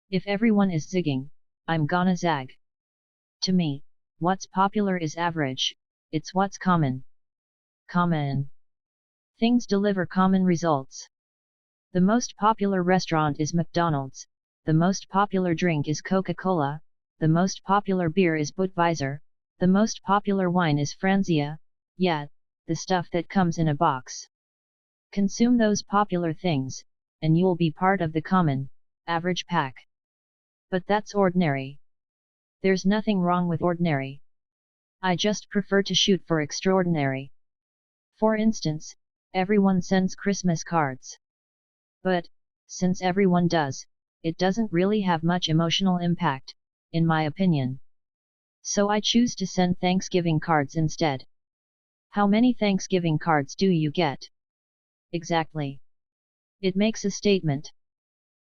If everyone is zigging, I'm gonna zag. To me, what's popular is average, it's what's common. Common. Things deliver common results. The most popular restaurant is McDonald's, the most popular drink is Coca-Cola, the most popular beer is Budweiser, the most popular wine is Franzia, yeah, the stuff that comes in a box. Consume those popular things, and you'll be part of the common, average pack. But that's ordinary. There's nothing wrong with ordinary. I just prefer to shoot for extraordinary. For instance, everyone sends Christmas cards. But, since everyone does, it doesn't really have much emotional impact, in my opinion. So I choose to send Thanksgiving cards instead. How many Thanksgiving cards do you get? Exactly. It makes a statement.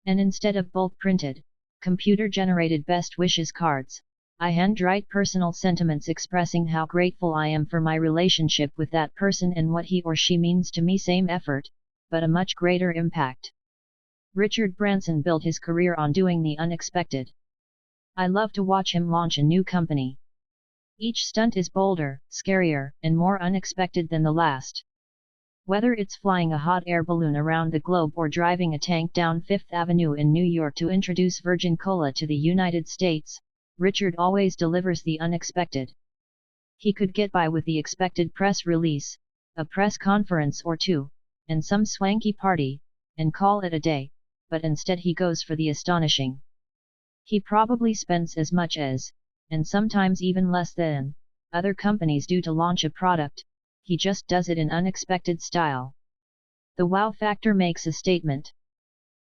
And instead of bulk printed, computer-generated best wishes cards, I handwrite personal sentiments expressing how grateful I am for my relationship with that person and what he or she means to me. Same effort, but a much greater impact. Richard Branson built his career on doing the unexpected. I love to watch him launch a new company. Each stunt is bolder, scarier, and more unexpected than the last. Whether it's flying a hot air balloon around the globe or driving a tank down Fifth Avenue in New York to introduce Virgin Cola to the United States, Richard always delivers the unexpected. He could get by with the expected press release, a press conference or two, and some swanky party, and call it a day, but instead he goes for the astonishing. He probably spends as much as, and sometimes even less than, other companies do to launch a product. He just does it in unexpected style. The wow factor makes a statement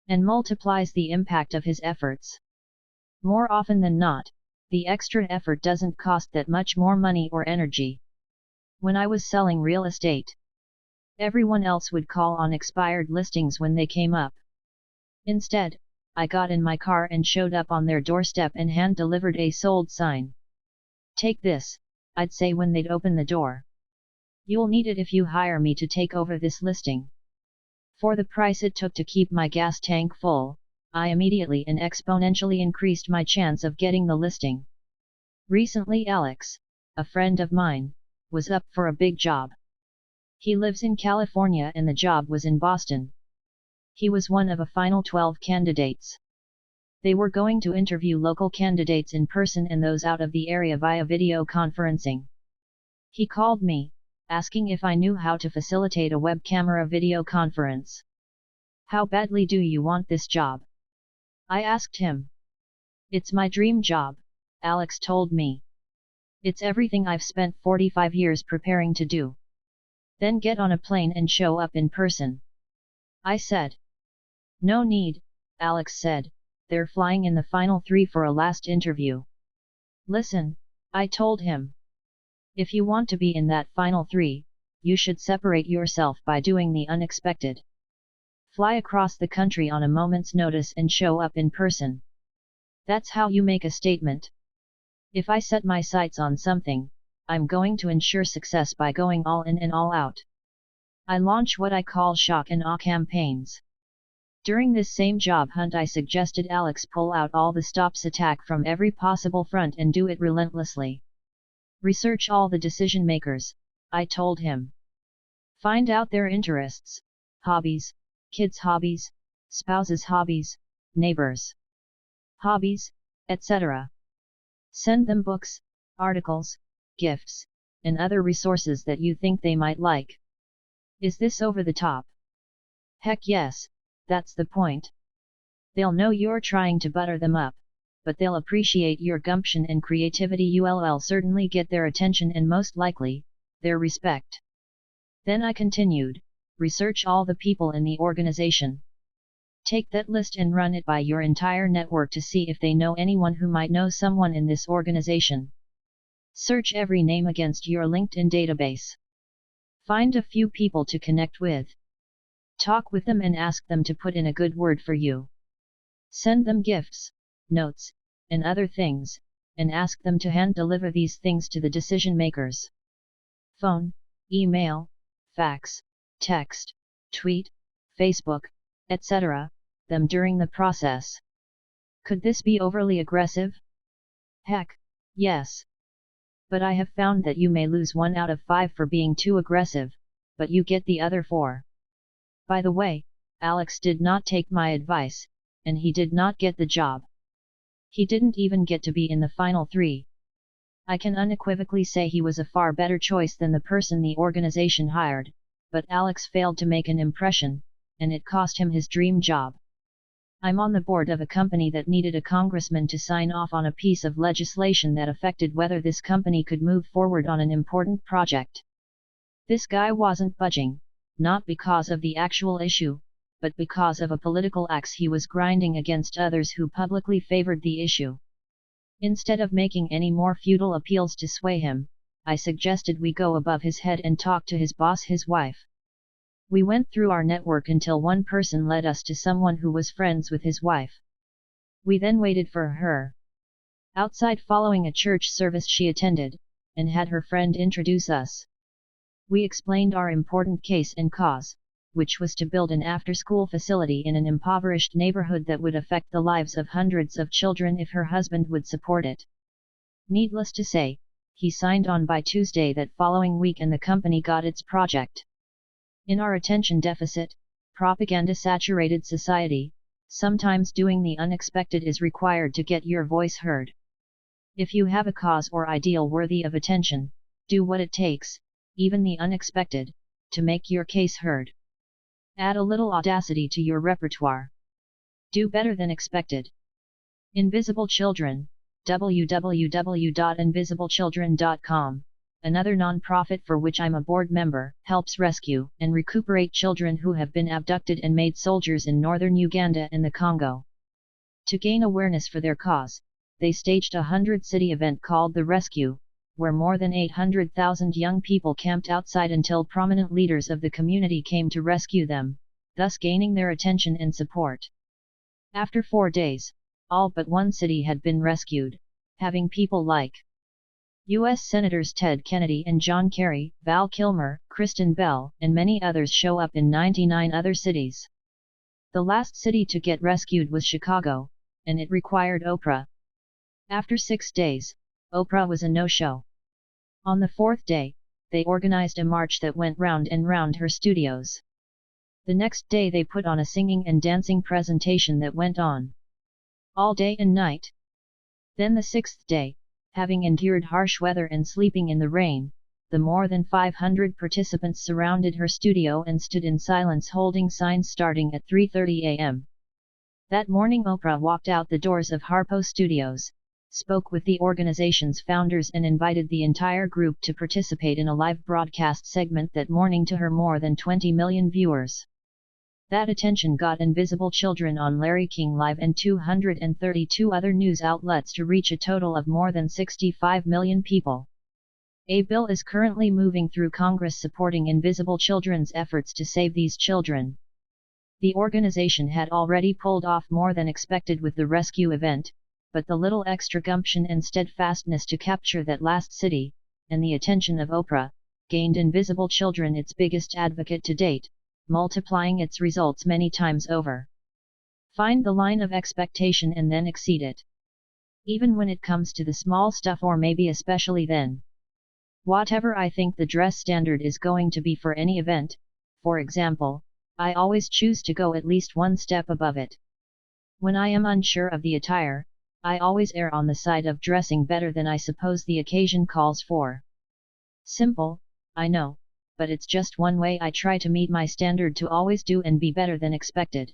and multiplies the impact of his efforts. More often than not, the extra effort doesn't cost that much more money or energy. When I was selling real estate, everyone else would call on expired listings when they came up. Instead, I got in my car and showed up on their doorstep and hand-delivered a sold sign. "Take this," I'd say when they'd open the door. "You'll need it if you hire me to take over this listing." For the price it took to keep my gas tank full, I immediately and exponentially increased my chance of getting the listing. Recently Alex, a friend of mine, was up for a big job. He lives in California and the job was in Boston. He was one of a final 12 candidates. They were going to interview local candidates in person and those out of the area via video conferencing. He called me, asking if I knew how to facilitate a web camera video conference. "How badly do you want this job?" I asked him. "It's my dream job," Alex told me. "It's everything I've spent 45 years preparing to do. Then get on a plane and show up in person." I said. "No need," Alex said, "they're flying in the final 3 for a last interview." "Listen," I told him. "If you want to be in that final 3, you should separate yourself by doing the unexpected. Fly across the country on a moment's notice and show up in person. That's how you make a statement. If I set my sights on something, I'm going to ensure success by going all in and all out. I launch what I call shock and awe campaigns." During this same job hunt I suggested Alex pull out all the stops, attack from every possible front and do it relentlessly. "Research all the decision makers," I told him. "Find out their interests, hobbies, kids' hobbies, spouses' hobbies, neighbors' hobbies, etc. Send them books, articles, gifts, and other resources that you think they might like. Is this over the top? Heck yes, that's the point. They'll know you're trying to butter them up, but they'll appreciate your gumption and creativity. You'll certainly get their attention and most likely, their respect." Then I continued, "Research all the people in the organization. Take that list and run it by your entire network to see if they know anyone who might know someone in this organization. Search every name against your LinkedIn database. Find a few people to connect with. Talk with them and ask them to put in a good word for you. Send them gifts, notes, and other things, and ask them to hand-deliver these things to the decision makers. Phone, email, fax, text, tweet, Facebook, etc., them during the process. Could this be overly aggressive? Heck, yes. But I have found that you may lose 1 out of 5 for being too aggressive, but you get the other 4. By the way, Alex did not take my advice, and he did not get the job. He didn't even get to be in the final 3. I can unequivocally say he was a far better choice than the person the organization hired, but Alex failed to make an impression, and it cost him his dream job. I'm on the board of a company that needed a congressman to sign off on a piece of legislation that affected whether this company could move forward on an important project. This guy wasn't budging, not because of the actual issue, but because of a political axe he was grinding against others who publicly favored the issue. Instead of making any more futile appeals to sway him, I suggested we go above his head and talk to his boss, his wife. We went through our network until one person led us to someone who was friends with his wife. We then waited for her outside following a church service she attended, and had her friend introduce us. We explained our important case and cause, which was to build an after-school facility in an impoverished neighborhood that would affect the lives of hundreds of children if her husband would support it. Needless to say, he signed on by Tuesday that following week and the company got its project. In our attention deficit, propaganda-saturated society, sometimes doing the unexpected is required to get your voice heard. If you have a cause or ideal worthy of attention, do what it takes, even the unexpected, to make your case heard. Add a little audacity to your repertoire. Do better than expected. Invisible Children, www.invisibleChildren.com, another non-profit for which I'm a board member, helps rescue and recuperate children who have been abducted and made soldiers in northern Uganda and the Congo. To gain awareness for their cause, they staged a 100-city event called The Rescue, where more than 800,000 young people camped outside until prominent leaders of the community came to rescue them, thus gaining their attention and support. After 4 days, all but one city had been rescued, having people like U.S. Senators Ted Kennedy and John Kerry, Val Kilmer, Kristen Bell, and many others show up in 99 other cities. The last city to get rescued was Chicago, and it required Oprah. After 6 days, Oprah was a no-show. On the 4th day, they organized a march that went round and round her studios. The next day they put on a singing and dancing presentation that went on all day and night. Then the 6th day, having endured harsh weather and sleeping in the rain, the more than 500 participants surrounded her studio and stood in silence holding signs starting at 3:30 a.m. That morning Oprah walked out the doors of Harpo Studios, spoke with the organization's founders and invited the entire group to participate in a live broadcast segment that morning to her more than 20 million viewers. That attention got Invisible Children on Larry King Live and 232 other news outlets to reach a total of more than 65 million people. A bill is currently moving through Congress supporting Invisible Children's efforts to save these children. The organization had already pulled off more than expected with the rescue event, but the little extra gumption and steadfastness to capture that last city, and the attention of Oprah, gained Invisible Children its biggest advocate to date, multiplying its results many times over. Find the line of expectation and then exceed it. Even when it comes to the small stuff, or maybe especially then. Whatever I think the dress standard is going to be for any event, for example, I always choose to go at least one step above it. When I am unsure of the attire, I always err on the side of dressing better than I suppose the occasion calls for. Simple, I know, but it's just one way I try to meet my standard to always do and be better than expected.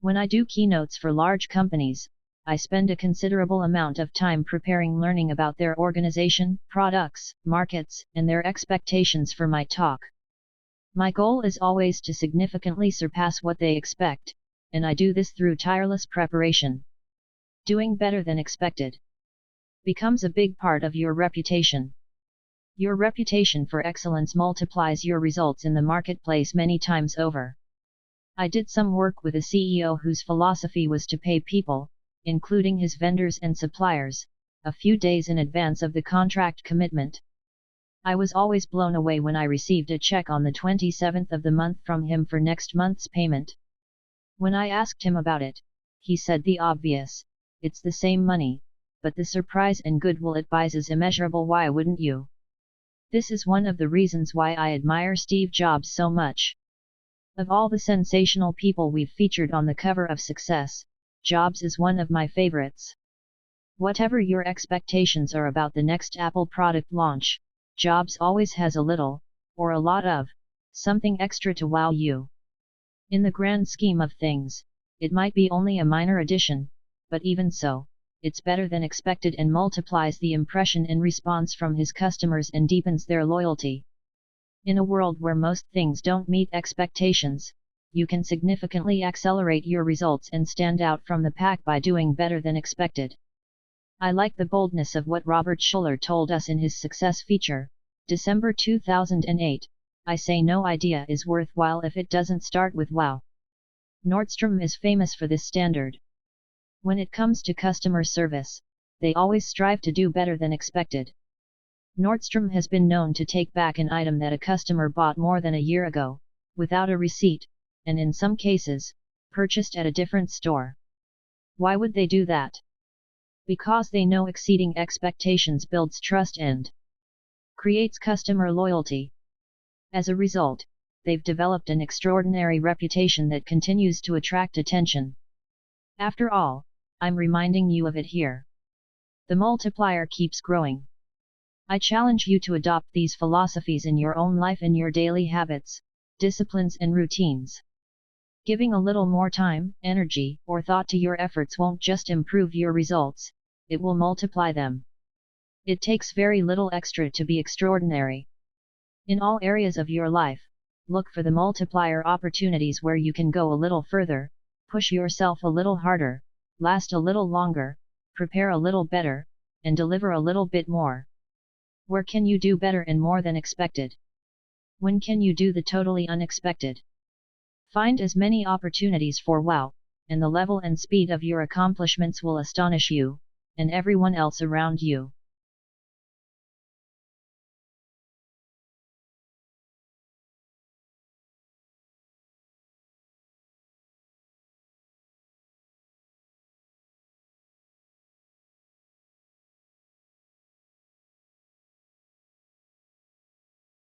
When I do keynotes for large companies, I spend a considerable amount of time preparing, learning about their organization, products, markets, and their expectations for my talk. My goal is always to significantly surpass what they expect, and I do this through tireless preparation. Doing better than expected becomes a big part of your reputation. Your reputation for excellence multiplies your results in the marketplace many times over. I did some work with a CEO whose philosophy was to pay people, including his vendors and suppliers, a few days in advance of the contract commitment. I was always blown away when I received a check on the 27th of the month from him for next month's payment. When I asked him about it, he said the obvious: it's the same money, but the surprise and goodwill it buys is immeasurable. Why wouldn't you? This is one of the reasons why I admire Steve Jobs so much. Of all the sensational people we've featured on the cover of Success, Jobs is one of my favorites. Whatever your expectations are about the next Apple product launch, Jobs always has a little, or a lot of, something extra to wow you. In the grand scheme of things, it might be only a minor addition, but even so, it's better than expected and multiplies the impression and response from his customers and deepens their loyalty. In a world where most things don't meet expectations, you can significantly accelerate your results and stand out from the pack by doing better than expected. I like the boldness of what Robert Schuller told us in his Success feature, December 2008, I say no idea is worthwhile if it doesn't start with wow. Nordstrom is famous for this standard. When it comes to customer service, they always strive to do better than expected. Nordstrom has been known to take back an item that a customer bought more than a year ago, without a receipt, and in some cases, purchased at a different store. Why would they do that? Because they know exceeding expectations builds trust and creates customer loyalty. As a result, they've developed an extraordinary reputation that continues to attract attention. After all, I'm reminding you of it here. The multiplier keeps growing. I challenge you to adopt these philosophies in your own life and your daily habits, disciplines and routines. Giving a little more time, energy, or thought to your efforts won't just improve your results, it will multiply them. It takes very little extra to be extraordinary. In all areas of your life, look for the multiplier opportunities where you can go a little further, push yourself a little harder, last a little longer, prepare a little better, and deliver a little bit more. Where can you do better and more than expected? When can you do the totally unexpected? Find as many opportunities for wow, and the level and speed of your accomplishments will astonish you, and everyone else around you.